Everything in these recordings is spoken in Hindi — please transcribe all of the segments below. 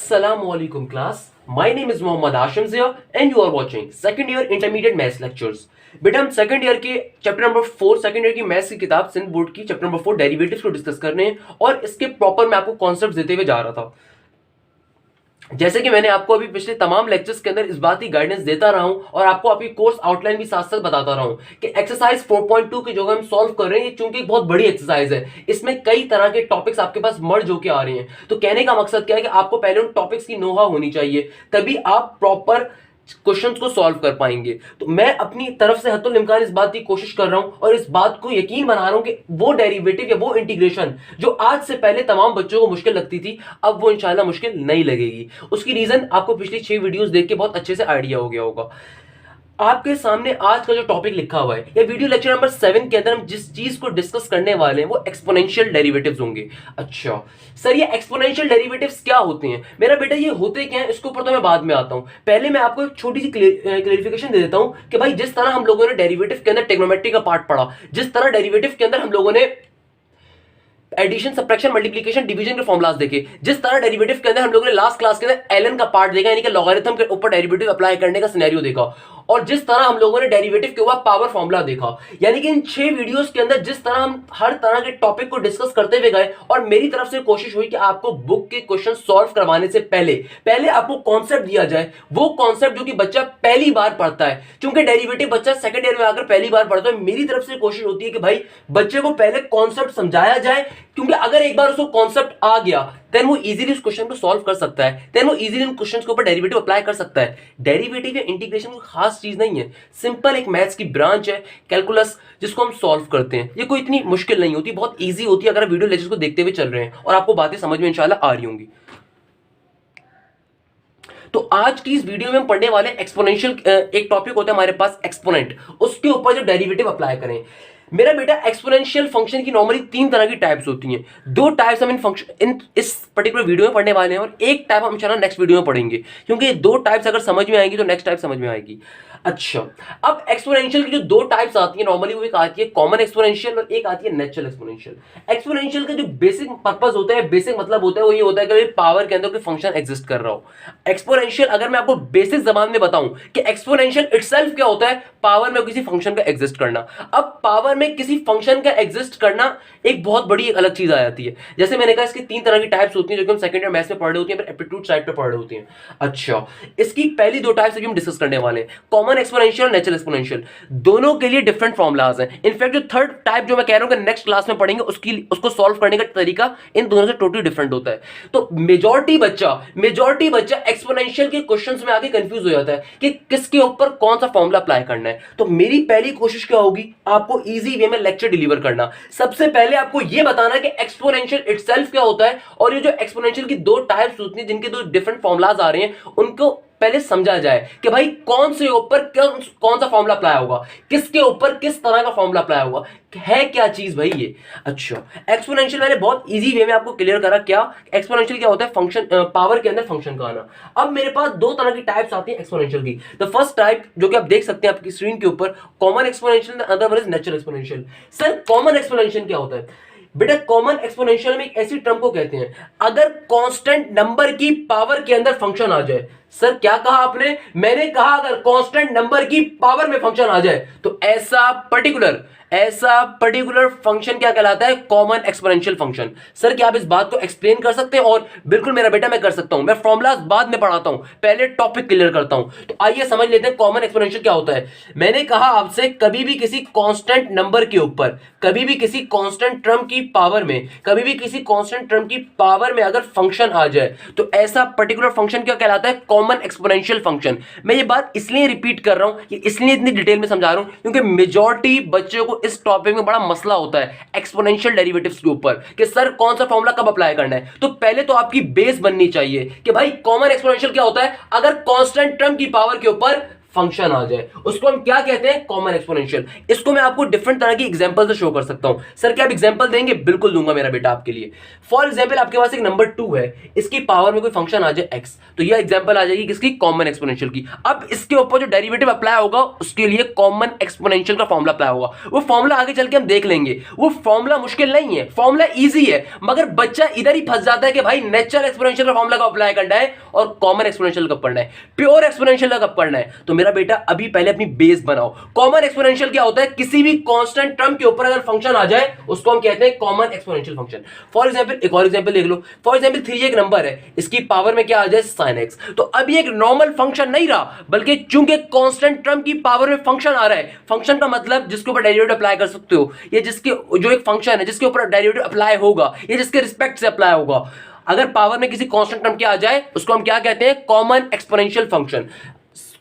Assalamualaikum class. My name is Mohammad Hashim Zia and you are watching second year intermediate maths lectures. बेटा हम सेकंड ईयर के चैप्टर नंबर 4 सेकंड ईयर की मैथ्स की किताब सिंध बोर्ड की चैप्टर नंबर 4 डेरिवेटिव्स को डिस्कस करने हैं और इसके प्रॉपर मैं आपको कॉन्सेप्ट्स देते हुए जा रहा था। जैसे कि मैंने आपको अभी पिछले तमाम लेक्चर्स के अंदर इस बात की गाइडेंस देता रहा हूं और आपको आपकी कोर्स आउटलाइन भी साथ साथ बताता रहा हूं कि एक्सरसाइज 4.2 की जो हम सॉल्व कर रहे हैं, चूंकि एक बहुत बड़ी एक्सरसाइज है, इसमें कई तरह के टॉपिक्स आपके पास मर्ज होकर आ रहे हैं। तो कहने का मकसद क्या है कि आपको पहले उन टॉपिक्स की नोहा होनी चाहिए, तभी आप प्रॉपर क्वेश्चंस को सॉल्व कर पाएंगे। तो मैं अपनी तरफ से हत्तुल इम्कान इस बात की कोशिश कर रहा हूं और इस बात को यकीन बना रहा हूं कि वो डेरिवेटिव या वो इंटीग्रेशन जो आज से पहले तमाम बच्चों को मुश्किल लगती थी, अब वो इंशाल्लाह मुश्किल नहीं लगेगी। उसकी रीजन आपको पिछली 6 वीडियोस देख के बहुत अच्छे से आइडिया हो गया होगा। आपके सामने आज का जो टॉपिक लिखा हुआ है, या वीडियो लेक्चर नंबर 7 के अंदर हम जिस चीज को डिस्कस करने वाले हैं वो एक्सपोनेंशियल डेरिवेटिव्स होंगे। अच्छा सर, ये एक्सपोनेंशियल डेरिवेटिव्स क्या होते हैं? मेरा बेटा ये होते क्या हैं, इसके ऊपर तो मैं बाद में आता हूं। पहले मैं आपको एक छोटी सी क्लेरिफिकेशन दे देता हूं कि भाई जिस तरह हम लोगों ने डेरिवेटिव के अंदर ट्रिग्नोमेट्री का पार्ट पढ़ा, जिस तरह डेरिवेटिव के अंदर हम लोगों ने एडिशन, सब्ट्रैक्शन, मल्टीप्लिकेशन, डिवीजन के फॉर्मुलास देखे, जिस तरह डेरिवेटिव के अंदर हम लोगों ने लास्ट क्लास के अंदर एलएन का पार्ट देखा, यानी कि लॉगरिथम के ऊपर डेरिवेटिव अप्लाई करने का सिनेरियो देखा, और जिस तरह हम लोगों ने डेरिवेटिव के ऊपर पावर फॉर्मूला देखा, यानी कि इन 6 वीडियोस के अंदर जिस तरह हम हर तरह के टॉपिक को डिस्कस करते हुए गए और मेरी तरफ से कोशिश हुई कि आपको बुक के क्वेश्चन सॉल्व करवाने से पहले आपको कॉन्सेप्ट दिया जाए, वो कॉन्सेप्ट जो कि बच्चा पहली बार पढ़ता है। क्योंकि डेरिवेटिव बच्चा सेकंड ईयर में आकर पहली बार पढ़ता है, मेरी तरफ से कोशिश होती है कि भाई बच्चे को पहले कॉन्सेप्ट समझाया जाए, क्योंकि अगर एक बार उसको कॉन्सेप्ट आ गया देन वो इजीली उस क्वेश्चन को सॉल्व कर सकता है, देन वो इजीली उन क्वेश्चंस के ऊपर डेरिवेटिव अप्लाई कर सकता है। डेरिवेटिव या इंटीग्रेशन कोई खास चीज नहीं है, सिंपल एक मैथ्स की ब्रांच है, कैलकुलस, जिसको हम सॉल्व करते हैं। ये कोई इतनी मुश्किल नहीं होती, बहुत इजी होती है अगर आप वीडियो लेक्चर्स को देखते हुए चल रहे हैं और आपको बातें समझ में इंशाल्लाह आ रही होंगी। तो आज की इस वीडियो में हम पढ़ने वाले एक्सपोनेंशियल, एक टॉपिक होता है हमारे पास एक्सपोनेंट, उसके ऊपर जो डेरिवेटिव अप्लाई करें। मेरा बेटा एक्सपोनेंशियल फंक्शन की नॉर्मली 3 तरह की टाइप्स होती हैं। 2 टाइप्स हम इन इस पर्टिकुलर वीडियो में पढ़ने वाले हैं और एक टाइप हम इंशाल्लाह नेक्स्ट वीडियो में पढ़ेंगे, क्योंकि ये 2 टाइप्स अगर समझ में आएंगी तो नेक्स्ट टाइप समझ में आएगी। अच्छा, अब एक्सपोनेंशियल की जो 2 टाइप्स आती है नॉर्मली, वो एक आती है कॉमन एक्सपोनेंशियल और एक आती है नेचुरल एक्सपोनेंशियल। एक्सपोनेंशियल का जो बेसिक पर्पस होता है, बेसिक मतलब होता है, वो ये होता है कि पावर के अंदर कोई फंक्शन एग्जिस्ट कर रहा हो। एक्सपोनेंशियल अगर मैं आपको बेसिक जबान में बताऊं कि एक्सपोनेंशियल इटसेल्फ क्या होता है, पावर में किसी फंक्शन का एग्जिस्ट करना। अब पावर में किसी फंक्शन का एग्जिस्ट करना एक बहुत बड़ी एक अलग चीज आ जाती है। जैसे मैंने कहा इसकी 3 तरह की टाइप्स होती हैं जो कि हम सेकंड ईयर मैथ्स में पढ़ रहे होते हैं, फिर एप्टीट्यूड साइड पे पढ़ रहे होते हैं। अच्छा, इसकी पहली 2 टाइप्स अभी हम डिस्कस करने वाले हैं, कॉमन एक्सपोनेंशियल और नेचुरल एक्सपोनेंशियल। दोनों के लिए डिफरेंट फॉर्मुलाज हैं। इनफैक्ट जो थर्ड टाइप जो मैं कह रहा हूं कि नेक्स्ट क्लास में पढ़ेंगे, उसको सॉल्व करने का तरीका इन दोनों से टोटली डिफरेंट होता है। तो मेजॉरिटी बच्चा एक्सपोनेंशियल के क्वेश्चंस में आके कंफ्यूज हो जाता है कि किसके ऊपर कौन सा फॉर्मूला अप्लाई करना है। तो मेरी पहली कोशिश क्या होगी, आपको इजी वे में लेक्चर डिलीवर करना। सबसे पहले आपको यह बताना कि एक्सपोनेंशियल इटसेल्फ क्या होता है, और ये जो एक्सपोनेंशियल की 2 टाइप्स होती हैं जिनके 2 डिफरेंट फॉर्मुलाज आ रहे हैं, उनको पहले समझा जाए कि भाई कौन से ऊपर कौन सा फॉर्मूला अप्लाई होगा, किसके ऊपर किस तरह का फॉर्मूला अप्लाई होगा, है क्या चीज भाई ये। अच्छा, एक्सपोनेंशियल मैंने बहुत इजी वे में आपको क्लियर करा। क्या एक्सपोनेंशियल क्या होता है, फंक्शन, पावर के अंदर फंक्शन का आना। अब मेरे पास 2 तरह की टाइप्स आती है एक्सपोनेंशियल की। द फर्स्ट टाइप जो कि आप देख सकते हैं आपकी स्क्रीन के ऊपर, common exponential, other one is natural exponential. Sir common exponential क्या होता है? बेटा कॉमन एक्सपोनेंशियल में एक ऐसी टर्म को कहते हैं अगर कांस्टेंट नंबर की पावर के अंदर फंक्शन आ जाए। सर क्या कहा आपने? मैंने कहा अगर कांस्टेंट नंबर की पावर में फंक्शन आ जाए तो ऐसा पर्टिकुलर फंक्शन क्या कहलाता है? Common exponential function. सर क्या आप इस बात को एक्सप्लेन कर सकते हैं? और बिल्कुल मेरा बेटा मैं कर सकता हूं, मैं फॉर्मुलाज बाद में पढ़ाता हूं, पहले टॉपिक क्लियर करता हूं। तो आइए समझ लेते हैं कॉमन एक्सपोनेंशियल क्या होता है। मैंने कहा आपसे कभी भी किसी कांस्टेंट नंबर के ऊपर, कभी भी किसी कांस्टेंट टर्म की पावर में, कभी भी किसी कांस्टेंट टर्म की पावर में अगर फंक्शन आ जाए तो ऐसा पर्टिकुलर फंक्शन क्या कहलाता है? Common exponential function. मैं ये बात इसलिए रिपीट कर रहा हूं, इसलिए इतनी डिटेल में समझा रहा हूं, क्योंकि मेजॉरिटी बच्चों को इस टॉपिक में बड़ा मसला होता है एक्सपोनेंशियल डेरिवेटिव्स के ऊपर कि सर कौन सा फॉर्मूला कब अप्लाई करना है। तो पहले तो आपकी बेस बननी चाहिए कि भाई कॉमन एक्सपोनेंशियल क्या होता है, अगर कांस्टेंट टर्म की पावर के ऊपर फंक्शन आ जाए, उसको हम क्या कहते हैं, कॉमन एक्सपोनेंशियल। इसको मैं आपको डिफरेंट तरह की एग्जांपल से शो कर सकता हूं। सर क्या आप एग्जांपल देंगे? बिल्कुल दूंगा मेरा बेटा आपके लिए। फॉर एग्जांपल आपके पास एक नंबर 2 है, इसकी पावर में कोई फंक्शन आ जाए x, तो यह एग्जांपल आ जाएगी किसकी, कॉमन एक्सपोनेंशियल की। अब इसके ऊपर जो डेरिवेटिव अप्लाई होगा उसके लिए कॉमन एक्सपोनेंशियल का फॉर्मूला अप्लाई होगा। वो फॉर्मूला आगे चल के हम देख लेंगे, वो फॉर्मूला मुश्किल नहीं है, फॉर्मूला इजी है, मगर बच्चा इधर ही फंस जाता है कि भाई नेचुरल एक्सपोनेंशियल का फॉर्मूला कब अप्लाई करना है और कॉमन एक्सपोनेंशियल कब पढ़ना है, प्योर एक्सपोनेंशियल कब पढ़ना है। तो मेरा बेटा अभी पहले अपनी बेस बनाओ। कॉमन एक्सपोनेंशियल क्या होता है, किसी भी कांस्टेंट टर्म के ऊपर अगर फंक्शन आ जाए उसको हम कहते हैं common exponential function. For example एक और एग्जांपल देख लो। फॉर एग्जांपल 3 एक नंबर है, इसकी पावर में क्या आ जाए, sin x। तो अभी एक नॉर्मल फंक्शन नहीं रहा, बल्कि चूंकि कांस्टेंट टर्म की पावर में फंक्शन आ रहा है, फंक्शन का मतलब जिसके ऊपर डेरिवेटिव अप्लाई कर सकते हो, ये जिसके जो एक फंक्शन है जिसके ऊपर डेरिवेटिव अप्लाई होगा, ये जिसके रिस्पेक्ट से अप्लाई होगा, अगर पावर में किसी कांस्टेंट टर्म के आ जाए उसको हम क्या कहते हैं, कॉमन एक्सपोनेंशियल फंक्शन।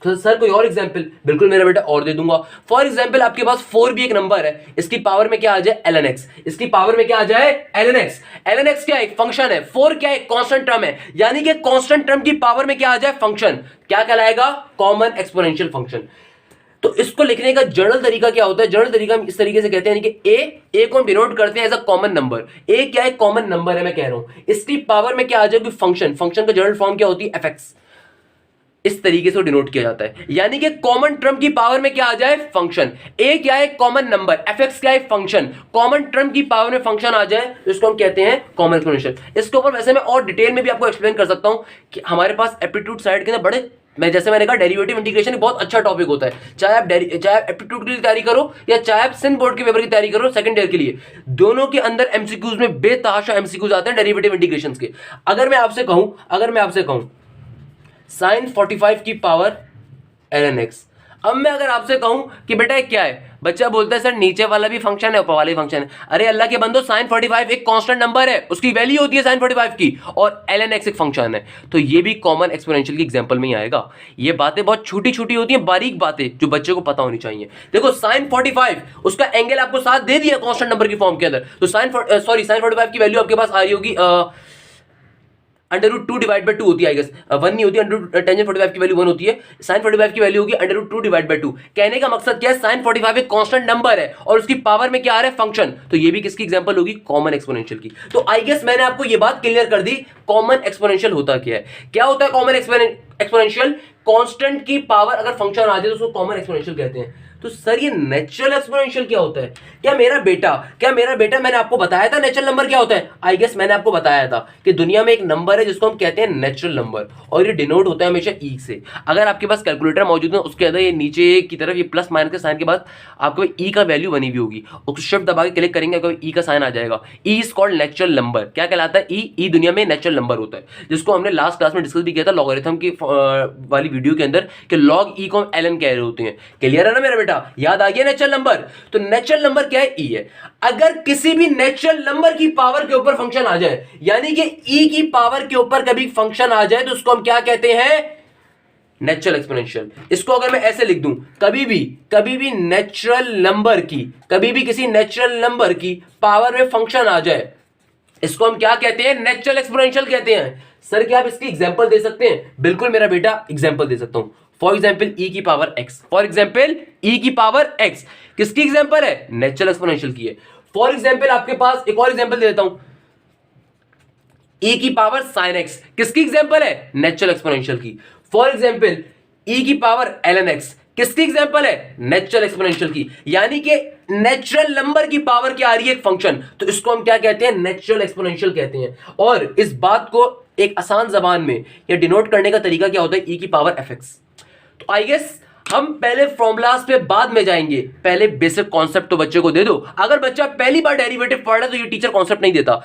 सर कोई और एग्जांपल? बिल्कुल मेरा बेटा और दे दूंगा। फॉर एग्जांपल आपके पास 4 भी एक नंबर है, इसकी पावर में क्या आ जाए, ln x। इसकी पावर में क्या आ जाए, ln x। ln x क्या है, एक फंक्शन है, 4 क्या है, कांस्टेंट टर्म है, यानी कि कांस्टेंट टर्म की पावर में क्या आ जाए, फंक्शन, क्या कहलाएगा, कॉमन एक्सपोनेंशियल फंक्शन। तो इसको लिखने का जनरल तरीका क्या होता है, जनरल तरीका हम इस तरीके से कहते हैं कि a को हम डिनोट करते हैं as a common number. a क्या है, कॉमन नंबर है, मैं कह रहा हूं, इसकी पावर में क्या आ जाएगी, फंक्शन। फंक्शन का जनरल फॉर्म क्या होती है, fx। इस तरीके से डिनोट किया जाता है, यानी कि कॉमन टर्म की पावर में क्या आ जाए, फंक्शन। a क्या है, कॉमन नंबर, fx क्या है, फंक्शन। कॉमन टर्म की पावर में फंक्शन आ जाए तो इसको हम कहते हैं कॉमन एक्सपोनेंशियल। इसके ऊपर वैसे मैं और डिटेल में भी आपको एक्सप्लेन कर सकता हूं कि हमारे पास एप्टीट्यूड साइड के अंदर बड़े, जैसे मैंने कहा डेरिवेटिव इंटीग्रेशन एक बहुत अच्छा टॉपिक होता है। चाहे आप एप्टीट्यूड के लिए तैयारी करो या चाहे आप सिंध बोर्ड के पेपर की तैयारी करो सेकंड ईयर के लिए, दोनों के अंदर एमसीक्यूज में बेतहाशा एमसीक्यूज आते हैं डेरिवेटिव इंटीग्रेशन के। अगर मैं आपसे कहूं sin 45 की पावर ln x, अब मैं अगर आपसे कहूं कि बेटा ये क्या है, बच्चा बोलता है सर नीचे वाला भी फंक्शन है ऊपर वाला भी फंक्शन है। अरे अल्लाह के बंदो, sin 45 एक कांस्टेंट नंबर है, उसकी वैल्यू होती है sin 45 की, और ln x एक फंक्शन है, तो ये भी कॉमन एक्सपोनेंशियल की एग्जांपल में ही आएगा। ये बातें बहुत छोटी छोटी होती हैं, बारीक बातें जो बच्चे को पता होनी चाहिए। देखो sin 45 उसका एंगल आपको साथ दे दिया कांस्टेंट नंबर की फॉर्म के अंदर, तो sin 45 की वैल्यू आपके पास आ रही होगी √2 डिवाइड बाय 2 होती है, आई गेस 1 नहीं होती, टेंजेंट 45 की वैल्यू 1 होती है, sin 45 की वैल्यू होगी √2 डिवाइड बाय 2। कहने का मकसद क्या है, sin 45 एक कांस्टेंट नंबर है और उसकी पावर में क्या आ रहा है, फंक्शन, तो ये भी किसकी एग्जांपल होगी, कॉमन एक्सपोनेंशियल की। तो आई गेस मैंने आपको ये बात क्लियर कर दी, कॉमन एक्सपोनेंशियल होता क्या है। क्या होता है कॉमन एक्सपोनेंशियल, कांस्टेंट की पावर अगर फंक्शन आ जाए तो उसको कॉमन एक्सपोनेंशियल कहते हैं। तो सर ये नेचुरल एक्सपोनेंशियल क्या होता है, क्या मेरा बेटा मैंने आपको बताया था नेचुरल नंबर क्या होता है, आई गेस मैंने आपको बताया था कि दुनिया में एक नंबर है जिसको हम कहते हैं नेचुरल नंबर, और ये डिनोट होता है हमेशा ई से। अगर आपके पास कैलकुलेटर मौजूद है उसके अंदर ये नीचे की तरफ ये प्लस माइनस के साइन के बाद आपको ई का वैल्यू बनी हुई होगी, उस शिफ्ट दबा के क्लिक करेंगे आपको ई का साइन आ जाएगा। E is called natural number. क्या कहलाता है, ई दुनिया में नेचुरल नंबर होता है, जिसको हमने लास्ट क्लास में डिस्कस भी किया था लॉगरिथम की वाली वीडियो के अंदर कि लॉग ई को हम ln कह रहे होते हैं। क्लियर है ना मेरा बेटा, याद आ गया नेचुरल नंबर। तो नेचुरल नंबर क्या है, ई है। अगर किसी भी नेचुरल नंबर की पावर के ऊपर फंक्शन आ जाए, यानी कि ई की पावर के ऊपर कभी फंक्शन आ जाए, तो उसको हम क्या कहते हैं, नेचुरल एक्सपोनेंशियल। इसको अगर मैं ऐसे लिख दूं, कभी भी नेचुरल नंबर की, कभी भी किसी नेचुरल नंबर की पावर में फंक्शन आ जाए, इसको हम क्या कहते हैं, नेचुरल एक्सपोनेंशियल कहते हैं। सर क्या आप इसकी एग्जांपल दे सकते हैं? बिल्कुल मेरा बेटा, एग्जांपल दे सकता हूं। फॉर एग्जाम्पल ई की पावर एक्स, फॉर एग्जाम्पल ई की पावर एक्स किसकी एग्जाम्पल है, नेचुरल एक्सपोनेंशियल की है। फॉर एग्जाम्पल आपके पास एक और एग्जाम्पल दे देता हूं, ई की पावर साइन एक्स किसकी एग्जाम्पल है, नेचुरल एक्सपोनेंशियल की। फॉर एग्जाम्पल ई की पावर ln x किसकी एग्जाम्पल है, नेचुरल एक्सपोनेंशियल की। यानी कि नेचुरल नंबर की पावर क्या आ रही है, एक फंक्शन, तो इसको हम क्या कहते हैं, नेचुरल एक्सपोनेंशियल कहते हैं। और इस बात को एक आसान जबान में या डिनोट करने का तरीका क्या होता है, ई की पावर fx। तो आई गेस हम पहले फॉर्मूलाज पे बाद में जाएंगे, पहले बेसिक कॉन्सेप्ट तो बच्चे को दे दो। अगर बच्चा पहली बार डेरिवेटिव पढ़ रहा है तो ये टीचर कॉन्सेप्ट नहीं देता,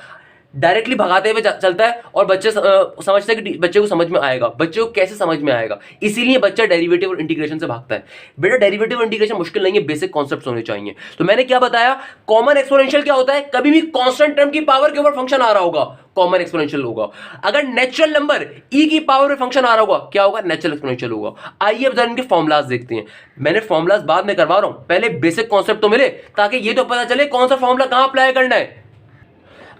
डायरेक्टली भगाते हुए चलता है और बच्चे समझते हैं कि बच्चे को समझ में आएगा। बच्चे को कैसे समझ में आएगा, इसीलिए बच्चा डेरिवेटिव और इंटीग्रेशन से भागता है। बेटा डेरिवेटिव और इंटीग्रेशन मुश्किल नहीं है, बेसिक कॉन्सेप्ट्स होने चाहिए। तो मैंने क्या बताया, कॉमन एक्सपोनेंशियल क्या होता है, कभी भी कांस्टेंट टर्म की पावर के ऊपर फंक्शन आ रहा होगा, कॉमन एक्सपोनेंशियल होगा। अगर नेचुरल नंबर ई की पावर में फंक्शन आ रहा होगा, क्या होगा, नेचुरल एक्सपोनेंशियल होगा। आइए अब जरा इनके फॉर्मुलाज देखते हैं। मैंने फॉर्मुलाज बाद में करवा रहा हूं, पहले बेसिक कॉन्सेप्ट तो मिले ताकि ये तो पता चले कौन सा फॉर्मुला कहां अप्लाई करना है।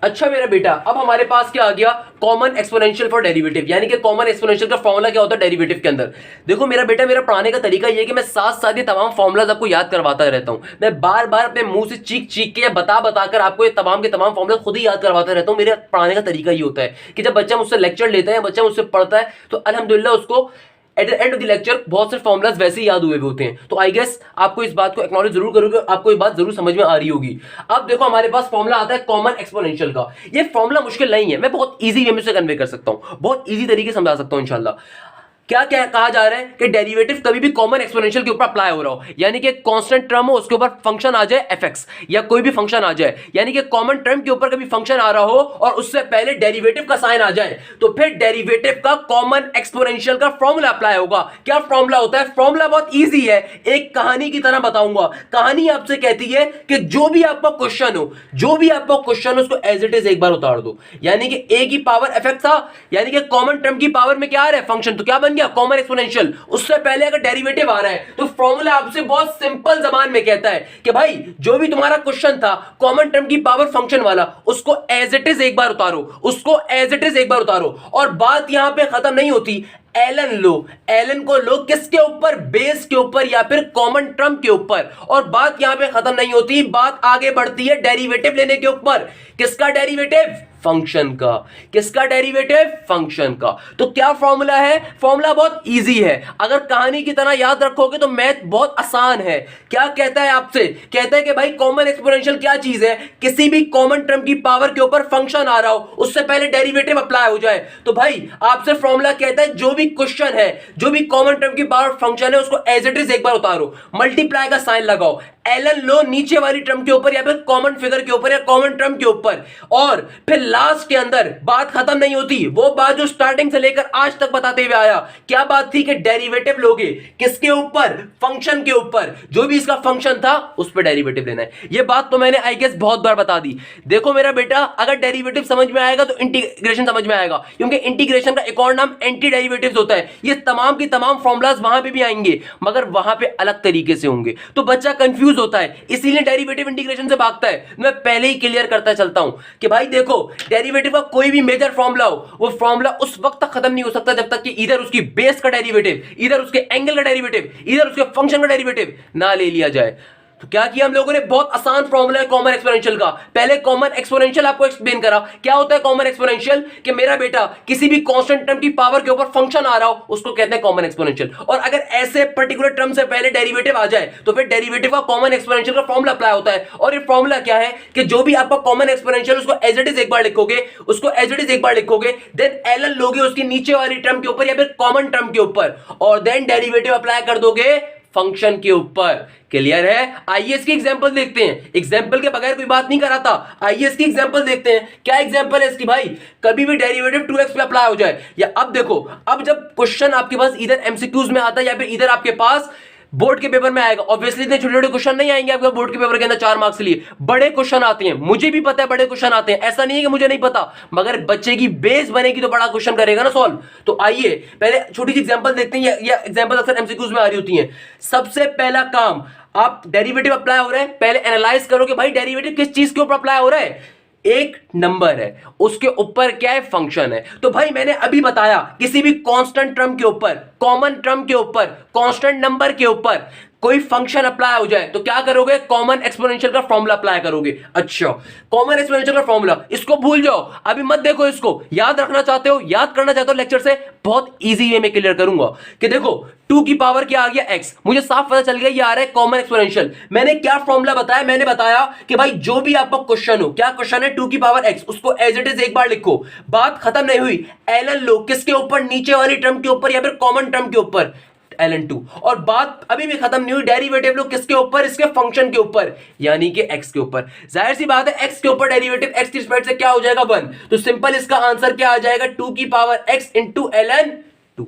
अच्छा मेरा बेटा, अब हमारे पास क्या आ गया, कॉमन एक्सपोनेंशियल फॉर डेरिवेटिव, यानी कि कॉमन एक्सपोनेंशियल का फॉर्मूला क्या होता है डेरिवेटिव के अंदर। देखो मेरा बेटा, मेरा पढ़ाने का तरीका ये है कि मैं साथ साथ ये तमाम फॉर्मुलाज आपको याद करवाता रहता हूं। मैं बार बार अपने मुंह से चीख चीख के या बता बताकर आपको ये तमाम के तमाम फॉर्मुला खुद ही याद करवाता रहता हूं। मेरे पढ़ाने का तरीका ये होता है कि जब बच्चा मुझसे लेक्चर लेता है, बच्चा मुझसे पढ़ता है, तो अल्हम्दुलिल्लाह उसको at the end of the lecture बहुत से फॉर्मुलाज वैसे ही याद हुए होते हैं। तो आई गेस आपको इस बात को एक्नॉलेज जरूर करोगे, आपको ये बात जरूर समझ में आ रही होगी। अब देखो हमारे पास फॉर्मुला आता है कॉमन एक्सपोनेंशियल का। ये फॉर्मुला मुश्किल नहीं है, मैं बहुत इजी वे में से कन्वे कर सकता हूं, बहुत इजी तरीके से समझा सकता हूं इंशाल्लाह। क्या क्या कहा जा रहा है कि डेरिवेटिव कभी भी कॉमन एक्सपोनेंशियल के ऊपर अप्लाई हो रहा हो, यानी कि कांस्टेंट टर्म हो, उसके ऊपर फंक्शन आ जाए fx या कोई भी फंक्शन आ जाए, यानी कि कॉमन टर्म के ऊपर कभी फंक्शन आ रहा हो और उससे पहले डेरिवेटिव का साइन आ जाए, तो फिर डेरिवेटिव का कॉमन एक्सपोनेंशियल का फॉर्मूला अप्लाई होगा। क्या फॉर्मूला होता है? फॉर्मूला बहुत इजी है, एक कहानी की तरह बताऊंगा। कहानी आपसे कहती है कि जो भी आपका क्वेश्चन हो, जो भी आपका क्वेश्चन हो, उसको एज इट इज एक बार उतार दो। यानी कि a की पावर fx था, यानी कि कॉमन टर्म की पावर में क्या आ रहा है, फंक्शन, तो क्या बन गया कॉमन एक्सपोनेंशियल। उससे पहले अगर डेरिवेटिव आ रहा है तो फॉर्मूला आपसे बहुत सिंपल जबान में कहता है कि भाई जो भी तुम्हारा क्वेश्चन था कॉमन टर्म की पावर फंक्शन वाला, उसको एज इट इज एक बार उतारो, उसको एज इट इज एक बार उतारो। और बात यहां पे खत्म नहीं होती, एलन लो, एलन को लो किसके ऊपर, बेस के ऊपर या फिर कॉमन टर्म के ऊपर। और बात यहां पे खत्म नहीं होती, बात आगे बढ़ती है डेरिवेटिव लेने के ऊपर। किसका डेरिवेटिव? फंक्शन का। किसका डेरिवेटिव? फंक्शन का। तो क्या फॉर्मूला है? फॉर्मूला बहुत इजी है, अगर कहानी की तरह याद रखोगे तो मैथ बहुत आसान है। क्या कहता है आपसे? कहता है कि भाई कॉमन एक्सपोनेंशियल क्या चीज है, किसी भी कॉमन टर्म की पावर के ऊपर फंक्शन आ रहा हो, उससे पहले डेरिवेटिव अप्लाई हो जाए। तो भाई आपसे फॉर्मूला कहता है जो भी क्वेश्चन है, जो भी कॉमन टर्म की पावर फंक्शन है, उसको एज इट इज एक बार उतारो, मल्टीप्लाई का साइन लगाओ, एलन लो नीचे वाली टर्म के ऊपर या फिर कॉमन फिगर के ऊपर या कॉमन टर्म के ऊपर। और फिर लास्ट के अंदर बात खत्म नहीं होती, वो बात जो स्टार्टिंग से लेकर आज तक बताते हुए आया, क्या बात थी कि डेरिवेटिव लोगे किसके ऊपर? फंक्शन के ऊपर, जो भी इसका फंक्शन था उस पर डेरिवेटिव लेना है। ये बात तो मैंने आई गेस बहुत बार बता दी। देखो मेरा बेटा, अगर डेरिवेटिव समझ में आएगा तो इंटीग्रेशन समझ में आएगा, क्योंकि इंटीग्रेशन का एक और नाम एंटी डेरिवेटिव्स होता है। ये तमाम की तमाम फॉर्मुलाज वहां पे भी आएंगे, मगर वहां पे अलग तरीके से होंगे, तो बच्चा कंफ्यूज होता है, इसीलिए डेरिवेटिव इंटीग्रेशन से भागता है। मैं पहले ही क्लियर करता चलता हूं कि भाई देखो, डेरिवेटिव का कोई भी मेजर फॉर्मूला हो, वो फॉर्मूला उस वक्त तक खत्म नहीं हो सकता जब तक कि इधर उसकी बेस का डेरिवेटिव, इधर उसके एंगल का डेरिवेटिव, इधर उसके फंक्शन का डेरिवेटिव ना ले लिया जाए। तो क्या किया हम लोगों ने? बहुत आसान फॉर्मूला है कॉमन एक्सपोनेंशियल का। पहले कॉमन एक्सपोनेंशियल आपको एक्सप्लेन करा, क्या होता है कॉमन एक्सपोनेंशियल, कि मेरा बेटा किसी भी कांस्टेंट टर्म की पावर के ऊपर फंक्शन आ रहा हो, उसको कहते हैं कॉमन एक्सपोनेंशियल। और अगर ऐसे पर्टिकुलर टर्म से पहले डेरिवेटिव आ जाए तो फिर डेरिवेटिव का कॉमन एक्सपोनेंशियल का फॉर्मूला अप्लाई होता है। और ये फॉर्मूला क्या है कि जो भी आपका कॉमन एक्सपोनेंशियल, उसको एज इट इज एक बार लिखोगे, उसको एज इट इज एक बार लिखोगे, देन एलएन लोगे उसकी नीचे वाली टर्म के ऊपर या फिर कॉमन टर्म के ऊपर, और देन डेरिवेटिव अप्लाई कर दोगे फंक्शन के ऊपर। क्लियर है? आइए इसकी एग्जांपल देखते हैं, एग्जांपल के बगैर कोई बात नहीं कराता। आइए इसकी एग्जांपल देखते हैं। क्या एग्जांपल है इसकी? भाई कभी भी डेरिवेटिव 2x पे अप्लाई हो जाए, या अब देखो, अब जब क्वेश्चन आपके पास इधर एमसीक्यूज में आता है या फिर इधर आपके पास बोर्ड के पेपर में आएगा, ऑब्वियसली इतने छोटे छोटे क्वेश्चन नहीं आएंगे आपके बोर्ड के पेपर के अंदर 4 मार्क्स के लिए, बड़े क्वेश्चन आते हैं। मुझे भी पता है बड़े क्वेश्चन आते हैं, ऐसा नहीं है कि मुझे नहीं पता, मगर बच्चे की बेस बनेगी तो बड़ा क्वेश्चन करेगा ना सॉल्व। तो आइए पहले छोटी सी एग्जांपल देखते हैं, या एग्जांपल अक्सर एमसीक्यूज में आ रही होती हैं। सबसे पहला काम, आप डेरिवेटिव अप्लाई हो रहा है, पहले एनालाइज करो कि भाई डेरिवेटिव किस चीज के ऊपर अप्लाई हो रहा है। एक नंबर है, उसके ऊपर क्या है? फंक्शन है। तो भाई मैंने अभी बताया, किसी भी कांस्टेंट टर्म के ऊपर, कॉमन टर्म के ऊपर, कांस्टेंट नंबर के ऊपर कोई फंक्शन अप्लाई हो जाए तो क्या करोगे? कॉमन एक्सपोनेंशियल का फॉर्मूला अप्लाई करोगे। अच्छा, कॉमन एक्सपोनेंशियल का फॉर्मूला, इसको भूल जाओ, अभी मत देखो इसको। याद रखना चाहते हो, याद करना चाहते हो लेक्चर से, बहुत इजी वे में क्लियर करूंगा कि देखो 2 की पावर क्या आ गया? x। मुझे साफ पता चल गया ये आ रहा है कॉमन एक्सपोनेंशियल। मैंने क्या फॉर्मूला बताया? मैंने बताया कि भाई जो भी आपका क्वेश्चन हो, क्या क्वेश्चन है? 2 की पावर x, उसको एज इट इज एक बार लिखो। बात खत्म नहीं हुई, एलन लो किसके ऊपर? नीचे वाली टर्म के ऊपर या फिर कॉमन टर्म के ऊपर, ln2। और बात अभी भी खत्म नहीं हुई, डेरिवेटिव लो किसके ऊपर? इसके फंक्शन के ऊपर, यानी कि x के ऊपर। जाहिर सी बात है x के ऊपर डेरिवेटिव x की रिस्पेक्ट से क्या हो जाएगा? 1। तो सिंपल इसका आंसर क्या आ जाएगा? 2 की पावर x इंटू ln2।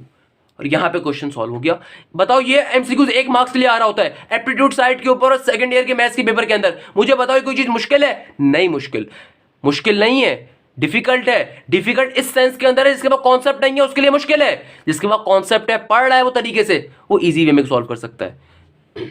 और यहां पे क्वेश्चन सॉल्व हो गया। बताओ, ये एमसीक्यूज 1 मार्क्स के लिए आ रहा होता है एप्टीट्यूड साइड के ऊपर और सेकंड ईयर के मैथ्स के पेपर के अंदर। मुझे बताओ कोई चीज मुश्किल है? नहीं, मुश्किल नहीं है, डिफिकल्ट है। डिफिकल्ट इस सेंस के अंदर है जिसके पास कॉन्सेप्ट नहीं है उसके लिए मुश्किल है, जिसके पास कॉन्सेप्ट है, पढ़ रहा है वो तरीके से, वो इजी वे में सॉल्व कर सकता है।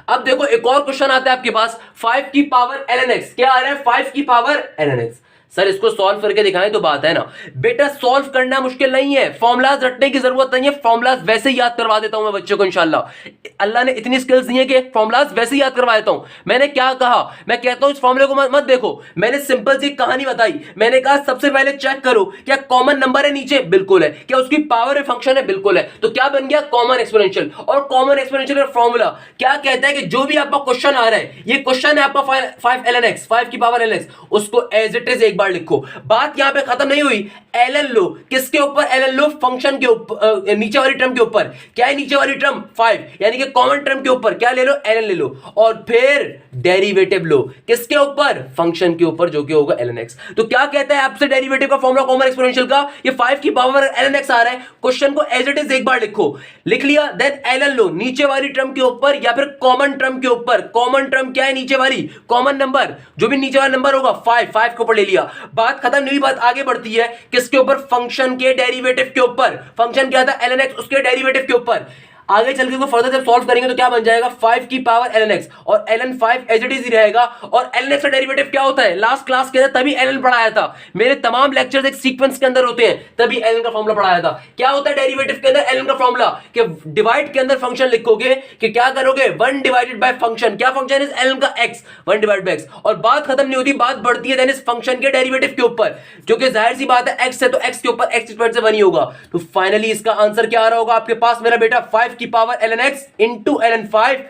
अब देखो एक और क्वेश्चन आता है आपके पास, 5 की पावर ln x। क्या आ रहा है? 5 की पावर ln x। सर इसको सॉल्व करके दिखाएं तो बात है ना। बेटा सॉल्व करना मुश्किल नहीं है, फॉर्मुलाज रटने की जरूरत नहीं है, फॉर्मुलाज वैसे ही याद करवा देता हूं मैं बच्चों को इंशाल्लाह। अल्लाह ने इतनी स्किल्स दी है कि फॉर्मुलाज वैसे ही याद करवा देता हूं। मैंने क्या कहा, मैं कहता हूं इस फॉर्मूले को मत देखो, मैंने सिंपल सी कहानी बताई। मैंने कहा सबसे पहले चेक करो क्या कॉमन नंबर है नीचे, बिल्कुल है। क्या उसकी पावर फंक्शन है, बिल्कुल है। तो क्या बन गया, कॉमन एक्सपोनेंशियल। और कॉमन एक्सपोनेंशियल का फॉर्मूला क्या कहता है कि जो भी आपका क्वेश्चन आ रहा है, ये क्वेश्चन है आपका 5 ln x, 5 की पावर ln x, उसको एज इट इज एक बार लिखो। बात यहां पे खत्म नहीं हुई। ln लो, किसके ऊपर ln लो, फंक्शन के ऊपर, नीचे वाली टर्म के ऊपर। क्या है नीचे वाली टर्म, 5, यानी कि कॉमन टर्म के ऊपर क्या ले लो, ln ले लो। और फिर डेरिवेटिव लो, किसके ऊपर, फंक्शन के ऊपर, जो कि होगा ln x। तो क्या कहता है आपसे डेरिवेटिव का फॉर्मूला कॉमन एक्सपोनेंशियल का, ये 5 की पावर ln x आ रहा है। क्वेश्चन को एज इट इज एक बार लिखो, लिख लिया, देन ln लो नीचे वाली टर्म के ऊपर या फिर कॉमन टर्म के ऊपर। कॉमन टर्म क्या है, नीचे वाली, कॉमन नंबर, जो भी नीचे वाला नंबर होगा 5 के ऊपर ले लिया। बात खत्म नहीं हुई, बात आगे बढ़ती है, किसके ऊपर, फंक्शन के डेरिवेटिव के ऊपर। फंक्शन क्या था, ln x, उसके डेरिवेटिव के ऊपर। आगे चल के फर्दर जब सॉल्व करेंगे तो क्या बन जाएगा, 5 की पावर ln x, और ln 5 एज इट इज ही रहेगा। और ln x का डेरिवेटिव क्या होता है, लास्ट क्लास के अंदर तभी ln पढ़ाया था, मेरे तमाम लेक्चर्स एक सीक्वेंस के अंदर होते हैं, तभी ln का फॉर्मूला पढ़ाया था। क्या होता है डेरिवेटिव के अंदर ln का फॉर्मूला, कि डिवाइड के अंदर फंक्शन लिखोगे, कि क्या करोगे, 1 डिवाइडेड बाय फंक्शन, क्या फंक्शन है ln का x, 1 डिवाइड बाय x। और बात खत्म नहीं होती, बात बढ़ती है देन इस फंक्शन के डेरिवेटिव के ऊपर, जो कि जाहिर सी बात है x है, तो x के ऊपर x स्क्वायर से 1 ही होगा। तो फाइनली इसका आंसर क्या आ रहा होगा आपके पास मेरा बेटा, 5 की power ln x into ln 5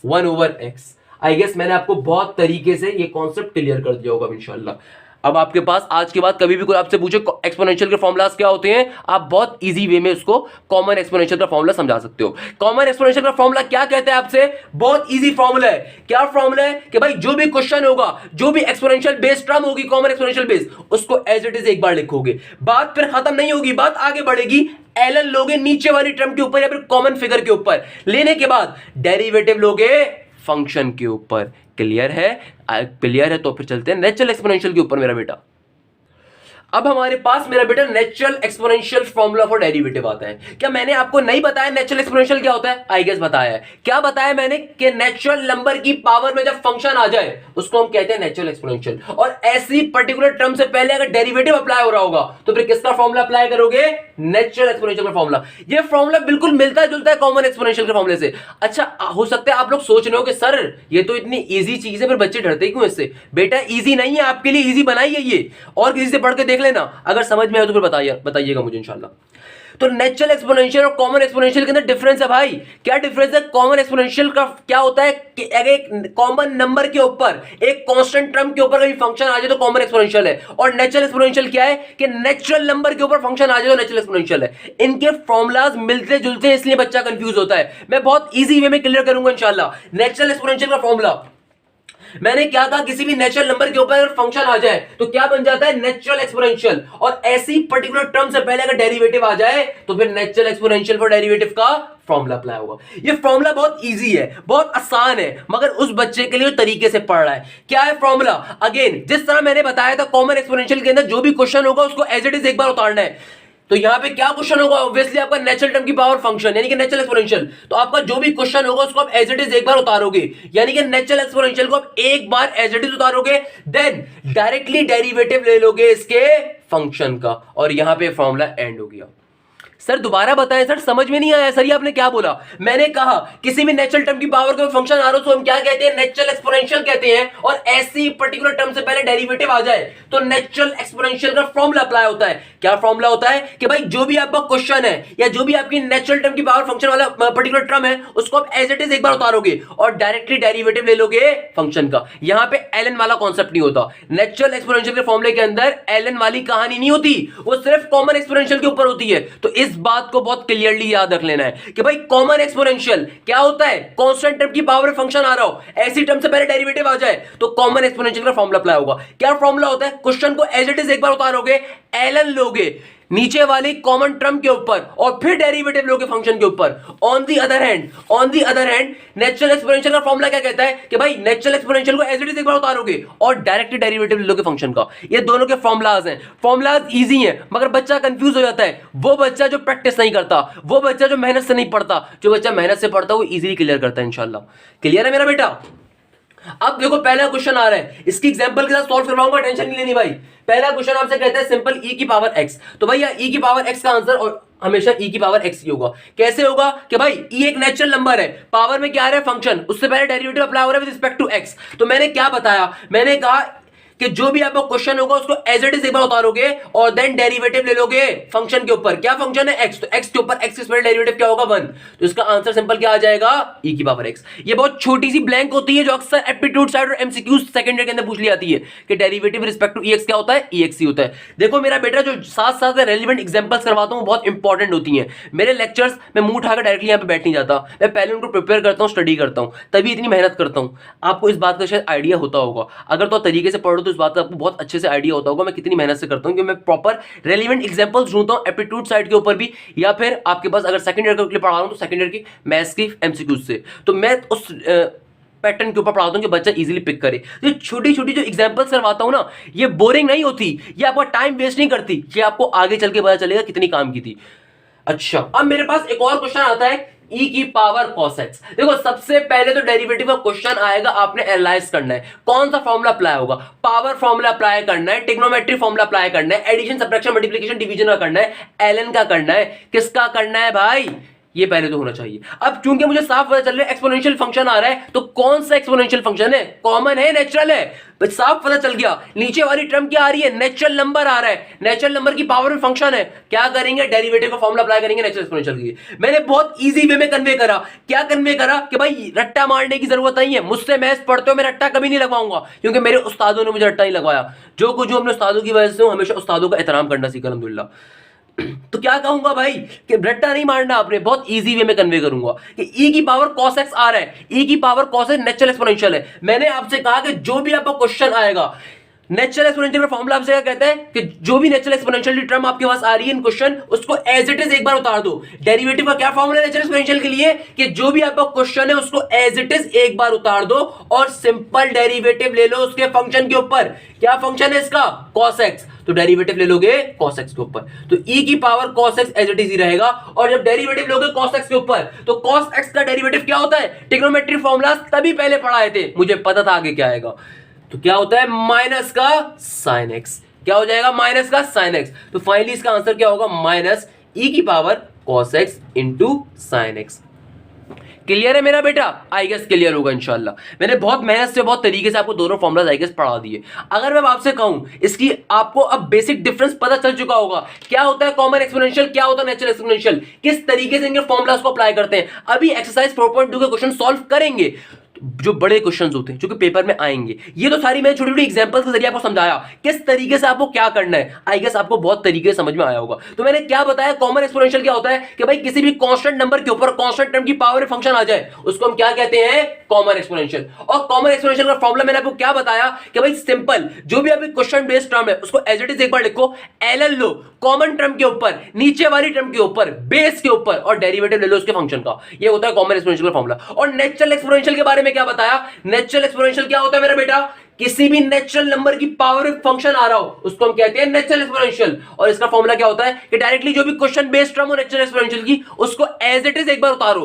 1 over x। I guess मैंने आपको बहुत तरीके से ये कॉन्सेप्ट क्लियर कर दिया होगा इंशाल्लाह। अब आपके पास आज के बाद कभी भी कोई आपसे पूछे एक्सपोनेंशियल के फॉर्मुलास क्या होते हैं, आप बहुत इजी वे में उसको कॉमन एक्सपोनेंशियल का फॉर्मुला समझा सकते हो। कॉमन एक्सपोनेंशियल का फॉर्मुला क्या कहते हैं आपसे, बहुत इजी फॉर्मुला है। क्या फॉर्मुला है कि भाई जो भी क्वेश्चन होगा, जो भी एक्सपोनेंशियल बेस्ड टर्म होगी, कॉमन एक्सपोनेंशियल बेस्ड, उसको एज इट इज एक बार लिखोगे। बात फिर खत्म नहीं होगी, बात आगे बढ़ेगी। ln लोगे नीचे वाली टर्म के ऊपर या फिर कॉमन फिगर के ऊपर, लेने के बाद डेरिवेटिव लोगे फंक्शन के ऊपर। क्लियर है, क्लियर है। तो फिर चलते हैं नेचुरल एक्सपोनेंशियल के ऊपर मेरा बेटा। अब हमारे पास मेरा बेटा natural exponential formula for derivative आता है। क्या मैंने आपको नहीं बताया नेचुरल एक्सपोनेंशियल क्या होता है, आई गेस बताया है। क्या बताया मैंने, कि नेचुरल नंबर की पावर में जब फंक्शन आ जाए उसको हम कहते हैं नेचुरल एक्सपोनेंशियल। और ऐसी पर्टिकुलर टर्म से पहले अगर डेरिवेटिव अप्लाई हो रहा होगा तो फिर किसका फॉर्मूला अप्लाई करोगे, नेचुरल एक्सपोनेंशियल का फॉर्मूला। ये फॉर्मूला बिल्कुल मिलता जुलता है कॉमन एक्सपोनेंशियल के फॉर्मूले से। अच्छा हो सकता है आप लोग सोच रहे हो कि सर ये तो इतनी इजी चीज है, फिर बच्चे डरते क्यों इससे। बेटा इजी नहीं है, आपके लिए इजी बनाई है ये, और किसी से पढ़ के देख लेना, अगर समझ में आए तो फिर बताइएगा मुझे इंशाल्लाह। तो नेचुरल एक्सपोनेंशियल और कॉमन एक्सपोनेंशियल के अंदर डिफरेंस है भाई। क्या डिफरेंस है, कॉमन एक्सपोनेंशियल का क्या होता है कि एक कॉमन नंबर के ऊपर, एक कांस्टेंट टर्म के ऊपर कभी फंक्शन आ जाए तो कॉमन एक्सपोनेंशियल है। और नेचुरल एक्सपोनेंशियल क्या है कि नेचुरल नंबर के ऊपर फंक्शन आ जाए तो नेचुरल एक्सपोनेंशियल है। इनके फॉर्मुलाज मिलते जुलते हैं, इसलिए बच्चा कंफ्यूज होता है। मैं बहुत ईजी वे में क्लियर करूंगा इंशाल्लाह। नेचुरल एक्सपोनेंशियल का फॉर्मूला मैंने क्या कहा, किसी भी नेचुरल नंबर के ऊपर अगर फंक्शन आ जाए तो क्या बन जाता है, नेचुरल एक्सपोनेंशियल। और ऐसी पर्टिकुलर टर्म से पहले अगर डेरिवेटिव आ जाए तो फिर नेचुरल एक्सपोनेंशियल फॉर डेरिवेटिव का फॉर्मूला अप्लाई होगा। ये फॉर्मूला बहुत इजी है, बहुत आसान है, मगर उस बच्चे के लिए तरीके से पढ़ रहा है। क्या है फॉर्मूला, अगेन जिस तरह मैंने बताया था कॉमन एक्सपोनेंशियल के अंदर जो भी क्वेश्चन होगा उसको एज इट इज एक बार उतारना है। तो यहां पे क्या क्वेश्चन होगा, ऑब्वियसली आपका नेचुरल टर्म की पावर फंक्शन यानी कि नेचुरल एक्सपोनेंशियल। तो आपका जो भी क्वेश्चन होगा उसको आप एज इट इज एक बार उतारोगे, यानी कि नेचुरल एक्सपोनेंशियल को आप एक बार एज इट इज उतारोगे, देन डायरेक्टली डेरिवेटिव ले लोगे इसके फंक्शन का, और यहां पे फॉर्मूला एंड हो गया। सर दोबारा बताएं सर, समझ में नहीं आया सर, ये आपने क्या बोला। मैंने कहा किसी भी नेचुरल टर्म की पावर का फंक्शन आ रहा हो तो हम क्या कहते हैं, नेचुरल एक्सपोनेंशियल कहते हैं। और ऐसी पर्टिकुलर टर्म से पहले डेरिवेटिव आ जाए तो नेचुरल एक्सपोनेंशियल का फॉर्मूला अप्लाई होता है। क्या फॉर्मूला होता है कि भाई जो भी आपका क्वेश्चन है या जो भी आपकी नेचुरल टर्म की पावर फंक्शन वाला पर्टिकुलर टर्म है उसको आप एज इट इज एक बार उतारोगे और डायरेक्टली डेरिवेटिव ले लोगे फंक्शन का। यहां पे एलएन वाला कॉन्सेप्ट नहीं होता। नेचुरल एक्सपोनेंशियल के फॉर्मूले के अंदर एलएन वाली कहानी नहीं होती, वो सिर्फ कॉमन एक्सपोनेंशियल के ऊपर होती है। तो इस बात को बहुत क्लियरली याद रख लेना है कि भाई कॉमन एक्सपोनेंशियल क्या होता है, कांस्टेंट टर्म की पावर फंक्शन आ रहा हो, ऐसी टर्म से पहले डेरिवेटिव आ जाए तो कॉमन एक्सपोनेंशियल का फॉर्मूला अप्लाई होगा। क्या फॉर्मूला होता है, क्वेश्चन को एज इट इज एक बार उतारोगे, एलएन लोगे नीचे वाली कॉमन टर्म के ऊपर और फिर डेरिवेटिव लोगे फंक्शन के ऊपर। On the other hand natural exponential का फॉर्मूला क्या कहता है कि भाई नेचुरल एक्सपोनेंशियल को एज इट इज एक बार उतारोगे और डायरेक्टली डेरिवेटिव लोगे फंक्शन का। ये दोनों के फॉर्मुलाज हैं, फॉर्मुलाज इजी हैं, मगर बच्चा कंफ्यूज हो जाता है। वो बच्चा जो प्रैक्टिस नहीं करता, वो बच्चा जो मेहनत से नहीं पढ़ता, जो बच्चा मेहनत से पढ़ता वो इजीली क्लियर करता है इंशाल्लाह। क्लियर है मेरा बेटा। अब देखो पहला क्वेश्चन आ रहा है, इसकी एग्जांपल के साथ सॉल्व करवाऊंगा, टेंशन नहीं लेनी भाई। पहला क्वेश्चन आपसे कहता है सिंपल e की पावर x, तो भैया e की पावर x का आंसर और हमेशा e की पावर x ही होगा। कैसे होगा कि भाई e एक नेचुरल नंबर है, पावर में क्या आ रहा है फंक्शन, उससे पहले डेरिवेटिव अप्लाई हो रहा है विद रिस्पेक्ट टू x। तो मैंने क्या बताया, मैंने कहा कि जो भी आपका क्वेश्चन होगा उसको एज इट इज एक बार उतारोगे और देन डेरिवेटिव ले लोगे फंक्शन के ऊपर। क्या फंक्शन है x, तो x के ऊपर x के स्क्वायर डेरिवेटिव क्या होगा 1, तो इसका आंसर सिंपल क्या आ जाएगा e की पावर x। ये बहुत छोटी सी ब्लैंक होती है जो अक्सर एप्टीट्यूड साइड और एमसीक्यू सेकंड ईयर के अंदर पूछ ली जाती है कि डेरिवेटिव रिस्पेक्ट टू ex क्या होता है, ex ही होता है। देखो मेरा बेटा जो साथ साथ रेलिवेंट एग्जांपल्स करवाता हूं बहुत इंपॉर्टेंट होती हैं। मेरे लेक्चर्स मैं मुंह उठाकर डायरेक्टली यहां पे बैठ नहीं जाता, मैं पहले उनको प्रिपेयर करता हूं, स्टडी करता हूं, तभी इतनी मेहनत करता हूं। आपको इस बात का शायद आइडिया होता होगा, अगर तो तरीके से पढ़ो तो इस बात का आपको बहुत अच्छे से आइडिया होता होगा मैं कितनी मेहनत से करता हूं, कि मैं प्रॉपर रेलेवेंट एग्जांपल्स ढूंढता हूं एप्टीट्यूड साइड के ऊपर भी, या फिर आपके पास अगर सेकंड ईयर के लिए पढ़ा रहा हूं तो सेकंड ईयर की मैथ्स की एमसीक्यूज से, तो मैं उस पैटर्न के ऊपर पढ़ाता हूं कि बच्चा इजीली पिक करे। तो छोटी छोटी जो एग्जांपल्स करवाता हूं ना, ये बोरिंग नहीं होती, ये आपका टाइम वेस्ट नहीं करती, ये आपको आगे चल के पता चलेगा कितनी काम की थी। अच्छा, अब मेरे पास एक और क्वेश्चन आता है e की पावर cos x। देखो सबसे पहले तो डेरिवेटिव का क्वेश्चन आएगा, आपने एनालाइज करना है कौन सा फॉर्मूला अप्लाई होगा, पावर फॉर्मूला अप्लाई करना है, ट्रिग्नोमेट्री फॉर्मूला अप्लाई करना है, एडिशन सब्ट्रैक्शन मल्टीप्लिकेशन डिवीजन का करना है, एलएन का करना है, किसका करना है भाई, ये पहले तो होना चाहिए। अब चूंकि मुझे साफ पता चल रहा है एक्सपोनेंशियल फंक्शन आ रहा है, तो कौन सा एक्सपोनेंशियल फंक्शन है, कॉमन है, नेचुरल है, बस साफ पता चल गया। नीचे वाली टर्म क्या आ रही है, नेचुरल नंबर आ रहा है, नेचुरल नंबर की पावर में फंक्शन है, क्या करेंगे डेरिवेटिव का फॉर्मूला अप्लाई करेंगे नेचुरल एक्सपोनेंशियल की। मैंने बहुत इजी वे में कन्वे करा, क्या कन्वे करा कि भाई रट्टा मारने की जरूरत नहीं है, मुझसे मैथ्स पढ़ते हो मैं रट्टा कभी नहीं लगवाऊंगा, क्योंकि मेरे उस्तादों ने मुझे रट्टा नहीं लगवाया। जो कुछ अपने उस्तादों की वजह से हमेशा उस्तादों का एहतराम करना सीखा अल्हम्दुलिल्लाह। तो क्या कहूंगा भाई कि रट्टा नहीं मारना आपने, बहुत इजी वे में कन्वे करूंगा कि e की पावर cos x आ रहा है, e की power cos x natural exponential है। मैंने आपसे कहा कि जो भी आपका क्वेश्चन आएगा नेचुरल एक्सपोनेंशियल का फॉर्मूला आपसे क्या कहता है कि जो भी नेचुरल एक्सपोनेंशियल टर्म आपके पास आ रही है इन क्वेश्चन, उसको एज इट इज एक बार उतार दो। डेरिवेटिव का क्या फॉर्मूला है नेचुरल एक्सपोनेंशियल के लिए कि जो भी आपका क्वेश्चन है उसको एज इट इज एक बार उतार दो और सिंपल डेरिवेटिव ले लो उसके फंक्शन के ऊपर। क्या फंक्शन है इसका, cos x, तो डेरिवेटिव ले लोगे cos x के ऊपर, तो e की power cos x as it is ही रहेगा। और जब डेरिवेटिव लोगे cos x के ऊपर, तो cos x का डेरिवेटिव क्या होता है, ट्रिग्नोमेट्री फॉर्मूला तभी पहले पढ़ाए थे, मुझे पता था आगे क्या आएगा, तो क्या होता है माइनस का साइन x, क्या हो जाएगा माइनस का साइन x। तो फाइनली इसका आंसर क्या होगा, माइनस e की power cos x into sine x। Clear है मेरा बेटा, आई गेस क्लियर होगा इंशाल्लाह। मैंने बहुत मेहनत से बहुत तरीके से आपको दोनों फॉर्मुलाज आई गेस पढ़ा दिए। अगर मैं आपसे कहूं इसकी आपको अब बेसिक डिफरेंस पता चल चुका होगा, क्या होता है कॉमन एक्सपोनेंशियल, क्या होता है नेचुरल एक्सपोनेंशियल, किस तरीके से इनके फॉर्मुलाज को अप्लाई करते हैं। अभी एक्सरसाइज 4.2 के क्वेश्चन सॉल्व करेंगे, जो बड़े क्वेश्चंस होते हैं जो कि पेपर में आएंगे। ये तो सारी मैंने छोटी छोटी एग्जांपल्स के जरिए आपको समझाया किस तरीके से आपको क्या करना है, आई गेस आपको बहुत तरीके से समझ में आया होगा। तो मैंने क्या बताया, कॉमन एक्सपोनेंशियल क्या होता है कि भाई किसी भी कांस्टेंट नंबर के ऊपर कांस्टेंट टर्म की पावर फंक्शन आ जाए उसको हम क्या कहते हैं, कॉमन एक्सपोनेंशियल। और कॉमन एक्सपोनेंशियल का फॉर्मूला मैंने आपको क्या बताया कि भाई सिंपल जो भी आपकी क्वेश्चन बेस्ड टर्म है उसको एज इट इज एक बार लिखो, एलएन लो कॉमन टर्म के ऊपर, नीचे वाली टर्म के ऊपर, बेस के ऊपर, और डेरिवेटिव ले लो उसके फंक्शन का। ये होता है कॉमन एक्सपोनेंशियल का फॉर्मूला। और नेचुरल एक्सपोनेंशियल के बारे में क्या बताया, नेचुरल एक्सपोनेंशियल क्या होता है मेरा बेटा, किसी भी नेचुरल नंबर की पावर फंक्शन आ रहा हो उसको हम कहते हैं नेचुरल एक्सपोनेंशियल। और इसका फॉर्मूला क्या होता है कि डायरेक्टली जो भी क्वेश्चन बेस्ड टर्म हो नेचुरल एक्सपोनेंशियल की उसको एज इट इज एक बार उतारो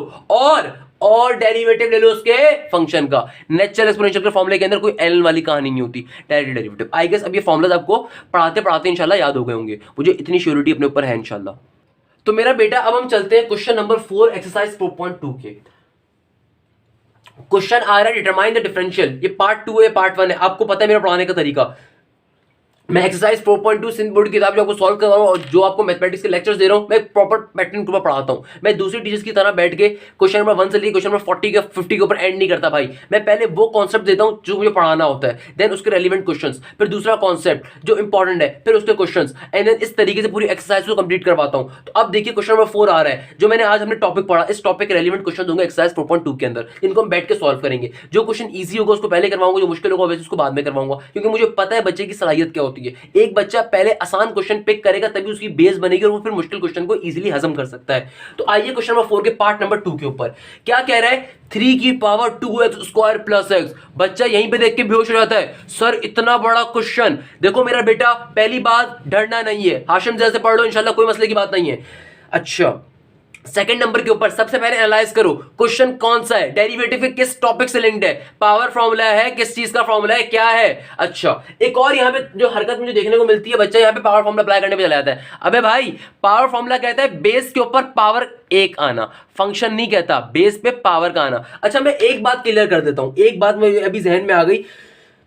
और डेरिवेटिव ले लो उसके फंक्शन का। नेचुरल एक्सपोनेंशियल के फॉर्मूले के अंदर कोई एल वाली कहानी नहीं होती, डायरेक्ट डेरिवेटिव। आई गेस अब ये फॉर्मूलाज आपको पढ़ाते पढ़ाते इंशाल्लाह याद हो गए होंगे, मुझे इतनी श्योरिटी अपने ऊपर है इंशाल्लाह। तो मेरा बेटा अब हम चलते हैं क्वेश्चन नंबर 4 एक्सरसाइज 4.2 के। क्वेश्चन आ रहा है डिटरमाइन द डिफरेंशियल, ये पार्ट 2 है पार्ट 1 है, आपको पता है मेरा पढ़ाने का तरीका। मैं एक्सरसाइज 4.2 सिंध बोर्ड की किताब जो आपको सॉल्व कर रहा हूं और जो आपको मैथमेटिक्स के लेक्चर्स दे रहा हूं, मैं प्रॉपर पैटर्न के ऊपर पढ़ाता हूं। मैं दूसरी टीचर्स की तरह बैठ के क्वेश्चन नंबर 1 से लेकर क्वेश्चन नंबर 40 के 50 के ऊपर एंड नहीं करता भाई। मैं पहले वो कॉन्सेप्ट देता हूं जो मुझे पढ़ाना होता है, देन उसके रेलिवेंट क्वेश्चंस, फिर दूसरा कॉन्सेप्ट जो इंपॉर्टेंट है, फिर उसके क्वेश्चंस, एंड देन इस तरीके से पूरी एक्सरसाइज को कंप्लीट करवाता हूं। तो अब देखिए क्वेश्चन नंबर 4 आ रहा है, जो मैंने आज हमने टॉपिक पढ़ा, इस टॉपिक के रेलिवेंट क्वेश्चन होंगे एक्सरसाइज 4.2 के अंदर, इनको हम बैठ के सॉल्व करेंगे। जो क्वेश्चन ईजी होगा उसको पहले करवाऊंगा, जो मुश्किल होगा वैसे उसको बाद में करवाऊंगा, क्योंकि मुझे पता है बच्चे की सलाहियत क्या होती है। एक बच्चा पहले आसान क्वेश्चन पिक करेगा तभी उसकी बेस बनेगी और वो फिर मुश्किल क्वेश्चन को इजीली हजम कर सकता है। तो आइए क्वेश्चन नंबर 4 के पार्ट नंबर 2 के ऊपर क्या कह रहा है, 3 की power 2x square plus x। बच्चा यहीं पे देख के बेहोश हो जाता है, सर इतना बड़ा क्वेश्चन। देखो मेरा बेटा, पहली बात डरना नहीं है, हाशिम जैसे पढ़ लो इंशाल्लाह, कोई मसले की बात नहीं है। अच्छा सेकंड नंबर के ऊपर सबसे पहले एनालाइज करो क्वेश्चन कौन सा है, डेरिवेटिव के किस टॉपिक से लिंक्ड है, पावर फॉर्मूला है, किस चीज का फॉर्मूला है, क्या है। अच्छा, एक और यहां पे जो हरकत मुझे देखने को मिलती है, बच्चा यहां पे पावर फॉर्मूला अप्लाई करने पे चला जाता है। अबे भाई, पावर फॉर्मूला कहता है बेस के ऊपर पावर एक आना, फंक्शन नहीं कहता बेस पे पावर का आना। अच्छा, मैं एक बात क्लियर कर देता हूं, एक बात मुझे अभी जहन में आ गई।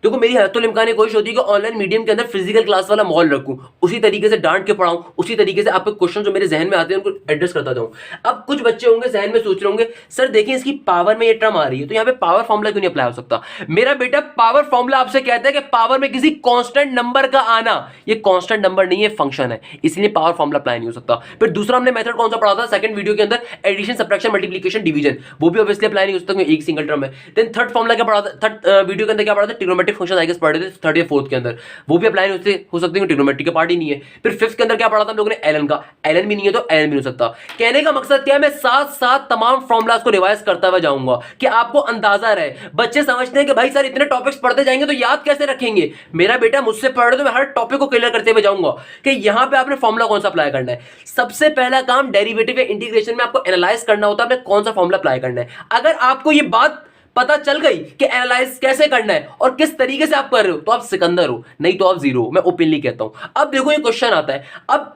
देखो, मेरी हरतुल इम्कान कोशिश होती है कि ऑनलाइन मीडियम के अंदर फिजिकल क्लास वाला माहौल रखूं, उसी तरीके से डांट के पढ़ाऊं, उसी तरीके से आपके क्वेश्चन जो मेरे जहन में आते हैं उनको एड्रेस करता जाऊं। अब कुछ बच्चे होंगे जहन में सोच रहे होंगे, सर देखिए इसकी पावर में ये टर्म आ रही है, तो यहाँ पे पावर फॉर्मूला क्यों नहीं अप्लाई हो सकता। मेरा बेटा, पावर फॉर्मूला आपसे कहता है कि पावर में किसी कांस्टेंट नंबर का आना, ये कांस्टेंट नंबर नहीं है, फंक्शन है, इसलिए पावर फॉर्मूला अप्लाई नहीं हो सकता। फिर दूसरा हमने मेथड कौन सा पढ़ा था सेकंड वीडियो के अंदर, एडिशन, सब्ट्रैक्शन, मल्टीप्लिकेशन, डिवीजन, वो भी ऑब्वियसली अप्लाई नहीं हो सकता, एक सिंगल टर्म है। देन थर्ड फॉर्मूला क्या पढ़ा था, थर्ड वीडियो के अंदर क्या पढ़ा था, ट्रिग्नोमेट्रिक फंक्शन आई गेस पढ़े थे थर्ड या फोर्थ के अंदर, वो भी अप्लाई हो सकते हैं, ट्रिग्नोमेट्री का पार्ट ही नहीं है। फिर फिफ्थ के अंदर क्या पढ़ा था हम लोगों ने, एलन का, एलन भी नहीं है तो एलन भी नहीं हो सकता। कहने का मकसद क्या है, मैं साथ साथ तमाम फॉर्मूलाज को रिवाइज करता हुआ जाऊंगा कि आपको अंदाजा रहे। बच्चे समझते हैं कि भाई सर इतने टॉपिक्स पढ़ते जाएंगे तो याद कैसे रखेंगे। मेरा बेटा, मुझसे पढ़ रहे तो मैं हर टॉपिक को क्लियर करते हुए जाऊंगा कि यहां पे आपने फॉर्मूला कौन सा अप्लाई करना है। सबसे पहला काम डेरिवेटिव या इंटीग्रेशन में आपको एनालाइज करना होता है आपने कौन सा फॉर्मूला अप्लाई करना है। अगर आपको ये बात पता चल गई कि एनालाइज कैसे करना है और किस तरीके से आप कर रहे हो, तो आप सिकंदर हो, नहीं तो आप जीरो हो, मैं ओपनली कहता हूं। अब देखो ये क्वेश्चन आता है, अब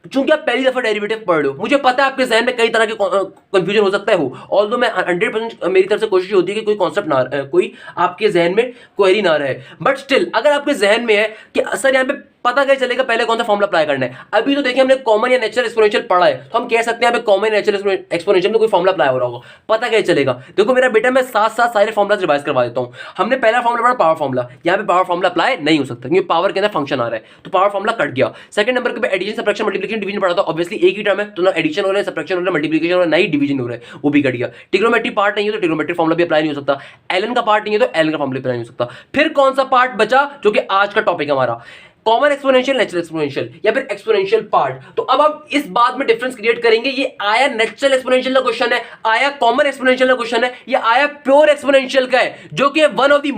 चूंकि आप पहली दफा डेरिवेटिव पढ़ रहे हो, मुझे पता है आपके जहन में कई तरह के कंफ्यूजन हो सकता है हो, ऑल्दो मैं 100% मेरी तरफ से कोशिश होती है कि कोई कॉन्सेप्ट ना कोई आपके जहन में क्वेरी ना रहे, बट स्टिल अगर आपके जहन में है कि सर यहाँ पे पता कैसे चलेगा पहले कौन सा फॉर्मूला अप्लाई करना है। अभी तो देखिए हमने कॉमन या नेचुरल एक्सपोनेंशियल पढ़ा है, तो हम कह सकते हैं कॉमन नेचुरल एक्सपोनेंशियल में कोई फॉर्मूला अप्लाई हो रहा होगा, पता कैसे चलेगा। देखो मेरा बेटा, मैं साथ साथ सारे फॉर्मूला रिवाइज करवा देता हूं। हमने पहला फॉर्मूला पढ़ा पावर फॉर्मूला, यहाँ पे पावर फॉर्मूला अप्लाई नहीं हो सकता क्योंकि पावर के अंदर फंक्शन आ रहा है, तो पावर फॉर्मूला कट गया। सेकंड नंबर पे एडिशन, सब्ट्रैक्शन, मल्टीप्लिकेशन, डिवीजन पढ़ा था, ऑब्वियसली एक ही टर्म है, तो ना एडिशन हो रहा है, सब्ट्रैक्शन हो रहा है, मल्टीप्लिकेशन हो रहा है, ना ही डिवीजन हो रहा है, वो भी कट गया। ट्रिग्नोमेट्री पार्ट नहीं है तो ट्रिग्नोमेट्री फॉर्मूला भी अप्लाई नहीं हो सकता। एलन का पार्ट नहीं है तो एलन का फॉर्मूला अप्लाई नहीं हो सकता। फिर कौन सा पार्ट बचा जो कि आज का टॉपिक हमारा, कॉमन एक्सपोनेंशियल, नेचुरल एक्सपोनेंशियल या फिर एक्सपोनेंशियल पार्ट। तो अब आप इस बात में डिफरेंस क्रिएट करेंगे, ये आया नेचुरल एक्सपोनेंशियल का क्वेश्चन है, आया कॉमन एक्सपोनेंशियल का क्वेश्चन है, या आया प्योर एक्सपोनेंशियल का है, जो कि one of the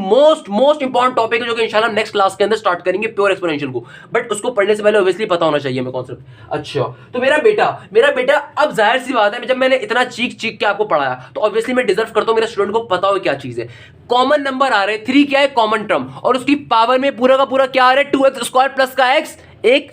most important topic है, जो कि इंशाल्लाह नेक्स्ट क्लास के अंदर स्टार्ट करेंगे प्योर एक्सपोनेंशियल को, बट उसको पढ़ने से पहले ऑब्वियसली पता होना चाहिए हमें कॉन्सेप्ट। अच्छा, तो मेरा बेटा अब जाहिर सी बात है, जब मैंने इतना चीख के आपको पढ़ाया तो ऑब्वियसली मैं डिजर्व करता हूं मेरे स्टूडेंट को पता हो क्या चीज है। कॉमन नंबर आ रहे हैं, 3 क्या है, कॉमन टर्म, और उसकी पावर में पूरा का पूरा क्या आ रहा है, 2x स्क्वायर प्लस का x, एक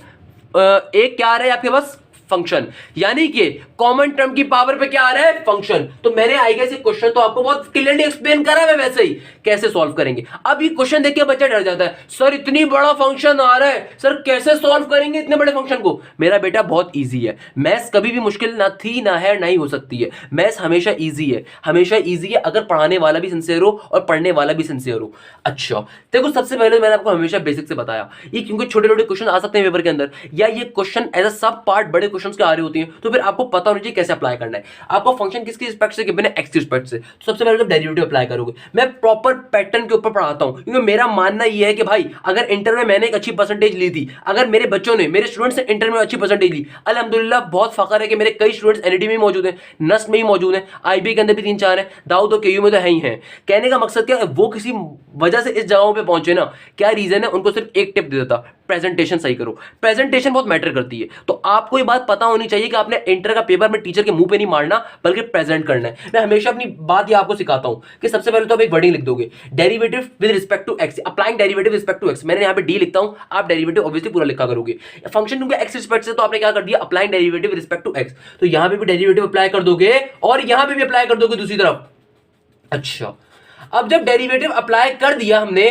क्या आ रहा है आपके पास, फंक्शन, यानी कि कॉमन टर्म की पावर पे क्या आ रहा है, फंक्शन। तो मैंने आई गेस ये क्वेश्चन तो आपको बहुत क्लियरली एक्सप्लेन करा है, वैसे ही कैसे सॉल्व करेंगे। अब ये क्वेश्चन देख के बच्चा डर जाता है, सर इतनी बड़ा फंक्शन आ रहा है, सर कैसे सॉल्व करेंगे इतने बड़े फंक्शन को। मेरा बेटा बहुत ईजी है, मैथ्स कभी भी मुश्किल ना थी, ना है, ना ही हो सकती है। मैथ्स हमेशा ईजी है, हमेशा ईजी है, अगर पढ़ाने वाला भी सिंसियर हो और पढ़ने वाला भी सिंसियर हो। अच्छा देखो, सबसे पहले मैंने आपको हमेशा बेसिक से बताया, ये क्योंकि छोटे छोटे क्वेश्चन आ सकते हैं पेपर के अंदर, या ये क्वेश्चन एज अ सब पार्ट बड़े क्वेश्चंस के आ रहे होती हैं, तो फिर आपको पता होना चाहिए कैसे अप्लाई करना है। आपको फंक्शन किसकी रिस्पेक्ट से गिवन है, एक्स की रिस्पेक्ट से, तो सबसे पहले तो डेरिवेटिव अप्लाई करोगे। मैं प्रॉपर पैटर्न के ऊपर पढ़ाता हूं, क्योंकि मेरा मानना यह है कि भाई अगर इंटर में मैंने एक अच्छी परसेंटेज ली थी, अगर मेरे बच्चों ने, मेरे स्टूडेंट्स ने इंटर में अच्छी परसेंटेज ली, अल्हम्दुलिल्लाह बहुत फखर है कि मेरे कई स्टूडेंट्स एनईडी में मौजूद हैं, नस्ट में ही मौजूद हैं, आईबी के अंदर भी 3-4 हैं, दाऊद और केयू में तो है ही हैं। कहने का मकसद क्या है, वो किसी वजह से इस जगहों पे पहुंचे ना, क्या रीजन है, उनको सिर्फ एक टिप दे देता, प्रेजेंटेशन सही करो। प्रेजेंटेशन बहुत मैटर करती है, तो आपको ये बात पता होनी चाहिए कि आपने इंटर का पेपर में टीचर के मुंह पे नहीं मारना, बल्कि प्रेजेंट करना है। मैं हमेशा अपनी बात ये आपको सिखाता हूं कि सबसे पहले तो आप एक वर्डिंग लिख दोगे, derivative with respect to X, applying derivative respect to X. मैंने यहां पे डी लिखता हूं, आप डेरिवेटिव ऑब्वियसली पूरा लिखा करोगे। फंक्शन क्योंकि एक्स रिस्पेक्ट से, तो आपने क्या कर दिया, applying derivative respect to X, तो यहां पे भी डेरिवेटिव अप्लाई कर दोगे और यहां पे भी अप्लाई कर दोगे दूसरी तरफ। अच्छा, अब जब डेरिवेटिव अप्लाई कर दिया हमने,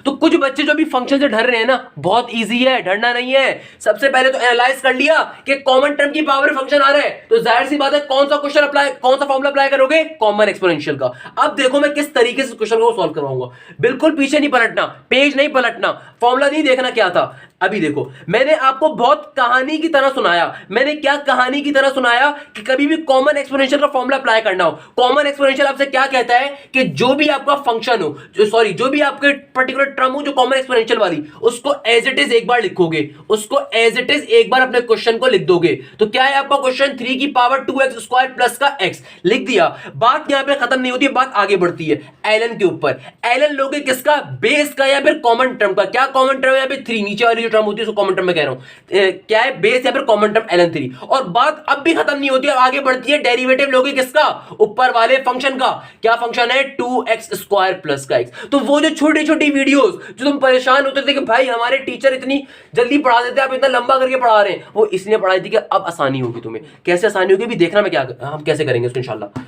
तो कुछ बच्चे जो भी फंक्शन से डर रहे हैं ना, बहुत इजी है, डरना नहीं है। सबसे पहले तो एनालाइज कर लिया कि कॉमन टर्म की पावर फंक्शन आ रहा है, तो जाहिर सी बात है कौन सा फॉर्मूला अप्लाई करोगे, कॉमन एक्सपोनेंशियल का। अब देखो मैं किस तरीके से क्वेश्चन को सॉल्व करवाऊंगा, बिल्कुल पीछे नहीं पलटना, पेज नहीं पलटना, फॉर्मूला नहीं देखना क्या था। अभी देखो, मैंने आपको बहुत कहानी की तरह सुनाया, मैंने क्या कहानी की तरह सुनाया कि कभी भी कॉमन एक्सपोनेंशियल का फॉर्मूला अप्लाई करना हो, कॉमन एक्सपोनेंशियल आपसे क्या कहता है कि जो भी आपका फंक्शन हो, जो भी आपके पर्टिकुलर टर्म हो जो कॉमन एक्सपोनेंशियल वाली, उसको एज इट इज एक बार लिखोगे, अपने क्वेश्चन को लिख दोगे। तो क्या है आपका क्वेश्चन, 3 की पावर 2x स्क्वायर प्लस का x लिख दिया। बात यहां पे खत्म नहीं होती, बात आगे बढ़ती है एलन के ऊपर। एलन लोगे किसका, बेस का या फिर कॉमन टर्म का। क्या कॉमन टर्म है यहाँ पे, 3, नीचे वाली जो टर्म होती है उसको कॉमन टर्म में कह रहा हूं। क्या है बेस या फिर कॉमन टर्म ln3। और बात अब भी खत्म नहीं होती है, आगे बढ़ती है। डेरिवेटिव लोगे किसका? ऊपर वाले फंक्शन का। क्या फंक्शन है? 2x² प्लस का x। तो वो जो छोटी छोटी वीडियोस जो तुम परेशान होते थे कि भाई हमारे टीचर इतनी जल्दी पढ़ा देते हैं, आप इतना लंबा करके पढ़ा रहे हैं, वो इसलिए पढ़ाई थी कि अब आसानी होगी तुम्हें। कैसे आसानी होगी भी देखना, मैं क्या हम कैसे करेंगे उसको इंशाल्लाह।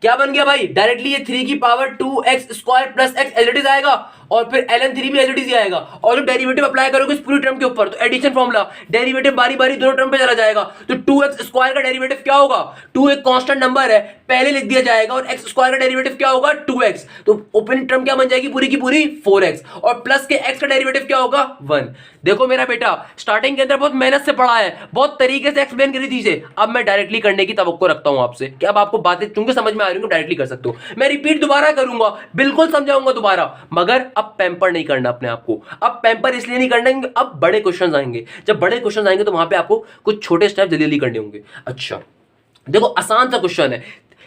क्या बन गया भाई? डायरेक्टली ये 3 की power 2x² plus x as it is आएगा, और फिर ln3 भी एज इट इज आएगा। और जो डेरिवेटिव अप्लाई करोगे इस पूरी टर्म के ऊपर, तो एडिशन फॉर्मूला, डेरिवेटिव बारी बारी दोनों टर्म पे चला जाएगा। तो 2x² का डेरिवेटिव क्या होगा? 2 एक कांस्टेंट नंबर है, पहले लिख दिया जाएगा, और x² का डेरिवेटिव क्या होगा? 2x। तो ओपनिंग टर्म क्या बन जाएगी पूरी की पूरी? 4x। और प्लस के x का डेरिवेटिव क्या होगा? 1। देखो मेरा बेटा स्टार्टिंग के अंदर बहुत मेहनत से पढ़ा है, बहुत तरीके से एक्सप्लेन करी चीजें, अब मैं डायरेक्टली करने की तवक्को रखता हूं आपसे कि अब आपको बातें चूंकि समझ में आ रही है डायरेक्टली कर सकते हो। मैं रिपीट दोबारा करूंगा, बिल्कुल समझाऊंगा दोबारा, मगर अब पैम्पर नहीं करना अपने आप को। अब पैम्पर इसलिए नहीं करना कि अब बड़े क्वेश्चंस आएंगे, जब बड़े क्वेश्चंस आएंगे तो वहां पे आपको कुछ छोटे स्टेप जल्दी जल्दी करने होंगे। अच्छा देखो आसान सा क्वेश्चन है,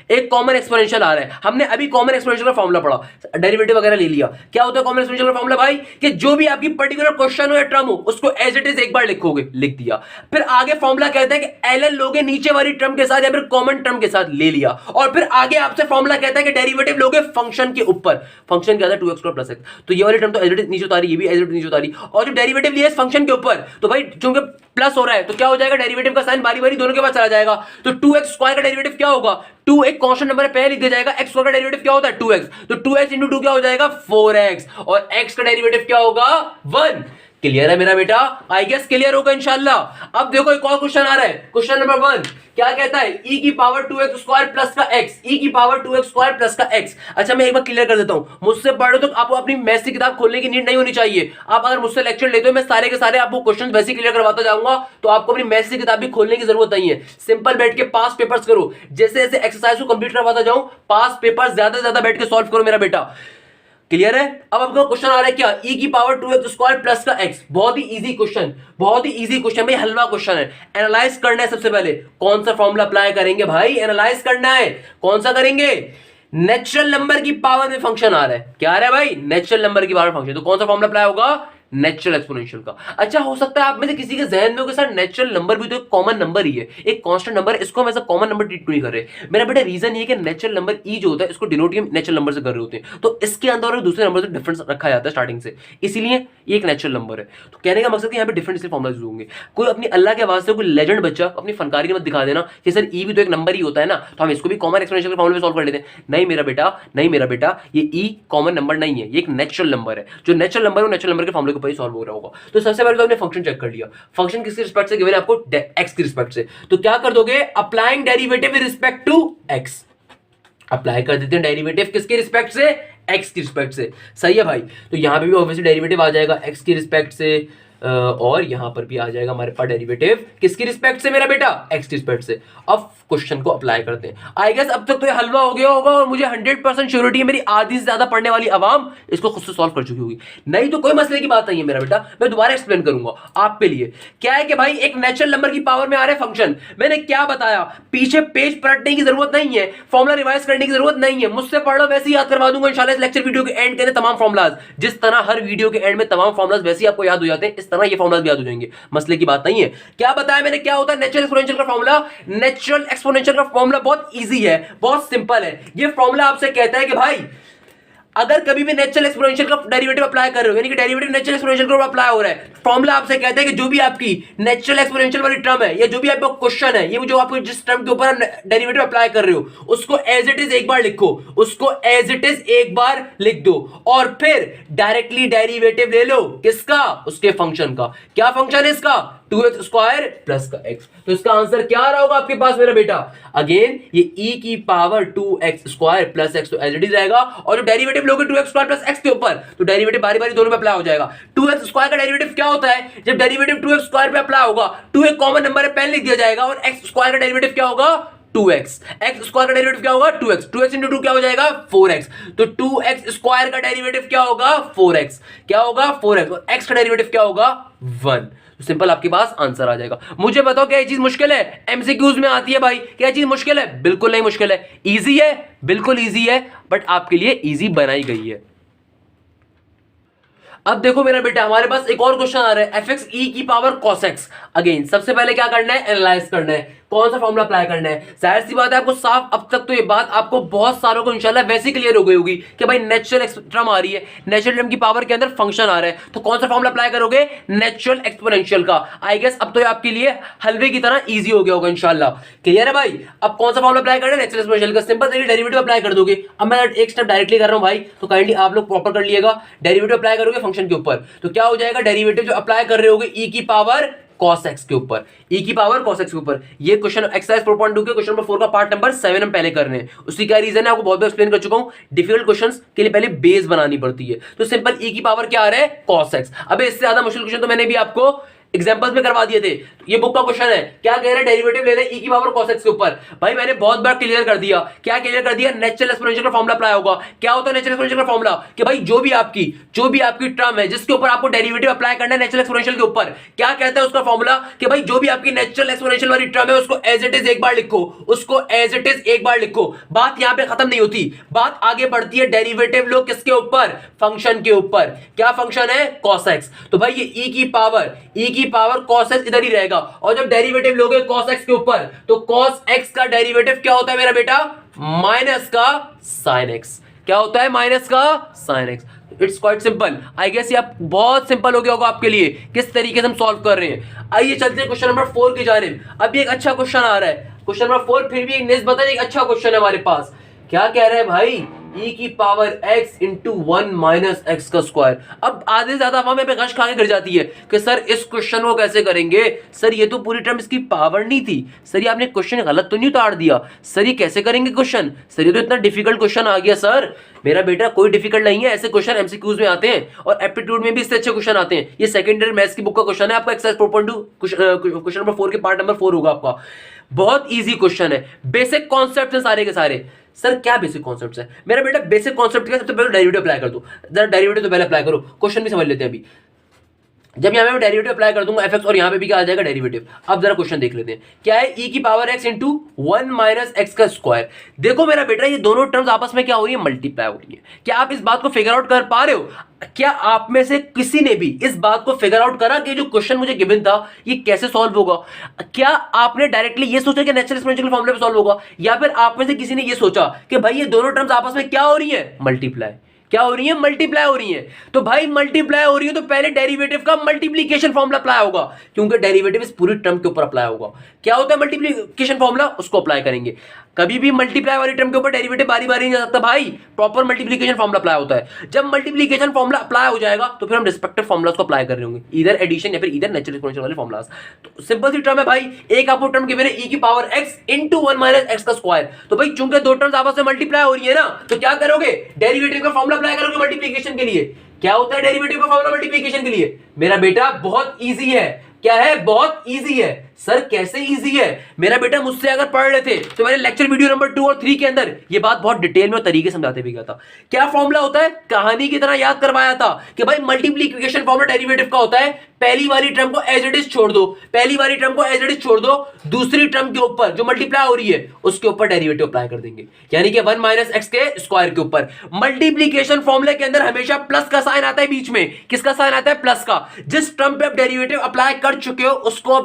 एक कॉमन एक्सपोनेंशियल आ रहा है, हमने अभी कॉमन एक्सपोनेंशियल का फॉर्मूला पढ़ा, डेरिवेटिव वगैरह ले लिया। क्या होता है कॉमन एक्सपोनेंशियल का फॉर्मूला भाई? कि जो भी आपकी पर्टिकुलर क्वेश्चन हो या टर्म हो उसको एज इट इज एक बार लिखोगे, लिख दिया। फिर आगे फॉर्मूला कहता है कि ln लोगे नीचे वाली टर्म के साथ या फिर कॉमन टर्म के साथ, ले लिया। और फिर आगे आपसे फॉर्मूला कहता है कि डेरिवेटिव लोगे फंक्शन के ऊपर, फंक्शन क्या था? 2x² plus x। तो ये वाली टर्म तो एज इट इज नीचे उतारी, ये भी एज इट इज नीचे उतारी। और जो डेरिवेटिव लिया इस फंक्शन के ऊपर, तो भाई चूंकि प्लस हो रहा है तो क्या हो जाएगा? डेरिवेटिव का साइन बारी बारी दोनों के पास चला जाएगा। तो 2x² का डेरिवेटिव क्या होगा? 2 एक कांस्टेंट नंबर है, पहले लिख दिया जाएगा। x² का डेरिवेटिव क्या होता है? 2x। तो 2x इंटू 2 क्या हो जाएगा? 4x। और x का डेरिवेटिव क्या होगा? 1। क्लियर है मेरा बेटा? आई गेस क्लियर होगा इंशाल्लाह। अब देखो एक और क्वेश्चन आ रहा है, क्वेश्चन नंबर 1 क्या कहता है? e की पावर 2x² प्लस का x, e की पावर 2x² प्लस का x। अच्छा मैं एक बार क्लियर कर देता हूं, मुझसे पढ़ो तो आपको अपनी मैथ्स की किताब खोलने की नीड नहीं होनी चाहिए। आप अगर मुझसे लेक्चर लेते हो, मैं सारे के सारे आपको क्वेश्चन वैसे क्लियर करवाता जाऊंगा, तो आपको अपनी मैथ्स की किताब भी खोलने की जरूरत नहीं है। सिंपल बैठ के पास पेपर्स करो, जैसे जैसे एक्सरसाइज को कंप्लीट करवाता जाऊं, पास पेपर ज्यादा से ज्यादा बैठ के सॉल्व करो मेरा बेटा। क्लियर है? अब आपका क्वेश्चन आ रहा है क्या? e की पावर 2x² प्लस का x। बहुत ही इजी क्वेश्चन, बहुत ही इजी क्वेश्चन भाई, हलवा क्वेश्चन है। एनालाइज करना है सबसे पहले, कौन सा फॉर्मूला अप्लाई करेंगे भाई? एनालाइज करना है, कौन सा करेंगे? नेचुरल नंबर की पावर में फंक्शन आ रहा है, क्या आ रहा है भाई? नेचुरल नंबर की पावर फंक्शन। तो कौन सा फॉर्मूला अप्लाई होगा? नेचुरल एक्सपोनेंशियल का। अच्छा हो सकता है आप में से किसी के जहन में हो कि सर नेचुरल नंबर भी तो एक कॉमन नंबर ही है, एक कांस्टेंट नंबर है, इसको हम ऐसा कॉमन नंबर ट्रीट नहीं कर रहे। मेरा बेटा रीजन ये कि नेचुरल नंबर ई जो होता है इसको डिनोट हम नेचुरल नंबर से कर रहे होते हैं, तो इसके अंदर और दूसरे नंबर से डिफरेंस रखा जाता है स्टार्टिंग से, इसीलिए ये एक नेचुरल नंबर है। तो कहने का मकसद यहाँ पे डिफरेंट इसलिए फॉर्मुला यूज होंगे। कोई अपनी अल्लाह के वास्ते कोई लेजेंड बच्चा अपनी फनकारी मत दिखा देना कि सर ई भी तो एक नंबर ही होता है ना, तो हम इसको भी कॉमन एक्सपोनेंशियल के फॉर्मूले में सॉल्व कर लेते हैं। नहीं मेरा बेटा, नहीं मेरा बेटा, ये ई कॉमन नंबर नहीं है, ये एक नेचुरल नंबर है। जो नेचुरल नंबर है नेचुरल नंबर के फॉर्मूले के ऊपर ही सॉल्व हो रहा होगा। तो सबसे पहले तो आपने फंक्शन चेक कर लिया, फंक्शन किसके रिस्पेक्ट से गिवन है आपको? x की रिस्पेक्ट से। तो क्या कर दोगे? Applying derivative with respect to x। Apply कर देते हैं डेरिवेटिव किसके रिस्पेक्ट से? x की रिस्पेक्ट से। सही है भाई? तो यहां पे भी ऑब्वियसली डेरिवेटिव आ जाएगा x की रिस्पेक्ट से, और यहां पर भी आ जाएगा हमारे पास डेरिवेटिव किसकी रिस्पेक्ट से मेरा बेटा? x की रिस्पेक्ट से। अब क्वेश्चन को अप्लाई करते हैं। आई गेस अब तक तो ये हलवा हो गया होगा, और मुझे 100% श्योरिटी है मेरी आधी से ज्यादा पढ़ने वाली आवाम इसको खुद से सॉल्व कर चुकी होगी। नहीं तो कोई मसले की बात नहीं है मेरा बेटा, मैं दोबारा एक्सप्लेन करूंगा आपके लिए। क्या है कि भाई एक नेचुरल नंबर की पावर में आ रहा है फंक्शन, मैंने क्या बताया, पीछे पेज पलटने की जरूरत नहीं है, फॉर्मुला रिवाइज करने की जरूरत नहीं है, मुझसे पढ़ लो वैसे ही याद करवा दूंगा इंशाल्लाह। इस लेक्चर वीडियो के एंड के तमाम फॉर्मुलाज, जिस तरह हर वीडियो के एंड में तमाम फॉर्मुलाज वैसे ही आपको याद हो जाते हैं, इस तरह ये फॉर्मुलाज भी याद हो जाएंगे, मसले की बात नहीं है। क्या बताया मैंने, क्या होता है नेचुरल एक्सपोनेंशियल का फॉर्मूला? नेचुरल एक्सपोनेंशियल का फॉर्मूला बहुत इजी है, बहुत सिंपल है। ये फॉर्मूला आपसे कहता है कि भाई अगर कभी भी नेचुरल एक्सपोनेंशियल का डेरिवेटिव अप्लाई कर रहे हो, यानी कि डेरिवेटिव नेचुरल एक्सपोनेंशियल का अप्लाई हो रहा है, फॉर्मूला आपसे कहता है कि जो भी आपकी नेचुरल एक्सपोनेंशियल वाली टर्म है, या जो भी आपका क्वेश्चन है, ये जो आपको जिस टर्म के ऊपर डेरिवेटिव अप्लाई कर रहे हो, उसको एज इट इज एक बार लिखो, उसको एज इट इज एक बार लिख दो, और फिर डायरेक्टली डेरिवेटिव ले लो किसका? उसके फंक्शन का। क्या फंक्शन है इसका? 2x² प्लस का x। तो इसका आंसर क्या आ रहा होगा आपके पास मेरा बेटा? अगेन ये e की पावर 2x² प्लस x तो एज इट इज रहेगा, और जो डेरिवेटिव लोगे 2x² प्लस x के ऊपर, तो डेरिवेटिव बारी बारी दोनों पे अप्लाई हो जाएगा। 2x² का डेरिवेटिव क्या होता है? जब डेरिवेटिव 2x² पे अप्लाई होगा, 2 एक कॉमन नंबर है, पहले लिख दिया जाएगा, और x² का डेरिवेटिव क्या होगा? 2x। x² का डेरिवेटिव क्या होगा? 2x। 2x इंटू 2 क्या हो जाएगा? 4x। तो 2x² का डेरिवेटिव क्या होगा? 4x। क्या होगा? 4x। और x का डेरिवेटिव क्या होगा? 1। तो सिंपल आपके पास आंसर आ जाएगा। मुझे बताओ क्या ये चीज मुश्किल है? एमसीक्यूज में आती है भाई, क्या चीज मुश्किल है? बिल्कुल नहीं मुश्किल है, इजी है, बिल्कुल इजी है, बट आपके लिए इजी बनाई गई है। अब देखो मेरा बेटा, हमारे पास एक और क्वेश्चन आ रहा है, एफ एक्स ई की पावर कॉस एक्स। अगेन सबसे पहले क्या करना है, एनालाइज करना है, कौन सा फॉर्मुला अप्लाई करना है। जाहिर सी बात है आपको साफ, अब तक तो ये बात आपको बहुत सारों को इंशाल्लाह वैसे क्लियर हो गई होगी कि भाई नेचुरल टर्म आ रही है, नेचुरल टर्म की पावर के अंदर फंक्शन आ रहा है, तो कौन सा फॉर्मुला अप्लाई करोगे, नेचुरल एक्सपोनेंशियल का। आई गेस अब तो ये आपके लिए हलवे की तरह इजी हो गया होगा इंशाल्लाह। क्लियर है भाई। अब कौन सा फॉर्मुला अप्लाई करना है, नेचुरल एक्सपोनेंशियल का। सिंपल तरीके डेरिवेटिव अप्लाई कर दोगे। अब मैं एक स्टेप डायरेक्टली कर रहा हूं भाई, तो काइंडली आप लोग प्रॉपर कर लिएगा। डेरिवेटिव अप्लाई करोगे फंक्शन के ऊपर, तो क्या हो जाएगा, डेरिवेटिव जो अप्लाई कर रहे होगे e की पावर cos x के ऊपर, e की पावर cos x के ऊपर। ये क्वेश्चन एक्सरसाइज 4.2 के क्वेश्चन नंबर 4 का पार्ट नंबर 7 हम पहले कर रहे हैं। उसकी क्या रीजन है आपको बहुत बार एक्सप्लेन कर चुका हूं, डिफिकल्ट क्वेश्चंस के लिए पहले बेस बनानी पड़ती है। तो सिंपल e की पावर क्या आ रहा है, cos x। अबे इससे ज्यादा मुश्किल क्वेश्चन तो मैंने भी आपको एग्जांपल्स में करवा दिए थे। ये बुक का क्वेश्चन है, क्या कह रहा है, डेरिवेटिव ले रहे e की पावर cos x के ऊपर। भाई मैंने बहुत बार क्लियर कर दिया, क्या क्लियर कर दिया, नेचुरल एक्सपोनेंशियल का फॉर्मूला अप्लाई होगा। क्या होता है नेचुरल एक्सपोनेंशियल का फॉर्मूला, कि भाई जो भी आपकी टर्म है जिसके ऊपर आपको डेरिवेटिव अप्लाई करना है नेचुरल एक्सपोनेंशियल के ऊपर, क्या कहता है उसका फॉर्मूला, कि भाई जो भी आपकी नेचुरल एक्सपोनेंशियल वाली टर्म है उसको एज इट इज एक बार लिखो, उसको एज इट इज एक बार लिखो। बात यहां पे खत्म नहीं होती, बात आगे बढ़ती है, डेरिवेटिव लो किसके ऊपर, फंक्शन के ऊपर। क्या फंक्शन है, cos x। तो भाई ये e की पावर cos x इधर ही रहेगा, और जब डेरिवेटिव लोगे cos x के ऊपर, तो cos x का डेरिवेटिव क्या होता है मेरा बेटा, माइनस का sin x। क्या होता है, माइनस का sin x। It's quite simple. I guess ये आप बहुत सिंपल हो गया होगा आपके लिए किस तरीके से हम सॉल्व कर रहे हैं। आइए चलते हैं क्वेश्चन नंबर 4 की जानिब। अभी एक अच्छा क्वेश्चन आ रहा है, क्वेश्चन नंबर 4 फिर भी एक निस्बतन एक अच्छा क्वेश्चन है हमारे पास। क्या कह रहा है भाई, e की power x into 1 minus x का स्क्वायर। अब आधे से ज्यादा अवाम पे गश खा के गिर जाती है कि सर इस क्वेश्चन को कैसे करेंगे, सर ये तो पूरी टर्म इसकी पावर नहीं थी, सर ये आपने क्वेश्चन गलत तो नहीं उतार दिया, सर ये कैसे करेंगे क्वेश्चन, सर ये तो इतना डिफिकल्ट क्वेश्चन आ गया। सर मेरा बेटा कोई डिफिकल्ट नहीं है, ऐसे क्वेश्चन एमसीक्यूज में आते हैं और एप्टीट्यूड में भी इससे अच्छे क्वेश्चन आते हैं। ये सेकेंड ईयर मैथ्स की बुक का क्वेश्चन है आपका, एक्सरसाइज 4.2 क्वेश्चन नंबर 4 के पार्ट नंबर 4 होगा आपका। बहुत इजी क्वेश्चन है, बेसिक कॉन्सेप्ट है सारे के सारे। सर क्या बेसिक कॉन्सेप्ट्स है मेरा बेटा, बेसिक कॉन्सेप्ट क्या, सबसे पहले डेरिवेटिव अप्लाई कर दो। जरा डेरिवेटिव तो पहले अप्लाई करो, क्वेश्चन भी समझ लेते हैं अभी। जब यहाँ पे मैं डेरिवेटिव अप्लाई कर दूंगा एफ और यहाँ पे भी क्या आ जाएगा, डेरिवेटिव। अब जरा क्वेश्चन देख लेते हैं, क्या है, e की power x into 1 minus x का स्क्वायर। देखो मेरा बेटा ये दोनों टर्म्स आपस में क्या हो रही है, मल्टीप्लाई हो रही है। क्या आप इस बात को फिगर आउट कर पा रहे हो, क्या आप में से किसी ने भी इस बात को फिगर आउट करा कि जो क्वेश्चन मुझे गिवन था ये कैसे सॉल्व होगा। क्या आपने डायरेक्टली ये सोचा कि नेचुरल एक्सपोनेंशियल फॉर्मूले पे सॉल्व होगा, या फिर आप में से किसी ने ये सोचा कि भाई ये दोनों टर्म्स आपस में क्या हो रही है, मल्टीप्लाई। क्या हो रही है, मल्टीप्लाई हो रही है। तो भाई मल्टीप्लाई हो रही है तो पहले डेरिवेटिव का मल्टीप्लिकेशन फॉर्मूला अप्लाई होगा, क्योंकि डेरिवेटिव इस पूरी टर्म के ऊपर अप्लाई होगा। क्या होता है मल्टीप्लिकेशन फॉर्मूला, उसको अप्लाई करेंगे। कभी भी मल्टीप्लाई वाली टर्म के ऊपर डेरिवेटिव बारी बारी नहीं जा सकता भाई, प्रॉपर मल्टीप्लिकेशन फॉर्मूला अप्लाई होता है। जब मल्टीप्लिकेशन फॉर्मूला अप्लाई हो जाएगा तो फिर हम रिस्पेक्टिव फॉर्मूलास को अप्लाई कर रहे होंगे, इधर एडिशन या फिर इधर नेचुरल एक्सपोनेंशियल वाले फॉर्मूलास। तो सिंपल सी टर्म है भाई, एक आपको टर्म गिवन है e की power x into 1 minus x का स्क्वायर। तो भाई चूंकि दो टर्म्स आपस में मल्टीप्लाई हो रही है ना, तो क्या करोगे, डेरिवेटिव का फॉर्मूला अप्लाई करोगे मल्टीप्लिकेशन के लिए। क्या होता है डेरिवेटिव का फॉर्मूला मल्टीप्लिकेशन के लिए, मेरा बेटा बहुत इजी है। क्या है, बहुत इजी है। सर कैसे इजी है, मेरा बेटा मुझसे अगर पढ़ रहे थे तो मैंने लेक्चर वीडियो नंबर 2 और 3 के अंदर ये बात बहुत डिटेल में और तरीके समझाते भी गया था। क्या फॉर्मूला होता है, कहानी की तरह याद करवाया था कि भाई मल्टीप्लिकेशन फॉर्मूला डेरिवेटिव का होता है, पहली वाली टर्म को एज इट इज छोड़ दो, पहली वाली टर्म को एज इट इज छोड़ दो, दूसरी टर्म के ऊपर जो मल्टीप्लाई हो रही है उसके ऊपर डेरिवेटिव अप्लाई कर देंगे, यानी कि 1 माइनस एक्स के स्क्वायर के ऊपर। मल्टीप्लिकेशन फॉर्मूले के अंदर हमेशा प्लस का साइन आता है बीच में। किसका साइन आता है, प्लस का। जिस टर्म पे आप डेरिवेटिव अप्लाई कर चुके हो उसको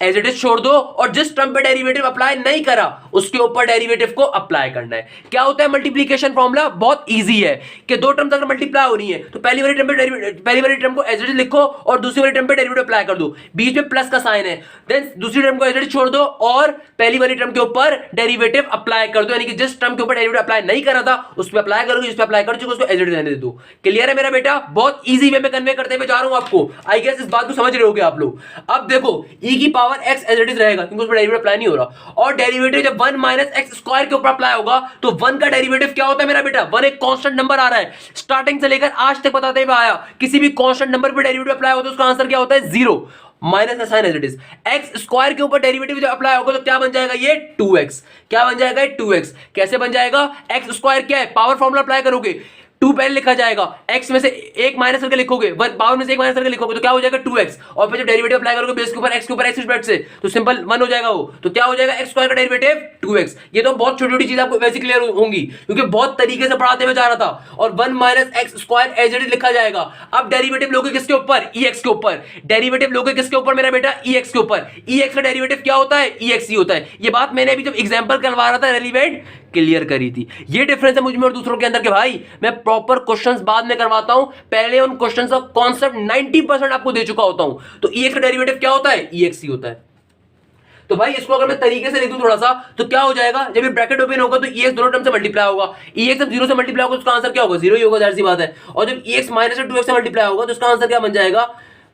एज इट इज छोड़ दो, और जिस टर्म पे डेरिवेटिव अप्लाई नहीं करा उसके ऊपर डेरिवेटिव को अप्लाई करना है। क्या होता है मल्टीप्लिकेशन फॉर्मूला, बहुत इजी है कि दो टर्म्स अगर मल्टीप्लाई हो रही है तो पहली वाली टर्म को एज इट इज लिखो और दूसरी वाली टर्म पे डेरिवेटिव अप्लाई कर दो, बीच में प्लस का साइन है। देन दूसरी टर्म को एज इट इज छोड़ दो और पहली वाली टर्म के ऊपर डेरिवेटिव अप्लाई कर दो, यानी कि जिस टर्म के ऊपर डेरिवेटिव अप्लाई नहीं करा था उस पर अप्लाई करोगे, जिस पे अप्लाई कर चुके उसको एज इट इज रहने दे दो। क्लियर है मेरा बेटा, बहुत इजी वे में कन्वे करते हुए जा रहा हूं आपको। आई गेस इस बात को समझ रहे होगे आप लोग। अब देखो e की power x as it is रहेगा क्योंकि उसमें डेरिवेटिव अप्लाई नहीं हो रहा, और डेरिवेटिव जब 1 माइनस एक्स स्क्वायर के ऊपर अप्लाई होगा तो 1 का डेरिवेटिव क्या होता है मेरा बेटा, 1 एक कांस्टेंट नंबर आ रहा है, स्टार्टिंग से लेकर आज तक बताते हुए आया, किसी भी कांस्टेंट नंबर पे डेरिवेटिव अप्लाई होता है उसका आंसर क्या होता है, 0, माइनस का sine as it is. X square के ऊपर डेरिवेटिव जब अप्लाई होगा तो क्या बन जाएगा, ये 2x। क्या बन जाएगा, 2x। कैसे बन जाएगा, एक्स स्क्वायर क्या है, पावर फॉर्मूला अप्लाई करोगे, 2 पहले लिखा जाएगा, x में से एक माइनस करके लिखोगे, पावर में से एक माइनस करके लिखोगे तो क्या हो जाएगा 2x, और फिर जब डेरिवेटिव अप्लाई करोगे बेस के ऊपर x के ऊपर x रिस्पेक्ट से तो सिंपल 1 हो जाएगा वो, तो क्या हो जाएगा x स्क्वायर का डेरिवेटिव 2x। ये तो बहुत छोटी छोटी चीज आपको वैसे क्लियर होंगी क्योंकि बहुत तरीके से पढ़ाते हुए जा रहा था। और 1 minus X square as it is लिखा जाएगा। अब डेरिवेटिव लोगे किसके ऊपर, ex के ऊपर, डेरिवेटिव लोगे किसके ऊपर मेरा बेटा, ex के ऊपर। ex का डेरिवेटिव क्या होता है, ex ही होता है। ये बात मैंने अभी जब एग्जांपल करवा रहा था रेलिवेंट क्लियर करी थी। ये डिफरेंस है मुझ में और दूसरों के अंदर के भाई मैं प्रॉपर क्वेश्चंस बाद में करवाता हूं, पहले उन क्वेश्चंस का कांसेप्ट 90% आपको दे चुका होता हूं। तो ex का डेरिवेटिव क्या होता है, ex ही होता है। तो भाई इसको अगर मैं तरीके से लिख दूं थोड़ा सा तो क्या हो जाएगा, जब ये ब्रैकेट ओपन होगा तो ex दोनों टर्म से मल्टीप्लाई होगा, ex जब 0 से मल्टीप्लाई होगा तो उसका आंसर क्या होगा, 0 ही होगा, जाहिर सी बात है। और जब ex माइनस 2x से मल्टीप्लाई होगा तो उसका आंसर क्या बन जाएगा,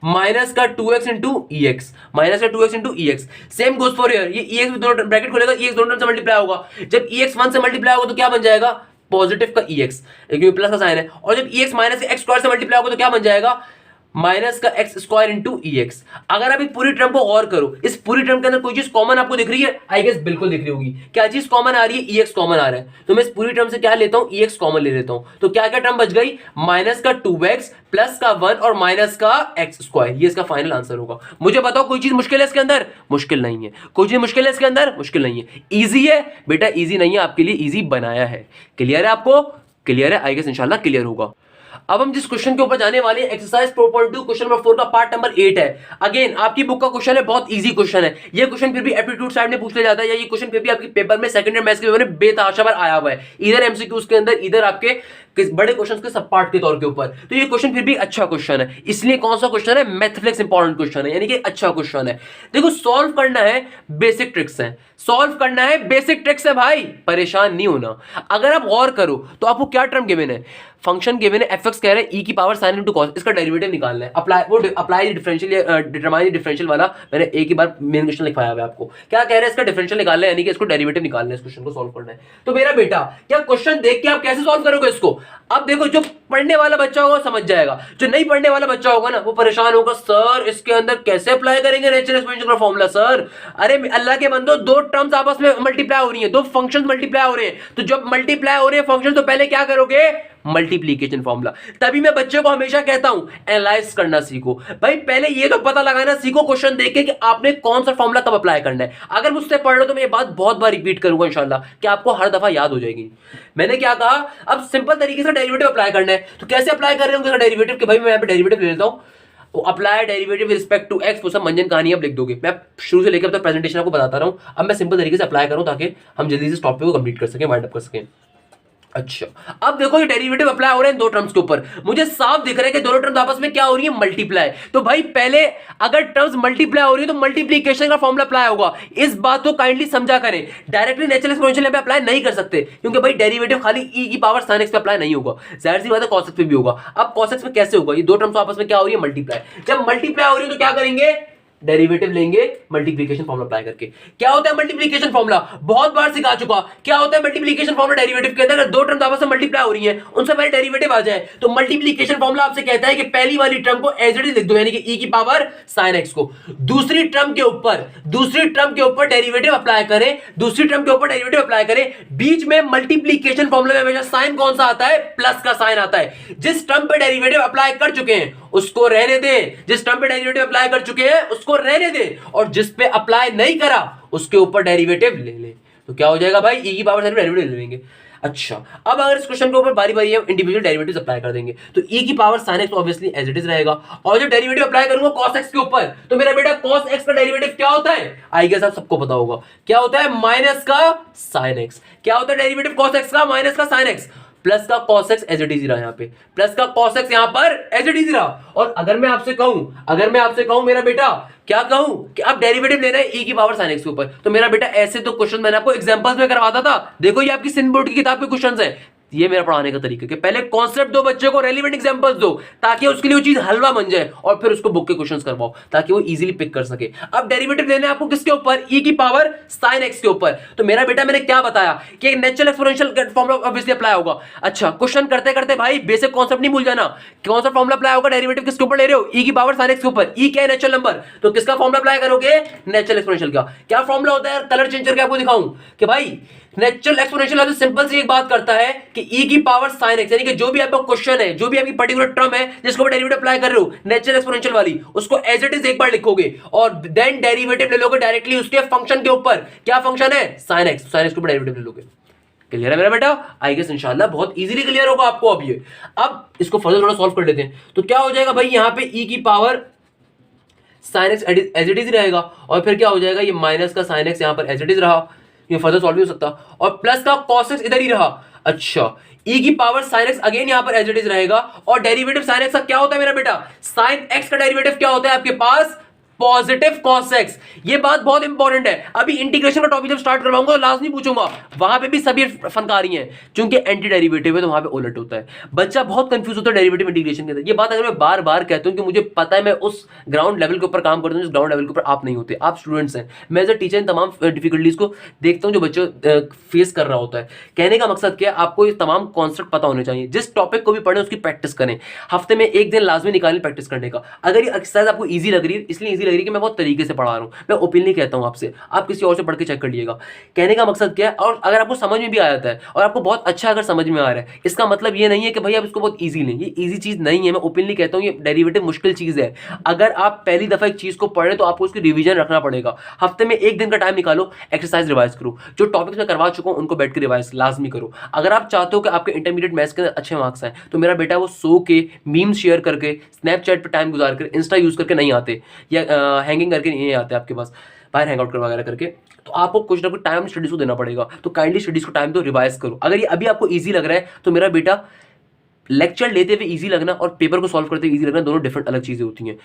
माइनस का 2x इंटू ex, माइनस का 2x into ex। Same goes for here, ये ex दोनों ब्रैकेट खोलेगा, ex दोनों टर्म से मल्टीप्लाई होगा, जब ex 1 से मल्टीप्लाई होगा तो क्या बन जाएगा, पॉजिटिव का ex, क्योंकि प्लस का साइन है। और जब ex माइनस एक्स स्क्वायर से मल्टीप्लाई होगा तो क्या बन जाएगा, माइनस का एक्स स्क्वायर इंटू ex। अगर आप पूरी टर्म को गौर करो, इस पूरी टर्म के अंदर कोई चीज कॉमन आपको दिख रही है, आई गेस बिल्कुल दिख रही होगी। क्या चीज कॉमन आ रही है, ex कॉमन आ रहा है, तो मैं इस पूरी टर्म से क्या लेता हूं, ex कॉमन ले लेता हूं। तो क्या क्या टर्म बच गई, माइनस का 2x प्लस का 1 और माइनस का एक्स स्क्वायर, ये इसका फाइनल आंसर होगा। मुझे बताओ कोई चीज मुश्किल है इसके अंदर, मुश्किल नहीं है। कोई चीज मुश्किल है इसके अंदर, मुश्किल नहीं है। इजी है बेटा, इजी नहीं है, आपके लिए इजी बनाया है। क्लियर है आपको, क्लियर है, आई गेस इंशाल्लाह क्लियर होगा। अब हम जिस क्वेश्चन के ऊपर जाने वाले हैं, एक्सरसाइज 4.2 क्वेश्चन नंबर 4 का पार्ट नंबर 8 है। अगेन आपकी बुक का क्वेश्चन है, बहुत इजी क्वेश्चन है। ये क्वेश्चन फिर भी एप्टीट्यूड साइड में पूछ लिया जाता है, या ये क्वेश्चन फिर भी आपके पेपर में सेकंड ईयर मैथ्स के पेपर में बेतहाशा पर आया हुआ है, इधर एमसीक्यूज के अंदर, इधर आपके बड़े क्वेश्चन के सब पार्ट के तौर के ऊपर। तो ये क्वेश्चन फिर भी अच्छा क्वेश्चन है, इसलिए कौन सा क्वेश्चन है, मैथफ्लिक्स इंपॉर्टेंट क्वेश्चन है, यानी कि अच्छा क्वेश्चन है। देखो सॉल्व करना है, बेसिक ट्रिक्स है, सॉल्व करना है, बेसिक ट्रिक्स है भाई, परेशान नहीं होना। अगर आप गौर करो तो आपको क्या टर्म गिवन है, फंक्शन गिवन है एफ कह रहे हैं e की पावर sin इनटू cos, इसका डेरिवेटिव निकालना है। अप्लाई डिफरेंशियल, डिटरमाइन डिफरेंशियल वाला मैंने एक ही बार मेन क्वेश्चन लिखवाया है आपको। क्या कह रहे हैं, इसका डिफरेंशियल निकालना है, यानी कि इसको डेरिवेटिव निकालना है, इस क्वेश्चन को सॉल्व करना है। तो मेरा बेटा क्या क्वेश्चन देख के आप कैसे सॉल्व करोगे इसको, अब देखो जो पढ़ने वाला बच्चा होगा समझ जाएगा, जो नहीं पढ़ने वाला बच्चा होगा ना वो परेशान होगा, सर इसके अंदर कैसे अप्लाई करेंगे नेचुरल एक्सपेंशन का फॉर्मूला सर। अरे अल्लाह के बंदो, दो टर्म्स आपस में मल्टीप्लाई हो रही है, दो फंक्शंस मल्टीप्लाई हो रहे हैं, तो जब मल्टीप्लाई हो रहे हैं फंक्शन तो पहले क्या करोगे, मल्टीप्लीकेशन फॉर्मूला। तभी मैं बच्चे को हमेशा कहता हूं एनालाइज करना सीखो भाई, पहले ये तो पता लगाना सीखो क्वेश्चन देख के कि आपने कौन सा फॉर्मूला कब अप्लाई करना है। अगर मुझसे पढ़ लो तो मैं ये बात बहुत बार रिपीट करूंगा इंशाल्लाह कि आपको हर दफा याद हो जाएगी। मैंने क्या कहा, अब सिंपल तरीके से डेरिवेटिव अप्लाई करना है, तो कैसे अप्लाई कर रहे होंगे डेरिवेटिव के, भाई मैं यहां पे डेरिवेटिव ले लेता हूं, तो apply derivative with respect to X, वो सब मंजन कहानी आप लिख दोगे, मैं शुरू से लेकर अब तक प्रेजेंटेशन आपको बताता रहा हूं। अब मैं सिंपल तरीके से अप्लाई करूं ताकि हम जल्दी से इस टॉपिक को कंप्लीट कर सकें, वाइंड अप कर सकें। अच्छा अब देखो ये डेरिवेटिव अप्लाई हो रहे हैं दो टर्म्स के ऊपर, मुझे साफ दिख रहा है कि दोनों टर्म्स आपस में क्या हो रही है, मल्टीप्लाई। तो भाई पहले अगर टर्म्स मल्टीप्लाई हो रही है तो मल्टीप्लिकेशन का फॉर्मूला अप्लाई होगा, इस बात को काइंडली समझा करें। डायरेक्टली नेचुरल एक्सपोनेंशियल पे अप्लाई नहीं कर सकते क्योंकि भाई डेरिवेटिव खाली e की पावर sin x पे अप्लाई नहीं होगा, जाहिर सी बात है cos x पे भी होगा। अब cos x पे कैसे होगा, ये दो टर्म्स आपस में क्या हो रही है, मल्टीप्लाई। जब मल्टीप्लाई हो रही है तो क्या करेंगे, डेरिवेटिव लेंगे मल्टीप्लिकेशन फॉर्मूला अप्लाई करके। क्या होता है मल्टीप्लिकेशन फॉर्मूला, बहुत बार सिखा चुका, क्या होता है मल्टीप्लिकेशन फॉर्मूला डेरिवेटिव के अंदर, दो टर्म आपस में मल्टीप्लाई हो रही हैं उनसे पहले डेरिवेटिव आ जाए तो मल्टीप्लिकेशन फॉर्मूला आपसे कहता है कि पहली वाली टर्म को एज इट इज लिख दो, यानी कि e की पावर sin x को, दूसरी टर्म के ऊपर डेरिवेटिव अप्लाई करें, दूसरी टर्म के ऊपर डेरिवेटिव अप्लाई करें। बीच में मल्टीप्लिकेशन फॉर्मूला में हमेशा साइन कौन सा आता है, प्लस का साइन आता है। जिस टर्म पे डेरिवेटिव अप्लाई कर चुके हैं उसको रहने दें, जिस टर्म पे डेरिवेटिव अप्लाई कर चुके हैं उसको रहने दें, और जिस पे अप्लाई नहीं करा उसके ऊपर डेरिवेटिव ले ले। तो क्या हो जाएगा भाई, e की पावर डेरिवेटिव ले लेंगे। अच्छा अब अगर इस क्वेश्चन के ऊपर बारी बारी इंडिविजुअल डेरिवेटिव्स अप्लाई कर देंगे तो e की power sin x obviously as it is रहेगा, और जो डेरिवेटिव अप्लाई करूंगा cos x के ऊपर तो मेरा बेटा cos x का डेरिवेटिव क्या होता है, आई गेस आप सबको पता होगा क्या होता है, माइनस का sin x। क्या होता है डेरिवेटिव cos x का, माइनस का sin x, प्लस का cos x as it is रहा, यहाँ पे प्लस का cos x यहाँ पर एज इट इज रहा। और अगर मैं आपसे कहूं मेरा बेटा, क्या कहूं कि अब डेरिवेटिव लेना है e की पावर sin x के ऊपर, तो मेरा बेटा ऐसे तो क्वेश्चन मैंने आपको एग्जांपल्स में करवाता था, देखो ये आपकी सिंध बोर्ड की किताब के क्वेश्चंस है। ये मेरा पढ़ाने का तरीका कि पहले कॉन्सेप्ट दो बच्चे को, रेलेवेंट एग्जांपल्स दो ताकि उसके लिए वो चीज हलवा बन जाए, और फिर उसको बुक के क्वेश्चंस करवाओ ताकि वो इजीली पिक कर सके। अब डेरिवेटिव लेने आपको किसके ऊपर, e की पावर sin x के ऊपर। तो मेरा बेटा मैंने क्या बताया कि natural exponential formula obviously apply होगा। अच्छा क्वेश्चन करते करते भाई बेसिक कॉन्सेप्ट नहीं भूल जाना, कौन सा फॉर्मूला अप्लाई होगा, डेरिवेटिव किसके ऊपर ले रहे हो, e की पावर sin x के ऊपर। e क्या है, नेचुरल नंबर, तो किसका फॉर्मूला अप्लाई करोगे, नेचुरल एक्सपोनेंशियल का। क्या फॉर्मूला होता है, कलर चेंज करके आपको दिखाऊं कि भाई नेचुरल एक्सपोनेंशियल आपसे सिंपल सी एक बात करता है कि e की पावर sin x, यानी कि जो भी आपका क्वेश्चन है, जो भी आपकी पर्टिकुलर टर्म है जिसको डेरिवेटिव अप्लाई कर रहे हो नेचुरल एक्सपोनेंशियल वाली, उसको एज इट इज एक बार लिखोगे और देन डेरिवेटिव ले लोगे डायरेक्टली उसके फंक्शन के ऊपर। क्या फंक्शन है? sin x, sin x के ऊपर डेरिवेटिव ले लोगे। क्लियर है मेरा बेटा? आई गेस इंशाल्लाह बहुत इजीली क्लियर होगा आपको। अब ये अब इसको फर्दर थोड़ा सॉल्व कर लेते हैं। तो क्या हो जाएगा भाई, यहां पे e की power sin x as it is रहेगा और फिर क्या हो जाएगा, ये माइनस का sin x यहां पर एज इट इज रहा, ये फर्दर सॉल्व नहीं हो सकता, और प्लस का cos x इधर ही रहा। अच्छा, e की पावर sin x अगेन यहां पर एज इट इज रहेगा और डेरिवेटिव sin x का क्या होता है मेरा बेटा? sin x का डेरिवेटिव क्या होता है आपके पास? Positive cos x। ये बात बहुत इंपॉर्टेंट है। अभी इंटीग्रेशन का टॉपिक जब स्टार्ट करवाऊंगा तो लास्ट नहीं पूछूंगा, वहां पे भी सभी फनकारी हैं, क्योंकि एंटी डेरिवेटिव है तो वहां पे उलट होता है। बच्चा बहुत कंफ्यूज होता है डेरिवेटिव इंटीग्रेशन के अंदर। ये बात अगर मैं बार बार कहता हूं कि मुझे पता है, मैं उस ग्राउंड लेवल के ऊपर काम करता हूं जिस ग्राउंड लेवल के ऊपर आप नहीं होते, आप स्टूडेंट्स हैं। मैं एज अ टीचर इन तमाम डिफिकल्टीज को देखता हूं जो बच्चे फेस कर रहा होता है। कहने का मकसद क्या है, आपको ये तमाम कॉन्सेप्ट पता होने चाहिए। जिस टॉपिक को भी पढ़ें उसकी प्रैक्टिस करें, हफ्ते में एक दिन लाजमी निकालें प्रैक्टिस करने का। अगर ये एक्सरसाइज आपको ईजी लग रही है, इसलिए ईजी लग रही है कि मैं बहुत तरीके से पढ़ा रहा हूं, मैं ओपनली कहता हूं आपसे, आप किसी और से पढ़ के चेक कर लीजिएगा। कहने का मकसद क्या है, और अगर आपको समझ में भी आ जाता है और आपको बहुत अच्छा अगर समझ में आ रहा है, इसका मतलब ये नहीं है कि भाई आप इसको बहुत इजी लें। ये इजी चीज नहीं है, मैं ओपनली कहता हूं, ये डेरिवेटिव मुश्किल चीज है। अगर आप पहली दफा एक चीज को पढ़े तो आपको उसकी रिवीजन रखना पड़ेगा। हफ्ते में एक दिन का टाइम निकालो, एक्सरसाइज रिवाइज करो, जो टॉपिक्स मैं करवा चुका हूं उनको बैठ के रिवाइज लाजमी करो। अगर आप चाहते हो कि आपके इंटरमीडिएट मैथ्स के अंदर अच्छे मार्क्स आए, तो मेरा बेटा वो सो के मीम शेयर करके, स्नैपचैट पे टाइम गुजार कर, इंस्टा यूज करके नहीं आते, या हैंगिंग करके नहीं आते आपके पास, बाहर हैंग आउट कर वगैरह करके। तो आपको कुछ ना कुछ टाइम स्टडीज को देना पड़ेगा। तो काइंडली स्टडीज को टाइम तो रिवाइज करो। अगर ये अभी आपको इजी लग रहा है तो मेरा बेटा, लेक्चर लेते हुए इजी लगना और पेपर को सॉल्व करते हुए इजी लगना दोनों डिफरेंट अलग चीजें होती हैं।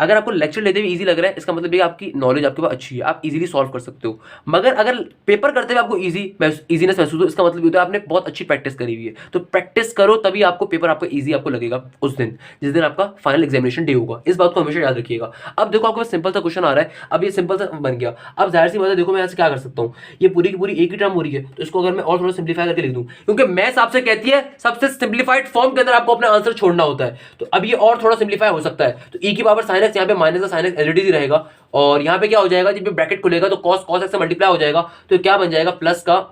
अगर आपको लेक्चर लेते हुए इजी लग रहा है, इसका मतलब ये आपकी नॉलेज आपके पास अच्छी है, आप इजीली सॉल्व कर सकते हो। मगर अगर पेपर करते हुए आपको इजीनेस महसूस हो, इसका मतलब ये होता है आपने बहुत अच्छी प्रैक्टिस करी हुई है। तो प्रैक्टिस करो, तभी आपको पेपर आपका इजी आपको लगेगा उस दिन, जिस दिन आपका फाइनल एग्जामिनेशन डे होगा। इस बात को हमेशा याद रखिएगा। अब देखो आपके पास सिंपल सा क्वेश्चन आ रहा है, अब ये सिंपल सा बन गया। अब जाहिर सी बात है, देखो मैं यहाँ से क्या कर सकता हूँ, ये पूरी की पूरी एक ही टर्म हो रही है, तो इसको अगर मैं और थोड़ा सिंप्लीफाई करके लिख दूँ, क्योंकि मैथ्स आपसे कहती है सबसे सिंप्लीफाइड फॉर्म के अंदर आपको अपना आंसर छोड़ना होता है। तो अब ये और थोड़ा सिंप्लीफाई हो सकता है। तो e की पावर sin x, यहाँ पे माइनस का sin x as it is रहेगा, और यहाँ पे क्या हो जाएगा, जब भी ब्रैकेट खुलेगा तो cos x से मल्टीप्लाई हो जाएगा, तो क्या बन जाएगा प्लस का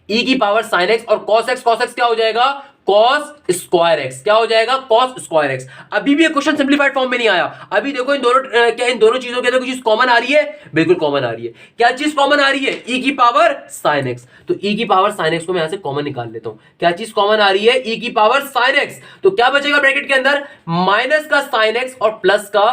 e की पावर sin x, और cos x क्या हो जाएगा, cos स्क्वायर x। क्या हो जाएगा, cos स्क्वायर x। अभी भी ये क्वेश्चन सिंप्लीफाइड फॉर्म में नहीं आया। अभी देखो इन दोनों क्या इन दोनों चीजों के अंदर कुछ चीज कॉमन आ रही है? बिल्कुल कॉमन आ रही है। क्या चीज कॉमन आ रही है? e की पावर sin x। तो e की पावर sin x को मैं यहां से कॉमन निकाल लेता हूं। क्या चीज कॉमन आ रही है? e की पावर sin x। तो क्या बचेगा ब्रैकेट के अंदर, माइनस का sin x और प्लस का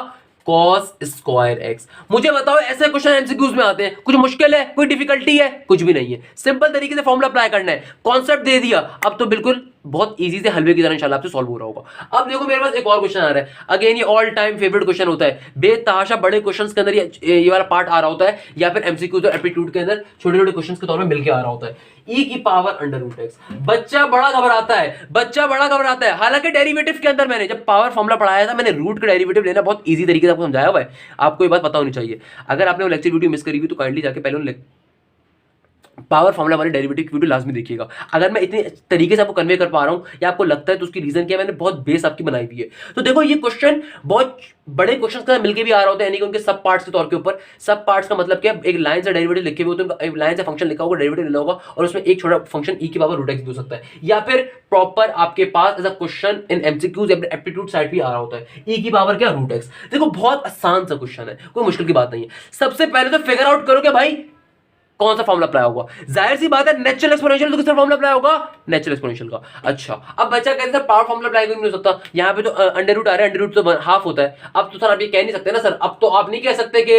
cos स्क्वायर x। मुझे बताओ, ऐसे क्वेश्चन एमसीक्यूज में आते हैं, कुछ मुश्किल है, कोई डिफिकल्टी है? कुछ भी नहीं है। सिंपल तरीके से फॉर्मूला अप्लाई करना है, कॉन्सेप्ट दे दिया, अब तो बिल्कुल बहुत इजी से हलवे की तरह इंशाल्लाह आपसे सॉल्व हो रहा होगा। अब देखो मेरे पास एक और क्वेश्चन आ रहा है। अगेन ये ऑल टाइम फेवरेट क्वेश्चन होता है, बेतहाशा बड़े क्वेश्चंस के अंदर ये वाला पार्ट आ रहा होता है, या फिर एमसीक्यूज और एप्टीट्यूड के अंदर छोटे छोटे क्वेश्चंस के तौर में मिलकर आ रहा होता है। e की पावर अंडर रूट एक्स। बच्चा बड़ा घबराता है, बच्चा बड़ा घबराता है। हालांकि डेरिवेटिव के अंदर मैंने जब पावर फॉर्मूला पढ़ाया था, मैंने रूट का डेरिवेटिव लेना बहुत इजी तरीके से आपको समझाया हुआ है। आपको ये बात पता होनी चाहिए। अगर आपने वो लेक्चर वीडियो मिस करी हुई तो काइंडली जाके पहले पावर फॉर्मूला वाले डेरिवेटिव की वीडियो लाजमी देखिएगा। अगर मैं इतने तरीके से आपको कन्वे कर पा रहा हूं या आपको लगता है तो उसकी रीजन क्या है, मैंने बहुत बेस आपकी बनाई हुई है। तो देखो ये क्वेश्चन बहुत बड़े क्वेश्चन के साथ मिलके भी आ रहा होता है, यानी कि उनके सब पार्ट्स के तौर के ऊपर। सब पार्ट्स का मतलब क्या, एक लाइन से डेरिवेटिव लिखे हुए होते हैं, एक लाइन से फंक्शन लिखा होगा, डेरिवेटिव लेना होगा, और उसमें एक छोटा फंक्शन e की पावर रूट एक्स भी हो सकता है, या फिर प्रॉपर आपके पास as a question in MCQs या एप्टीट्यूड साइड भी आ रहा होता है, e की पावर क्या, रूट एक्स। देखो बहुत आसान सा क्वेश्चन है, कोई मुश्किल की बात नहीं है। सबसे पहले तो फिगर आउट करो कि भाई कौन सा फॉर्मूला अप्लाई होगा। जाहिर सी बात है नेचुरल एक्सपोनेंशियल, तो किसका फॉर्मूला अप्लाई होगा, नेचुरल एक्सपोनेंशियल का। अच्छा, अब बच्चा कहते हैं पावर फॉर्मूला अप्लाई नहीं हो सकता, यहाँ पे तो अंडर रूट आ रहा है, अंडर रूट तो हाफ होता है। अब तो सर आप ये कह नहीं सकते ना सर, अब तो आप नहीं कह सकते कि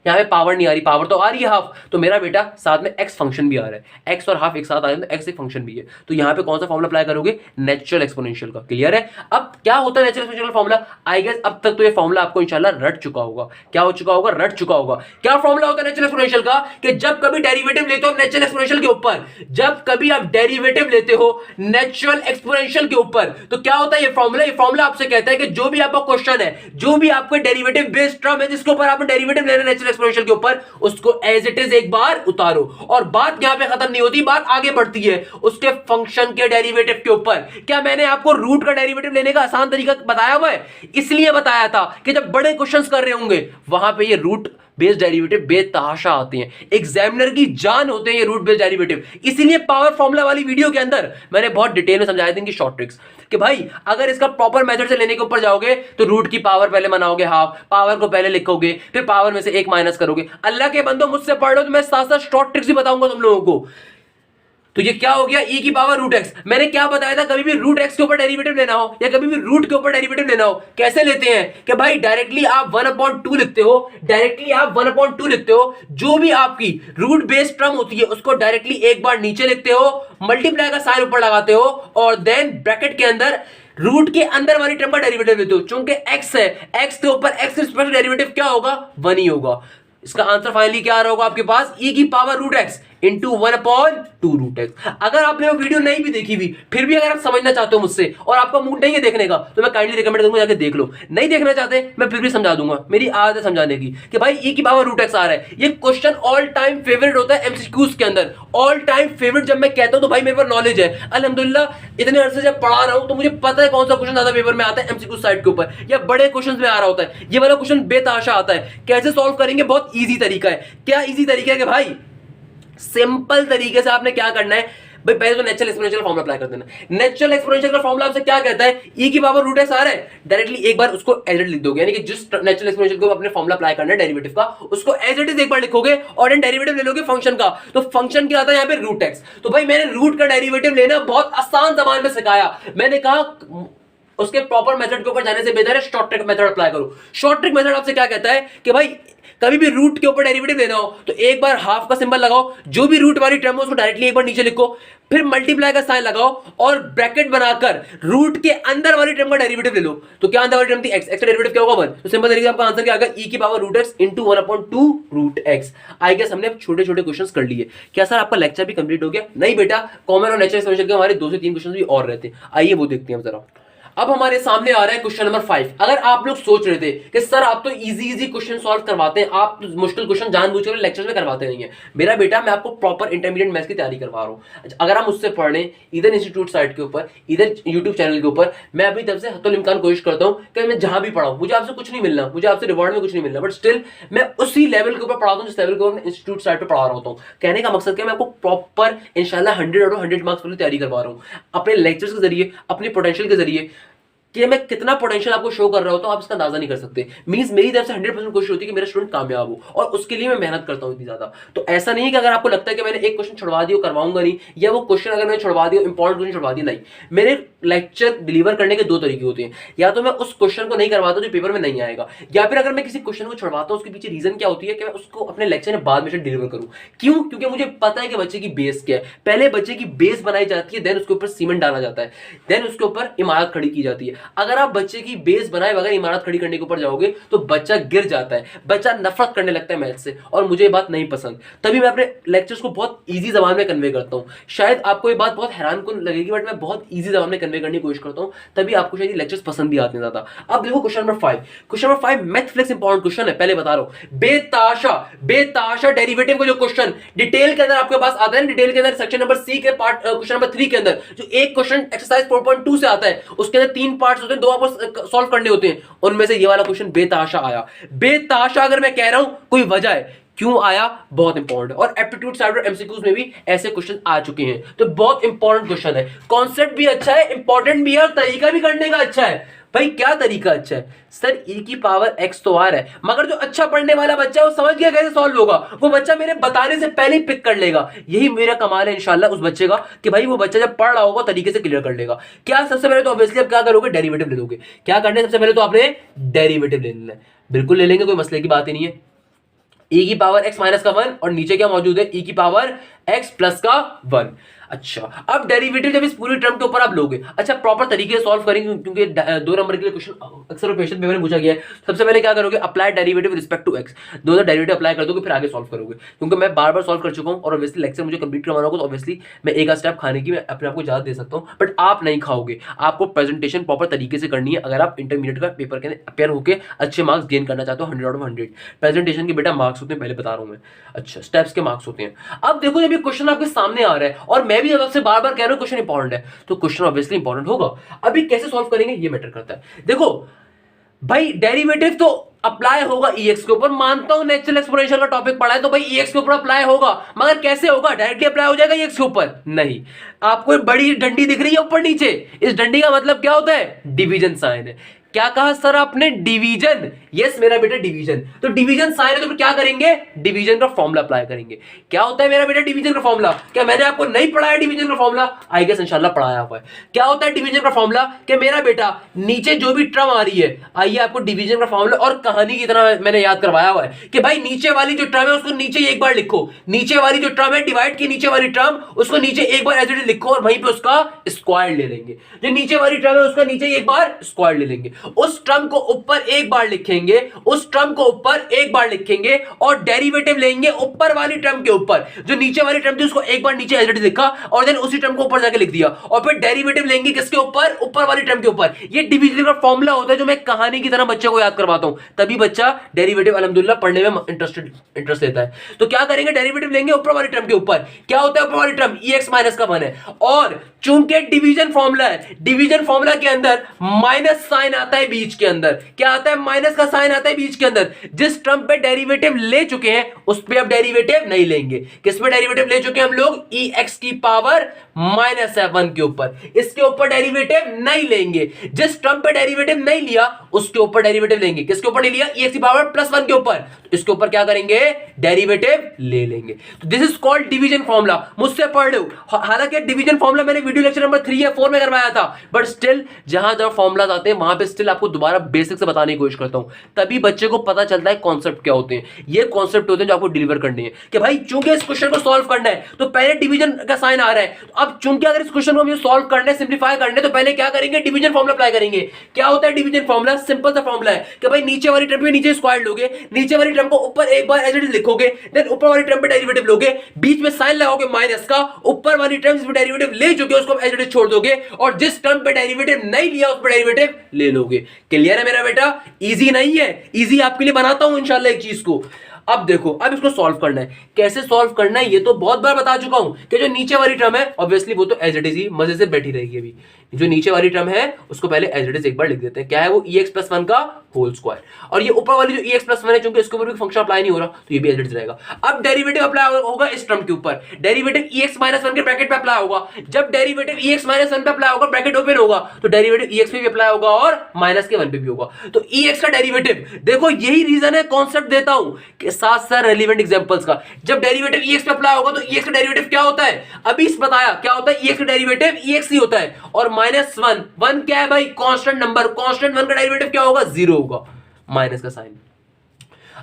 यहाँ पे पावर नहीं आ रही, पावर तो आ रही है हाफ। तो मेरा बेटा साथ में एक्स फंक्शन भी आ रहा है, एक्स और हाफ एक साथ आ रहे हैं, तो एक्स एक फंक्शन भी है। तो यहाँ पे कौन सा फॉर्मूला अप्लाई करोगे, नेचुरल एक्सपोनेंशियल का। क्लियर है। अब क्या होता है natural exponential formula, I guess अब तक तो ये फॉर्मूला आपको इंशाल्लाह रट चुका होगा। क्या हो चुका होगा, रट चुका होगा। क्या फॉर्मूला होता है नेचुरल एक्सपोनेंशियल का, कि जब कभी डेरिवेटिव लेते हो नेचुरल एक्सपोनेंशियल के ऊपर, जब कभी आप डेरिवेटिव लेते हो नेचुरल एक्सपोनेंशियल के ऊपर, तो क्या होता है ये फॉर्मूला, ये फॉर्मूला आपसे कहता है कि जो भी आपका क्वेश्चन है, जो भी आपका डेरिवेटिव बेस्ड टर्म है जिसके ऊपर आपने डेरिवेटिव लेना नेचुरल एक्सपोनेंशियल के ऊपर, उसको एज इट इज एक बार उतारो। और बात यहां पे खत्म नहीं होती, बात आगे बढ़ती है उसके फंक्शन के डेरिवेटिव के ऊपर। क्या मैंने आपको रूट का डेरिवेटिव लेने का आसान तरीका बताया हुआ है, इसलिए बताया था कि जब बड़े क्वेश्चंस कर रहे होंगे वहां पे ये रूट बेस्ड डेरिवेटिव बेतहाशा आते हैं, एग्जामिनर की जान होते हैं ये रूट बेस्ड डेरिवेटिव। इसीलिए पावर फॉर्मूला वाली वीडियो के अंदर मैंने बहुत डिटेल में समझाया था इनकी शॉर्ट ट्रिक्स कि भाई अगर इसका प्रॉपर मेथड से लेने के ऊपर जाओगे तो रूट की पावर पहले बनाओगे हाफ, पावर को पहले लिखोगे, फिर पावर में से एक माइनस करोगे। अल्लाह के बंदो मुझसे पढ़ लो तो मैं साथ साथ शॉर्ट ट्रिक्स भी बताऊंगा तुम लोगों को। तो ये क्या हो गया, e की पावर रूट एक्स। मैंने क्या बताया था, कभी भी रूट एक्स के ऊपर डेरिवेटिव लेना हो या कभी भी रूट के ऊपर डेरिवेटिव लेना हो कैसे लेते हैं कि भाई डायरेक्टली आप 1/2 लिखते हो, डायरेक्टली आप 1/2 लिखते हो, जो भी आपकी रूट बेस्ड टर्म होती है उसको डायरेक्टली एक बार नीचे लिखते हो, मल्टीप्लाई का साइन ऊपर लगाते हो और देन ब्रैकेट के अंदर रूट के अंदर वाली टर्म का डेरिवेटिव लेते हो। चूंकि x है, x के ऊपर x रिस्पेक्ट डेरिवेटिव क्या होगा, 1 ही होगा। इसका आंसर फाइनली क्या आ रहा होगा आपके पास, e की power root X into 1/2 root X. अगर आपने वो वीडियो नहीं भी देखी हुई फिर भी अगर आप समझना चाहते हो मुझसे और आपका मूड नहीं है देखने का तो मैं काइंडली रिकमेंड करूंगा जाके देख लो। नहीं देखना चाहते मैं फिर भी समझा दूंगा, मेरी आदत है समझाने की कि भाई e की पावर रूट एक्स आ रहा है। ये क्वेश्चन ऑल टाइम फेवरेट होता है एमसीक्यूज के अंदर, ऑल टाइम फेवरेट। जब मैं कहता हूं तो भाई मेरे पास नॉलेज है अल्हम्दुलिल्लाह, इतने अरसे जब पढ़ा रहा हूं तो मुझे पता है कौन सा क्वेश्चन ज्यादा पेपर में आता है एमसीक्यू साइड के ऊपर या बड़े क्वेश्चन में आ रहा होता है। ये वाला क्वेश्चन बेतहाशा आता है, कैसे सॉल्व करेंगे, बहुत ईजी तरीका है। क्या ईजी तरीका है कि भाई सिंपल तरीके से आपने क्या करना है भाई, पहले तो नेचुरल एक्सपोनेंशियल फॉर्मूला अप्लाई कर देना। नेचुरल एक्सपोनेंशियल का फॉर्मूला आपसे क्या कहता है, e की पावर रूट एक्स आ रहा है, डायरेक्टली एक बार उसको एज इट लिख दोगे, यानी कि जिस नेचुरल एक्सपोनेंशियल को अपने फॉर्मूला अप्लाई करना है डेरिवेटिव का उसको एज इट इज एक बार लिखोगे और देन डेरिवेटिव ले लोगे फंक्शन का। तो फंक्शन क्या आता है यहाँ पे, रूट एक्स। तो भाई मैंने रूट का डेरिवेटिव लेना बहुत आसान जबान में सिखाया। मैंने कहा उसके प्रॉपर मेथड के ऊपर जाने से बेहतर है शॉर्ट ट्रिक मेथड अप्लाई करो। शॉर्ट ट्रिक मेथड आपसे क्या कहता है कि भाई कभी भी रूट के ऊपर डेरिवेटिव लेना हो तो एक बार हाफ का सिंबल लगाओ, जो भी रूट वाली टर्म हो उसको डायरेक्टली एक बार नीचे लिखो, फिर मल्टीप्लाई का साइन लगाओ और ब्रैकेट बनाकर रूट के अंदर वाली टर्म का डेरिवेटिव ले लो। तो क्या अंदर वाली टर्म थी x, x का डेरिवेटिव क्या होगा 1। तो सिंपल तरीके से आपका आंसर क्या आएगा, e की power root X into 1/2 root X. I guess हमने छोटे छोटे क्वेश्चंस कर लिए। क्या सर आपका लेक्चर भी कंप्लीट हो गया? नहीं बेटा, कॉमन और नेचुरल एक्सपोनेंशियल के हमारे 2 से 3 क्वेश्चन भी और रहते हैं, आइए वो देखते हैं हम जरा। अब हमारे सामने आ रहा है क्वेश्चन नंबर 5। अगर आप लोग सोच रहे थे कि सर आप तो इजी क्वेश्चन सॉल्व करवाते हैं, आप मुश्किल क्वेश्चन जानबूझकर लेक्चर्स में करवाते नहीं है, मेरा बेटा मैं आपको प्रॉपर इंटरमीडिएट मैथ्स की तैयारी करवा रहा हूं। अगर आप मुझसे पढ़ लें इधर इंस्टीट्यूट साइट के ऊपर, इधर यूट्यूब चैनल के ऊपर, मैं अपनी तरफ से हत्तुल इम्कान कोशिश करता हूं कि मैं जहां भी पढ़ाऊं, मुझे आपसे कुछ नहीं मिलना, मुझे आपसे रिवॉर्ड में कुछ नहीं मिलना, बट स्टिल मैं उसी लेवल के ऊपर पढ़ाता हूं जिस लेवल के ऊपर इंस्टीट्यूट साइट पर पढ़ा रहा होता हूं। कहने का मकसद क्या, मैं आपको प्रॉपर इंशाल्लाह 100 मार्क्स वाली तैयारी करवा रहा हूं अपने लेक्चर्स के जरिए, अपने पोटेंशियल के जरिए। कि मैं कितना पोटेंशियल आपको शो कर रहा होता हूं आप इसका अंदाजा नहीं कर सकते। मींस मेरी तरफ से 100% कोशिश होती है कि मेरा स्टूडेंट कामयाब हो और उसके लिए मैं मेहनत करता हूं इतनी ज्यादा। तो ऐसा नहीं है कि अगर आपको लगता है कि मैंने एक क्वेश्चन छुड़वा दिया करवाऊंगा नहीं, या वो क्वेश्चन अगर मैंने छुड़वा दिया इंपॉर्टेंट क्वेश्चन छुड़वा दिया, नहीं। मेरे लेक्चर डिलीवर करने के 2 तरीके होते हैं, या तो मैं उस क्वेश्चन को नहीं करवाता जो पेपर में नहीं आएगा, या फिर अगर मैं किसी क्वेश्चन को छुड़वाता हूं उसके पीछे रीजन क्या होती है कि मैं उसको अपने लेक्चर में बाद में डिलीवर करूं। क्यों? क्योंकि मुझे पता है कि बच्चे की बेस क्या है। पहले बच्चे की बेस बनाई जाती है, देन उसके ऊपर सीमेंट डाला जाता है, देन उसके ऊपर इमारत खड़ी की जाती है। अगर आप बच्चे की बेस बनाए बगैर इमारत खड़ी करने के ऊपर जाओगे तो बच्चा गिर जाता है, बच्चा नफरत करने लगता है मैथ से, और मुझे ये बात नहीं पसंद। तभी मैं अपने लेक्चर्स को बहुत इजी जबान में कन्वे करता हूं। शायद आपको ये बात बहुत हैरानकुन लगेगी, बट मैं बहुत इजी जबान में कन्वे करने की कोशिश करता हूं, तभी आपको शायद लेक्चर्स पसंद भी आते हैं ज्यादा। अब देखो question number 5। Question number 5 math flex important question है, पहले बता रहा हूं। बेताशा डेरिवेटिव का जो क्वेश्चन डिटेल के अंदर आपके पास आता है, डिटेल के अंदर सेक्शन नंबर सी के पार्ट क्वेश्चन नंबर 3 के अंदर जो एक क्वेश्चन एक्सरसाइज 4.2 से आता है, उसके अंदर 3 पार्ट्स होते हैं, 2 आपको सॉल्व करने होते हैं, उनमें से ये वाला क्वेश्चन बेतहाशा आया। बेतहाशा अगर मैं कह रहा हूं कोई वजह है क्यों आया, बहुत इंपॉर्टेंट। और एप्टीट्यूड साइड और एमसीक्यूज में भी ऐसे क्वेश्चन आ चुके हैं, तो बहुत इंपॉर्टेंट क्वेश्चन है। कॉन्सेप्ट भी अच्छा है, इंपॉर्टेंट भी है, और तरीका भी करने का अच्छा है। भाई क्या तरीका अच्छा है सर, e की पावर x तो आ रहा है, मगर जो अच्छा पढ़ने वाला बच्चा है वो समझ गया कैसे सॉल्व होगा, वो बच्चा मेरे बताने से पहले ही पिक कर लेगा। यही मेरा कमाल है इंशाल्लाह उस बच्चे का कि भाई वो बच्चा जब पढ़ रहा होगा तरीके से क्लियर कर लेगा। क्या सबसे पहले तो ऑब्वियसली आप क्या करोगे, डेरिवेटिव ले लोगे। क्या करना है सबसे पहले तो आपने डेरिवेटिव ले लेना है, बिल्कुल ले लेंगे, कोई मसले की बात ही नहीं है। e की पावर x माइनस का 1 और नीचे क्या मौजूद है, e की पावर x प्लस का 1। अच्छा, अब डेरिवेटिव जब इस पूरी टर्म के ऊपर आप लोगे, अच्छा प्रॉपर तरीके से सॉल्व करेंगे क्योंकि 2 नंबर के लिए क्वेश्चन अक्सर क्वेश्चन पेपर में पूछा गया है। सबसे पहले क्या करोगे, apply derivative respect to X, दोनों डेरिवेटिव अप्लाई कर दोगे, फिर आगे सॉल्व करोगे। क्योंकि मैं बार बार सॉल्व कर चुका हूं और ऑब्वियसली लेक्चर मुझे कंप्लीट करवाना होगा, तो ऑब्वियसली मैं एक स्टेप खाने की मैं अपने आप को इजाजत दे सकता हूं, बट आप नहीं खाओगे। आपको प्रेजेंटेशन प्रॉपर तरीके से करनी है अगर आप इंटरमीडिएट का पेपर के अंदर अपेयर होकर अच्छे मार्क्स गेन करना चाहते हो। 100/100 प्रेजेंटेशन के बेटा मार्क्स होते हैं, पहले बता रहा हूं मैं। अच्छा, स्टेप्स के मार्क्स होते हैं। अब देखो जब ये क्वेश्चन आपके सामने आ रहा है और मैं भी आपसे बार बार कह रहा हूं क्वेश्चन इंपॉर्टेंट है, तो क्वेश्चन ऑब्वियसली इंपॉर्टेंट होगा। अभी कैसे सॉल्व करेंगे ये मैटर करता है। देखो भाई डेरिवेटिव तो अप्लाई होगा ईएक्स के ऊपर, मानता हूं नेचुरल एक्सपोनेंशियल का टॉपिक पढ़ा है तो भाई ईएक्स के ऊपर अप्लाई होगा, मगर कैसे होगा? डायरेक्टली अप्लाई हो जाएगा ईएक्स के ऊपर? नहीं। आपको एक बड़ी डंडी दिख रही है ऊपर नीचे, इस डंडी का मतलब क्या होता है? डिवीजन साइन है। क्या कहा सर आपने? डिवीजन। यस मेरा बेटा डिवीजन। तो डिवीजन साइन है तो फिर क्या करेंगे? डिवीजन का फॉर्मूला अप्लाई करेंगे। क्या होता है मेरा बेटा डिवीजन का फॉर्मूला? क्या मैंने आपको नहीं पढ़ाया डिवीजन का फॉर्मूला? आई गेस इंशाल्लाह पढ़ाया हुआ है। क्या होता है डिवीजन का फॉर्मूला? कि मेरा बेटा नीचे जो भी टर्म आ रही है, आइए आपको डिवीजन का फॉर्मूला और कहानी की तरह मैंने याद करवाया हुआ है कि भाई नीचे वाली जो टर्म है उसको नीचे एक बार लिखो, नीचे वाली जो टर्म है डिवाइड की नीचे वाली टर्म उसको नीचे एक बार एज इट इज लिखो और वहीं पे उसका स्क्वायर ले लेंगे। जो नीचे वाली टर्म है उसका नीचे एक बार स्क्वायर ले लेंगे, उस टर्म को ऊपर एक बार लिखेंगे, उस टर्म को ऊपर एक बार लिखेंगे और डेरिवेटिव लेंगे ऊपर वाली टर्म के ऊपर। जो नीचे वाली टर्म थी उसको एक बार नीचे एज इट इज लिखा और देन उसी टर्म को ऊपर जाके लिख दिया और फिर डेरिवेटिव लेंगे किसके ऊपर? ऊपर वाली टर्म के ऊपर। ये डिवीजन का फॉर्मूला होता है जो मैं कहानी की तरह बच्चे को याद करवाता हूं, तभी बच्चा डेरिवेटिव अल्हम्दुलिल्लाह पढ़ने में इंटरेस्ट लेता है। तो क्या करेंगे? डेरिवेटिव लेंगे ऊपर वाली टर्म के ऊपर। क्या होता है ऊपर वाली टर्म? एक्स माइनस का 1 है और चूंकि डिवीजन फॉर्मूला है, डिवीजन फॉर्मूला के अंदर माइनस साइन आता है बीच के अंदर। क्या आता है? माइनस का साइन आता है बीच के अंदर। जिस टर्म पे डेरिवेटिव ले चुके हैं उस पे अब डेरिवेटिव नहीं लेंगे। किस पे डेरिवेटिव ले चुके हैं हम लोग? ई एक्स की पावर माइनस 1 के ऊपर, इसके ऊपर डेरिवेटिव नहीं लेंगे। जिस टर्म पे डेरिवेटिव नहीं लिया उसके ऊपर डेरिवेटिव लेंगे। किसके ऊपर नहीं लिया? ई एक्स की पावर प्लस 1 के ऊपर, तो इसके ऊपर क्या करेंगे? डेरिवेटिव ले लेंगे। तो this is called division formula. मुझसे पढ़ लो, हालांकि डिवीजन फॉर्मूला मैंने वीडियो लेक्चर नंबर 3 या 4 में करवाया था, बट स्टिल जहां जहां फॉर्मूलाज आते हैं वहां पे स्टिल आपको दोबारा बेसिक से बताने की कोशिश करता हूं, तभी बच्चे को पता चलता है कॉन्सेप्ट क्या होते हैं। ये कॉन्सेप्ट होते हैं जो आपको डिलीवर करने हैं कि भाई चूंकि इस क्वेश्चन को सॉल्व करना है तो पहले डिवीजन का साइन आ रहा है, तो अब चूंकि अगर इस क्वेश्चन को हमें सॉल्व करना है, सिंप्लीफाई करना है, तो पहले क्या करेंगे? डिवीजन फॉर्मूला अप्लाई करेंगे। क्या होता है डिवीजन फॉर्मूला? सिंपल सा फॉर्मूला है कि भाई नीचे वाली टर्म पे नीचे स्क्वायर लोगे, नीचे वाली टर्म को ऊपर एक बार एज इट इज लिखोगे, देन ऊपर वाली टर्म पे डेरिवेटिव लोगे, बीच में साइन लगाओगे माइनस का, ऊपर वाली टर्म जिस पे डेरिवेटिव ले चुके उसको एज इट इज छोड़ दोगे और जिस टर्म पे डेरिवेटिव नहीं लिया उस पे डेरिवेटिव ले लोगे। क्लियर है मेरा बेटा? इजी नहीं है, इजी आपके लिए बनाता हूं इंशाल्लाह एक चीज को। अब देखो, अब इसको सॉल्व करना है। कैसे सॉल्व करना है ये तो बहुत बार बता चुका हूं कि जो नीचे वाली टर्म है ऑब्वियसली वो तो एज इट इज ही मजे से बैठी रहेगी। अभी जो नीचे वाली टर्म है उसको पहले एज इट इज एक बार लिख देते हैं। क्या है वो? ई एक्स प्लस 1 का होल स्क्वायर। और ये ऊपर वाली जो ई एक्स प्लस 1 है चूंकि इसके ऊपर भी फंक्शन अप्लाई नहीं हो रहा तो ये भी एज इट इज रहेगा। अब डेरिवेटिव अप्लाई होगा इस टर्म के ऊपर, डेरिवेटिव ई एक्स माइनस 1 के ब्रैकेट पे अप्लाई होगा। जब डेरिवेटिव ई एक्स माइनस 1 पे अप्लाई होगा, ब्रैकेट ओपन होगा, तो डेरिवेटिव ई एक्स पे भी अप्लाई होगा और माइनस के 1 पे भी होगा। तो ई एक्स का डेरिवेटिव, देखो यही रीजन है, कॉन्सेप्ट देता हूं कि साथ साथ रेलिवेंट एग्जांपल्स का। जब डेरिवेटिव ई एक्स पे अप्लाई होगा तो ई एक्स का डेरिवेटिव क्या होता है? अभी इस बताया क्या होता है? ई एक्स का डेरिवेटिव ई एक्स ही होता है और माइनस 1 क्या है भाई? कांस्टेंट नंबर, कांस्टेंट 1 का डेरिवेटिव क्या होगा? 0 होगा, माइनस का साइन।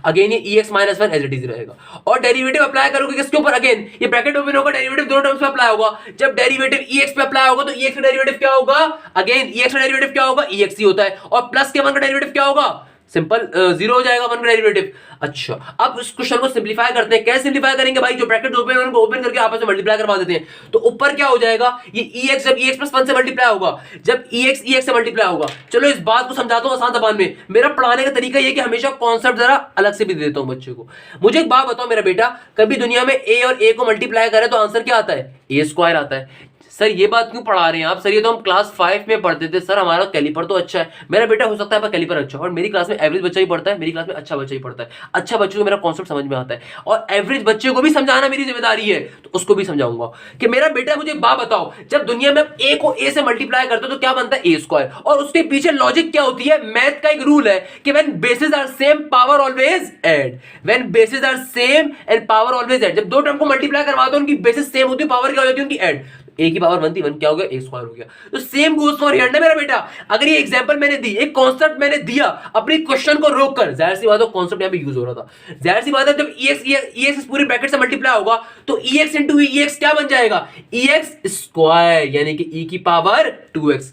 अगेन ये X minus 1 as it is रहेगा और डेरिवेटिव अप्लाई करोगे किसके ऊपर? अगेन ये ब्रैकेट ओपन होगा, डेरिवेटिव दोनों टर्म्स पे अप्लाई होगा। जब डेरिवेटिव ई एक्स पे अप्लाई होगा तो ई एक्स का डेरिवेटिव क्या होगा? अगेन ई एक्स का डेरिवेटिव क्या होगा? ई एक्स ही होता है और प्लस के 1 का डेरिवेटिव क्या होगा? सिंपल 0 हो जाएगा 1 का डेरिवेटिव। अच्छा, अब इस क्वेश्चन को सिंपलीफाई करते हैं। कैसे सिंपलीफाई करेंगे भाई? जो ब्रैकेट ओपन है उनको ओपन करके आपस में मल्टीप्लाई करवा देते हैं। तो ऊपर क्या हो जाएगा? ये एक्स जब एक्स प्लस 1 से मल्टीप्लाई होगा, जब एक्स से मल्टीप्लाई होगा। चलो इस बात को समझाता हूं आसान जबान में। मेरा पढ़ाने का तरीका ये कि हमेशा कॉन्सेप्ट जरा अलग से भी दे देता हूं बच्चे को। मुझे एक बात बताओ मेरा बेटा, कभी दुनिया में ए और ए को मल्टीप्लाई करे तो आंसर क्या आता है? ए स्क्वायर आता है। सर ये बात क्यों पढ़ा रहे हैं आप? सर ये तो हम क्लास 5 में पढ़ते थे। सर हमारा कैलिपर तो अच्छा है। मेरा बेटा हो सकता है आपका कैलिपर अच्छा और मेरी क्लास में एवरेज बच्चा ही पढ़ता है, मेरी क्लास में अच्छा बच्चा ही पढ़ता है। अच्छा बच्चे को मेरा कॉन्सेप्ट समझ में आता है और एवरेज बच्चे को भी समझाना मेरी जिम्मेदारी है, तो उसको भी समझाऊंगा कि मेरा बेटा मुझे बात बताओ, जब दुनिया में ए को ए से मल्टीप्लाई करते हो तो क्या बनता है? ए स्क्वायर। और उसके पीछे लॉजिक क्या होती है? मैथ का एक रूल है कि when basis are same power always add. When basis are same and power always add. जब दो टर्म को मल्टीप्लाई करवाते हो उनकी बेसिस सेम होती है, पावर क्या हो जाती है उनकी? ऐड। ए की पावर 1 थी, 1 क्या हो गया? ए स्क्वायर हो गया। तो सेम गोस फॉर हियर ना मेरा बेटा। अगर ये एग्जांपल मैंने दी, एक कॉन्सेप्ट मैंने दिया अपने क्वेश्चन को रोककर, जाहिर सी बात है कॉन्सेप्ट यहां पे यूज हो रहा था। जाहिर सी बात है जब एक्स पूरी ब्रैकेट से मल्टीप्लाई होगा तो एक्स इंटू एक्स क्या बन जाएगा? एक्स स्क्वायर, यानी कि ई की पावर 2x।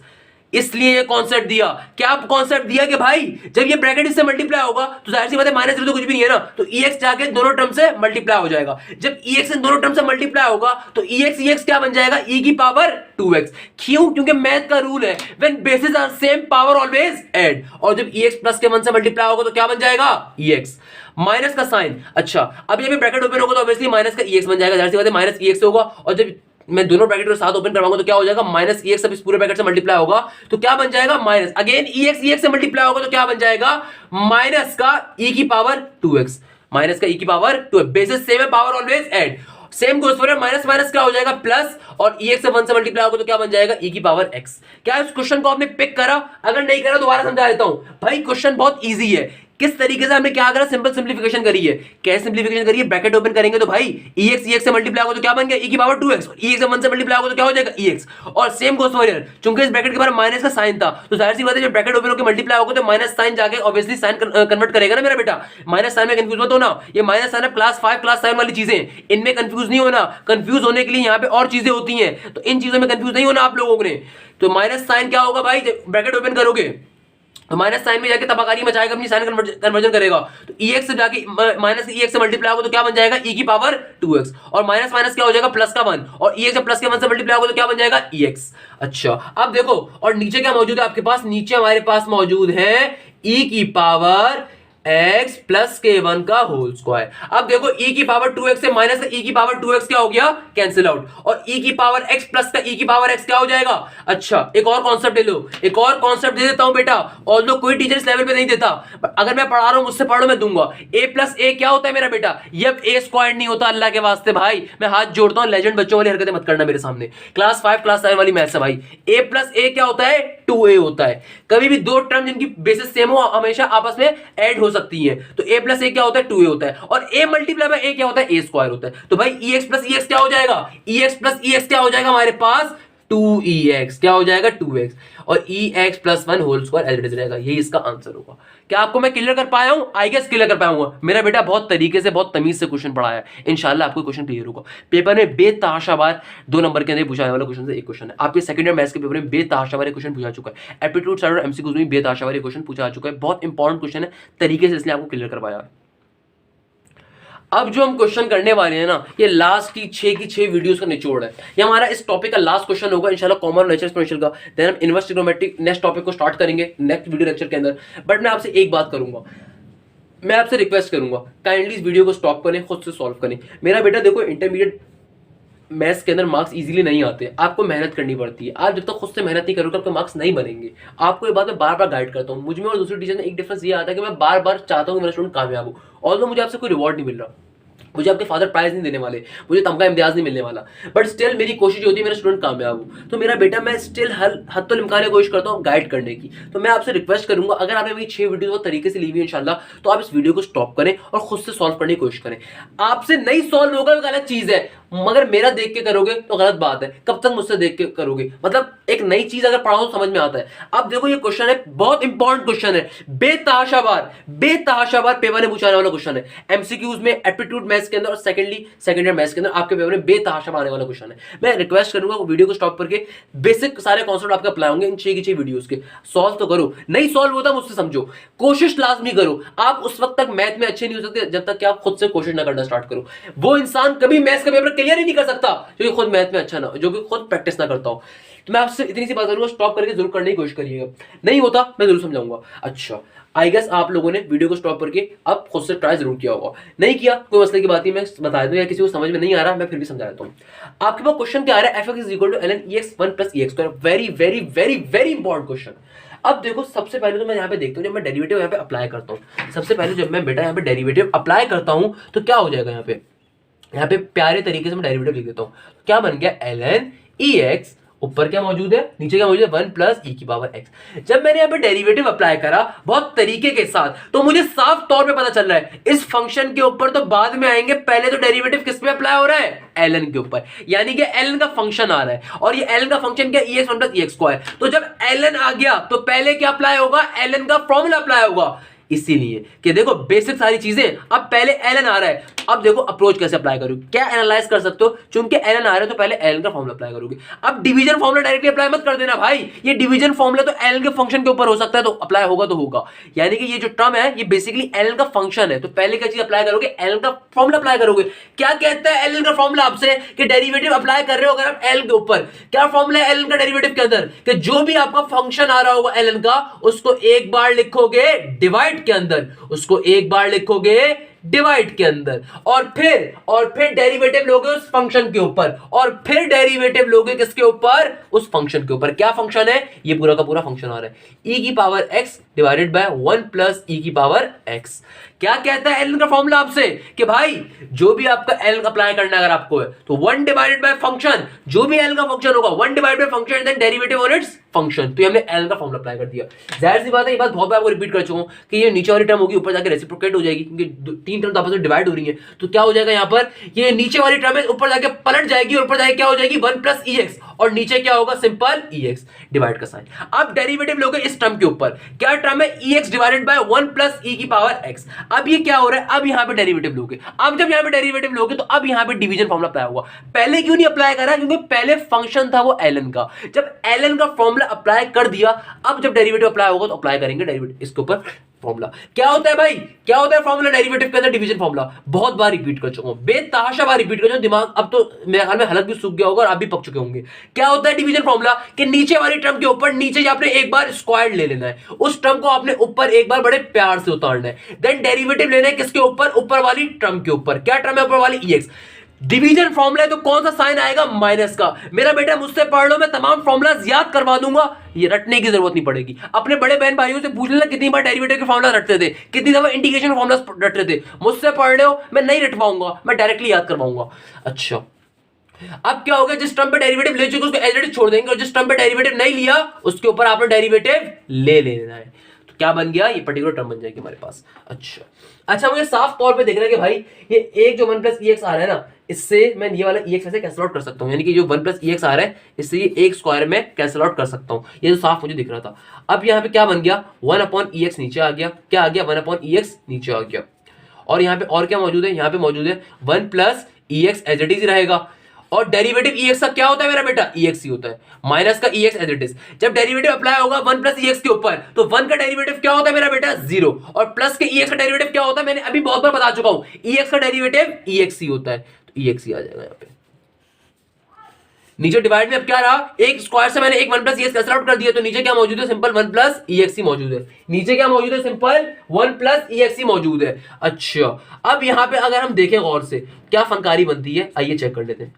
इसलिए ये कॉन्सेप्ट दिया। क्या कॉन्सेप्ट दिया कि भाई जब ये ब्रैकेट इससे मल्टीप्लाई होगा तो जाहिर सी बात है माइनस 0 तो कुछ भी नहीं है ना, तो एक्स जाके दोनों टर्म से मल्टीप्लाई हो जाएगा। जब एक्स इन दोनों टर्म से मल्टीप्लाई होगा तो एक्स क्या बन जाएगा? ई की पावर 2x। क्यों? क्योंकि मैथ का रूल है when basis are same power always add. और जब एक्स प्लस के 1 से मल्टीप्लाई होगा तो क्या बन जाएगा? एक्स माइनस का साइन। अच्छा, अब ये भी ब्रैकेट ओपन होगा तो ऑब्वियसली माइनस का एक्स बन जाएगा, जाहिर सी बात है माइनस एक्स होगा। और जब मैं दोनों ब्रैकेट को साथ ओपन करवाऊंगा तो क्या हो जाएगा, माइनस ई एक्स अब इस पूरे ब्रैकेट से मल्टीप्लाई होगा तो क्या बन जाएगा, माइनस अगेन ई एक्स से मल्टीप्लाई होगा तो क्या बन जाएगा, माइनस का ई की पावर 2x, माइनस का ई की पावर 2, बेसिस सेम है, power always add, same goes for minus minus क्या हो जाएगा प्लस, और ई एक्स से 1 से मल्टीप्लाई होगा तो क्या बन जाएगा, ई की पावर x। क्या इस क्वेश्चन को आपने पिक करा? अगर नहीं करा दोबारा समझा देता हूं भाई, क्वेश्चन बहुत इजी है। किस तरीके से हमने क्या करा, सिंपल सिंप्लीफिकेशन करी है। कैसे सिंप्लीफिकेशन करी है, ब्रैकेट ओपन करेंगे तो भाई ई एक्स से मल्टीप्लाई होगा तो क्या बन गया, ई की पावर 2x, ई एक्स से 1 से मल्टीप्लाई होगा तो क्या हो जाएगा ई एक्स, और सेम गोस फॉर हियर, चूंकि इस ब्रैकेट के बारे में माइनस का साइन था तो जाहिर सी बात है जब ब्रैकेट ओपन होकर मल्टीप्लाई होगा तो माइनस साइन जाके ऑब्वियसली साइन कन्वर्ट करेगा ना मेरा बेटा। माइनस साइन में कंफ्यूज मत होना, ये माइनस साइन है क्लास 5 क्लास 7 वाली चीजें, इनमें कंफ्यूज नहीं होना। कंफ्यूज होने के लिए यहाँ पे और चीजें होती हैं, तो इन चीजों में कंफ्यूज नहीं होना आप लोगों ने। तो माइनस साइन क्या होगा भाई, जब ब्रैकेट ओपन करोगे तो माइनस साइन में जाके तबाकारी मचाएगा, अपनी साइन कन्वर्जन करेगा, तो ई एक्स से जाके माइनस ई एक्स से मल्टीप्लाई होगा तो क्या बन जाएगा, ई की पावर 2x, और माइनस माइनस क्या हो जाएगा, प्लस का 1, और ई एक्स से प्लस के 1 से मल्टीप्लाई होगा तो क्या बन जाएगा, ई एक्स। अच्छा अब देखो, और नीचे क्या मौजूद है आपके पास, नीचे हमारे पास मौजूद है ई की पावर x प्लस के 1 का होल स्क्वायर। अब देखो e की पावर 2x से माइनस e की पावर 2x क्या हो गया, कैंसिल आउट, और e की पावर x प्लस का e की पावर x क्या हो जाएगा। अच्छा एक और कॉन्सेप्ट ले लो, एक और कॉन्सेप्ट दे देता हूं बेटा, ऑल्दो कोई टीचर इस लेवल पे नहीं देता, अगर मैं पढ़ा रहा हूं मुझसे पढ़ो मैं दूंगा। a प्लस a क्या होता है मेरा बेटा, ये अब a स्क्वायर नहीं होता, अल्लाह के वास्ते भाई मैं हाथ जोड़ता हूं, लेजेंड बच्चों वाली हरकतें मत करना मेरे सामने, क्लास 5 क्लास 7 वाली मैथ्स है भाई। a प्लस a क्या होता है, 2a होता है। कभी भी दो टर्म जिनकी बेसिस सेम हो हमेशा आपस में ऐड हो सकती है, तो a प्लस a क्या होता है, 2a होता है, और a मल्टीप्लाई बाय a क्या होता है, a स्क्वायर होता है। तो भाई ex प्लस ex क्या हो जाएगा, ex प्लस ex क्या हो जाएगा हमारे पास, 2ex क्या हो जाएगा, 2x, और ex प्लस 1 whole square as it is रहेगा। यही इसका आंसर होगा। क्या आपको मैं क्लियर कर पाया हूं, आई गेस क्लियर कर पाऊंगा। मेरा बेटा बहुत तरीके से बहुत तमीज से क्वेश्चन पढ़ाया है, इंशाल्लाह आपको क्वेश्चन क्लियर होगा। पेपर में बेतहाशा बार 2 नंबर के अंदर पूछा जाने वाला क्वेश्चन से एक क्वेश्चन है। आपके सेकंड ईयर मैथ्स के पेपर में बेतहाशा बार क्वेश्चन पूछा चुका है, एप्टीट्यूड साइड और एमसीक्यूज में बेतहाशा बार क्वेश्चन पूछा आ चुका है। बहुत इंपॉर्टेंट क्वेश्चन है तरीके से, इसलिए आपको क्लियर करवाया है। अब जो हम क्वेश्चन करने वाले हैं ना, ये लास्ट की 6 वीडियोस का निचोड़ है। ये हमारा इस टॉपिक का लास्ट क्वेश्चन होगा इंशाल्लाह, कॉमन और नेचुरल एक्सपोनेंशियल का। देन हम इनवर्स ट्रिग्नोमेट्री नेक्स्ट टॉपिक को स्टार्ट करेंगे नेक्स्ट वीडियो लेक्चर के अंदर। बट मैं आपसे एक बात करूंगा, मैं आपसे रिक्वेस्ट करूंगा, काइंडली इस वीडियो को स्टॉप करें, खुद से सॉल्व करें। मेरा बेटा देखो, इंटरमीडिएट मैथ्स के अंदर मार्क्स इजीली नहीं आते, आपको मेहनत करनी पड़ती है। आप जब तक खुद से मेहनत नहीं करोगे आपके मार्क्स नहीं बनेंगे। आपको ये बात मैं बार बार गाइड करता हूँ। मुझ में और दूसरे टीचर में एक डिफरेंस ये आता है कि मैं बार बार चाहता हूँ कि मेरा स्टूडेंट कामयाब हो, ऑल्दो मुझे आपसे कोई रिवॉर्ड नहीं मिल रहा, मुझे आपके फादर प्राइज नहीं देने वाले, मुझे तमगा इम्तियाज नहीं मिलने वाला, बट स्टिल मेरी कोशिश होती है मेरा स्टूडेंट कामयाब हो। तो मेरा बेटा मैं स्टिल हर हद तो इम्कान कोशिश करता हूँ गाइड करने की। तो मैं आपसे रिक्वेस्ट करूंगा, अगर आपने मेरी 6 वीडियो को तरीके से ली हुई इंशाल्लाह, तो आप इस वीडियो को स्टॉप करें और खुद से सॉल्व करने की कोशिश करें। आपसे नहीं सॉल्व होगा वो अलग चीज है, मगर मेरा देख के करोगे तो गलत बात है। कब तक मुझसे देख के करोगे, मतलब एक नई चीज अगर पढ़ाओ तो समझ में आता है। अब देखो ये क्वेश्चन है, बहुत इंपॉर्टेंट क्वेश्चन है, बेतहाशा बार पेपर में पूछाने वाला क्वेश्चन है, एमसीक्यूज में, एप्टीट्यूड मैथ्स के अंदर और सेकंड ईयर मैथ्स के अंदर आपके पेपर में बेतहाशा आने वाला क्वेश्चन है। मैं रिक्वेस्ट करूंगा वीडियो को स्टॉप करके बेसिक सारे कॉन्सेप्ट आपके अप्लाई होंगे इन 6 की 6 वीडियोस के। सॉल्व तो करो, नहीं सॉल्व होता मुझसे समझो, कोशिश लाजमी करो। आप उस वक्त तक मैथ में अच्छे नहीं हो सकते जब तक कि आप खुद से कोशिश ना करना स्टार्ट करो। वो इंसान कभी मैथ्स का पेपर क्लियर ही नहीं कर सकता जो कि खुद मैथ में अच्छा ना, जो कि खुद प्रैक्टिस ना करता हो। तो मैं आपसे इतनी सी बात करूंगा, स्टॉप करके जरूर करने की कोशिश करिएगा, नहीं होता मैं जरूर समझाऊंगा। अच्छा आई गेस आप लोगों ने वीडियो को स्टॉप करके अब खुद से ट्राई जरूर किया होगा, नहीं किया कोई मसले की बात नहीं, मैं बता दूं, या किसी को समझ में नहीं आ रहा मैं फिर भी समझा देता हूं। आपके पास क्वेश्चन क्या आ रहा है, fx is equal to ln ex 1 plus ex square. Very very very very important question. अब देखो सबसे पहले तो मैं यहाँ पे देखता हूँ, जब मैं डेरिवेटिव यहाँ पे अप्लाई करता हूँ, सबसे पहले जब मैं बेटा यहाँ पे डेरिवेटिव अप्लाई करता हूँ तो क्या हो जाएगा, यहाँ पे प्यारे तरीके से मैं डेरिवेटिव लिख देता हूँ। क्या बन गया, ln ex, ऊपर क्या मौजूद है, नीचे क्या मौजूद है, 1 प्लस ई की पावर x। जब मैंने यहाँ पे डेरिवेटिव अप्लाई करा बहुत तरीके के साथ, तो मुझे साफ तौर पे पता चल रहा है इस फंक्शन के ऊपर तो बाद में आएंगे, पहले तो डेरिवेटिव किस पे अप्लाई हो रहा है, ln के ऊपर, यानी कि ln का फंक्शन आ रहा है, और ये ln का फंक्शन क्या, ex 1 प्लस ex स्क्वायर। तो जब ln आ गया तो पहले क्या अप्लाई होगा, ln का फॉर्मूला अप्लाई होगा। इसीलिए कि देखो बेसिक सारी चीजें, अब पहले ln आ रहा है, अब देखो अप्रोच कैसे अप्लाई करोगे, क्या एनालाइज कर सकते हो, चूंकि ln आ रहा है तो पहले ln का फॉर्मूला अप्लाई करोगे। अब डिवीजन फॉर्मूला डायरेक्टली अप्लाई मत कर देना भाई, ये डिवीजन फॉर्मूला तो ln के फंक्शन के ऊपर हो सकता है, तो अप्लाई होगा तो होगा, यानी कि ये जो टर्म है ये बेसिकली ln का फंक्शन है, तो पहले क्या चीज अप्लाई करोगे, ln का फॉर्मूला अप्लाई करोगे। क्या कहता है ln का फॉर्मूला आपसे, कि डेरिवेटिव अप्लाई कर रहे हो अगर आप l के ऊपर, क्या फॉर्मूला है ln का डेरिवेटिव के अंदर, कि जो भी आपका फंक्शन आ रहा होगा ln का, उसको एक बार लिखोगे डिवाइड के अंदर, उसको एक बार लिखोगे डिवाइड के अंदर, और फिर डेरिवेटिव लोगे उस फंक्शन के ऊपर, और फिर डेरिवेटिव लोगे किसके ऊपर, उस फंक्शन के ऊपर। क्या फंक्शन है, ये पूरा का पूरा फंक्शन आ रहा है e की power x divided by 1 plus e की पावर x। क्या कहता है एलन का फॉर्मूला आपसे कि भाई जो भी आपका एलन अप्लाई करना है अगर आपको है तो 1 डिवाइडेड बाय फंक्शन, जो भी एलन का फंक्शन होगा 1 divided by function then derivative on its function. तो हमने एलन का फॉर्मूला अप्लाई कर दिया। जाहिर सी बात है, ये बात बहुत बार आपको रिपीट कर चुका हूं कि ये नीचे वाली टर्म होगी ऊपर जाकर रेसिप्रोकेट हो जाएगी, क्योंकि तीन टर्म आपस में डिवाइड हो रही है। तो क्या हो जाएगा यहाँ पर, ये नीचे वाली टर्म है ऊपर जाके पलट जाएगी, और ऊपर जाके क्या हो जाएगी 1 प्लस ex, और नीचे क्या होगा सिंपल ex डिवाइड का साइन। अब डेरिवेटिव लोगे इस टर्म के ऊपर, क्या टर्म है ex divided by 1 plus e की पावर x। अब ये क्या हो रहा है, अब यहां पे डेरिवेटिव लोगे, अब जब यहां पे डेरिवेटिव लोगे तो अब यहां पे डिवीजन फॉर्मूला अप्लाई होगा। पहले क्यों नहीं अप्लाई करा, क्योंकि पहले फंक्शन था वो एलन का, जब एलन का फॉर्मूला अप्लाई कर दिया, अब जब डेरिवेटिव अप्लाई होगा तो अप्लाई करेंगे डेरिवेटिव इसके ऊपर फॉर्मूला। क्या होता है भाई, क्या होता है फॉर्मूला डेरिवेटिव के अंदर, डिवीजन फॉर्मूला। बहुत बार रिपीट कर चुका हूं, बेतहाशा बार रिपीट कर चुका हूं, दिमाग अब तो मेरे ख्याल में हलक भी सूख गया होगा और आप भी पक चुके होंगे। क्या होता है डिवीजन फॉर्मूला, कि नीचे वाली टर्म के ऊपर नीचे आपने एक बार स्क्वायर ले लेना है, उस टर्म को आपने ऊपर एक बार बड़े प्यार से उतारना है, देन डेरिवेटिव लेना है किसके ऊपर, ऊपर वाली टर्म के ऊपर। क्या टर्म है ऊपर वाली ex। डिवीजन फॉर्मूला है तो कौन सा साइन आएगा, माइनस का। मेरा बेटा मुझसे पढ़ लो, मैं तमाम फॉर्मूलाज याद करवा दूंगा, ये रटने की जरूरत नहीं पड़ेगी। अपने बड़े बहन भाइयों से पूछ लेना कितनी बार डेरिवेटिव के फॉर्मूला रटते थे, कितनी दफा इंटीग्रेशन फॉर्मूला रटते थे। मुझसे पढ़ रहे हो, मैं नहीं रटवाऊंगा, मैं डायरेक्टली याद करवाऊंगा। अच्छा, अब क्या होगा, जिस टर्म पे डेरिवेटिव ले चुके उसको एज इट इज छोड़ देंगे, और जिस टर्म पे डेरिवेटिव नहीं लिया उसके ऊपर आपने डेरिवेटिव ले लेना है। तो क्या बन गया, ये पर्टिकुलर टर्म बन जाएगी हमारे पास। अच्छा मुझे साफ तौर पे देखना है कि भाई ये एक जो 1 प्लस ex आ रहा है ना, इससे मैं ये वाला ex ऐसे कैंसिल आउट कर सकता हूं, यानी कि जो 1 प्लस ex आ रहा है इससे ये एक स्क्वायर में कैंसिल आउट कर सकता हूं। ये तो साफ मुझे दिख रहा था। अब यहाँ पे क्या बन गया, 1 अपॉन ex नीचे आ गया, क्या आ गया 1 अपॉन ex नीचे आ गया, और यहाँ पे और क्या मौजूद है, यहाँ पे मौजूद है 1 plus ex as it is रहेगा, और डेरिवेटिव ex का क्या होता है मेरा बेटा, ex ही होता है, माइनस का ex एज इट इज। जब डेरिवेटिव अप्लाई होगा 1 प्लस ex के ऊपर तो 1 का डेरिवेटिव क्या होता है मेरा बेटा, 0, और प्लस के ex का डेरिवेटिव क्या होता है, मैंने अभी बहुत बार बता चुका हूं, ex का डेरिवेटिव ex ही होता है, तो ex ही आ जाएगा यहाँ पे। नीचे डिवाइड में अब क्या रहा, एक स्क्वायर से मैंने एक 1 प्लस ex कैंसिल आउट कर दिया, तो नीचे क्या मौजूद है, सिंपल 1 प्लस ex ही मौजूद है। नीचे क्या मौजूद है, सिंपल 1 प्लस ex ही मौजूद है। अच्छा, अब यहां पे अगर हम देखें गौर से क्या फनकारी बनती है, आइए चेक कर लेते हैं।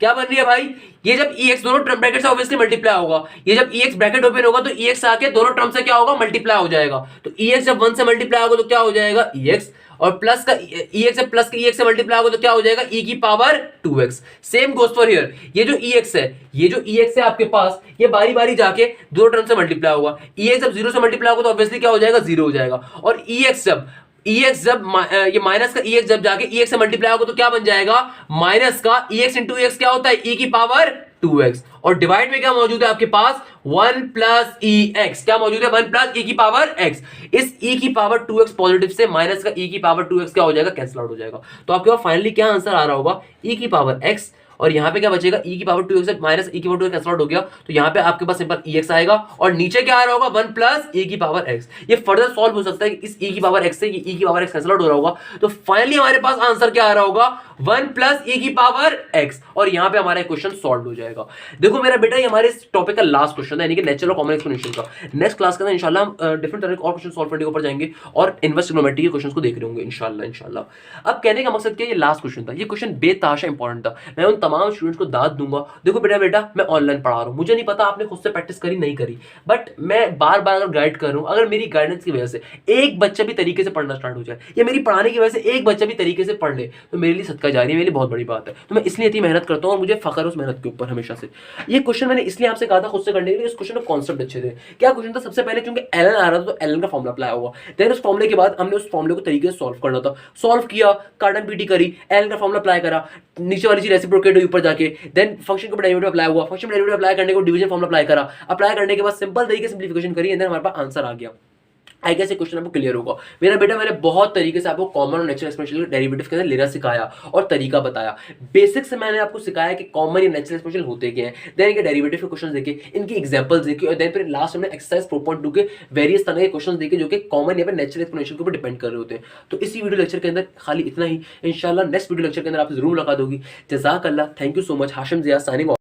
क्या बन रही है भाई, ये जब ex दोनों टर्म ब्रैकेट से ऑब्वियसली मल्टीप्लाई होगा, ये जब ex ब्रैकेट ओपन होगा तो ex आके दोनों टर्म से क्या होगा, मल्टीप्लाई हो जाएगा। तो ex जब 1 से मल्टीप्लाई होगा तो क्या हो जाएगा ex, और प्लस का ex से प्लस के ex से मल्टीप्लाई होगा तो क्या हो जाएगा e की power 2x। Same goes for here, ये जो ex है, ये जो ex है आपके पास, ये बारी बारी जाके दो टर्म से मल्टीप्लाई होगा। ex जब 0 से मल्टीप्लाई होगा तो ऑब्वियसली क्या हो जाएगा, 0 हो जाएगा, और ex जब ये माइनस का ex जब जाके ex से मल्टीप्लाई होगा तो क्या बन जाएगा, माइनस का ex इंटू एक्स क्या होता है, e की पावर 2x, और डिवाइड में क्या मौजूद है आपके पास 1 प्लस ex, क्या मौजूद है 1 प्लस e की पावर x। इस e की पावर 2x पॉजिटिव से माइनस का e की पावर 2x क्या हो जाएगा, कैंसिल आउट हो जाएगा। तो आपके पास फाइनली क्या आंसर आ रहा होगा, e की पावर x, और यहाँ पे क्या बचेगा, e की पावर 2x से माइनस e की पावर 2x कैंसिल आउट हो गया, तो यहाँ पे आपके पास सिंपल ex आएगा, और नीचे क्या आ रहा होगा 1 प्लस e की पावर x। ये फर्दर सॉल्व हो सकता है कि इस e की पावर x से ये e की पावर x कैंसिल आउट हो रहा होगा, तो फाइनली हमारे पास आंसर क्या आ रहा होगा, 1 प्लस e की पावर x, और यहाँ पे हमारा क्वेश्चन सॉल्व हो जाएगा। देखो मेरा बेटा, ये हमारे इस टॉपिक का लास्ट क्वेश्चन है, यानी कि नेचुरल और कॉमन एक्सपोनेंशियल का। नेक्स्ट क्लास के अंदर इंशाल्लाह हम डिफरेंट तरह के और क्वेश्चन सॉल्व करने के ऊपर जाएंगे, और इनवर्स ट्रिग्नोमेट्री के क्वेश्चंस को देख रहे होंगे इंशाल्लाह। अब कहने का मकसद क्या, ये लास्ट क्वेश्चन था, ये क्वेश्चन बेतहाशा इंपॉर्टेंट था, मैं उन तमाम स्टूडेंट्स को दाद दूंगा। देखो बेटा मैं ऑनलाइन पढ़ा रहा हूं, मुझे नहीं पता आपने खुद से प्रैक्टिस करी नहीं करी, बट मैं बार बार अगर गाइड कर रहा हूं, अगर मेरी गाइडेंस की वजह से एक बच्चा भी तरीके से पढ़ना स्टार्ट हो जाए, या मेरी पढ़ाने की वजह से एक बच्चा भी तरीके से पढ़ ले, तो मेरे लिए सदका जारी है, मेरे लिए बहुत बड़ी बात है। तो मैं इसलिए इतनी मेहनत करता हूं, और मुझे फख्र है उस मेहनत के ऊपर हमेशा से। ये क्वेश्चन मैंने इसलिए आपसे कहा था खुद से करने के लिए, इस क्वेश्चन का कॉन्सेप्ट अच्छे थे। क्या क्वेश्चन था, सबसे पहले क्योंकि एलन आ रहा था तो एलन का फॉर्मूला अप्लाई हुआ, देन उस फॉर्मूले के बाद हमने उस फॉर्मूले को तरीके से सॉल्व करना था, सॉल्व किया, काटन पीटी करी, एलन का फॉर्मूला अप्लाई करा, नीचे वाली चीज रेसिप्रोकेट हुई ऊपर जाके, देन फंक्शन के डेरिवेटिव अप्लाई हुआ, फंक्शन डेरिवेटिव अप्लाई करने को डिवीजन फॉर्मूला अप्लाई करा, अप्लाई करने के बाद सिंपल तरीके से सिंपलीफिकेशन करी, एंड देन हमारे पास आंसर आ गया। आई गेस ये क्वेश्चन आपको क्लियर होगा। मेरा बेटा मैंने बहुत तरीके से आपको कॉमन और नेचुरल एक्सपोनेंशियल डेरिवेटिव के अंदर लेना सिखाया और तरीका बताया। बेसिक से मैंने आपको सिखाया कि कॉमन या नेचुरल एक्सपोनेंशियल होते क्या हैं, देन इनके डेरिवेटिव के क्वेश्चन देखे, इनकी एग्जांपल्स देखे, और देन फिर लास्ट में एक्सरसाइज 4.2 के वेरियस तरह के क्वेश्चन देखे जो कि कॉमन या फिर नेचुरल एक्सपोनेंशियल के ऊपर डिपेंड कर रहे होते हैं। तो इसी वीडियो लेक्चर के अंदर खाली इतना ही, इंशाल्लाह नेक्स्ट वीडियो लेक्चर के अंदर आपसे जरूर मुलाकात होगी। जज़ाकल्लाह, thank you so much. Hashim Zia signing of.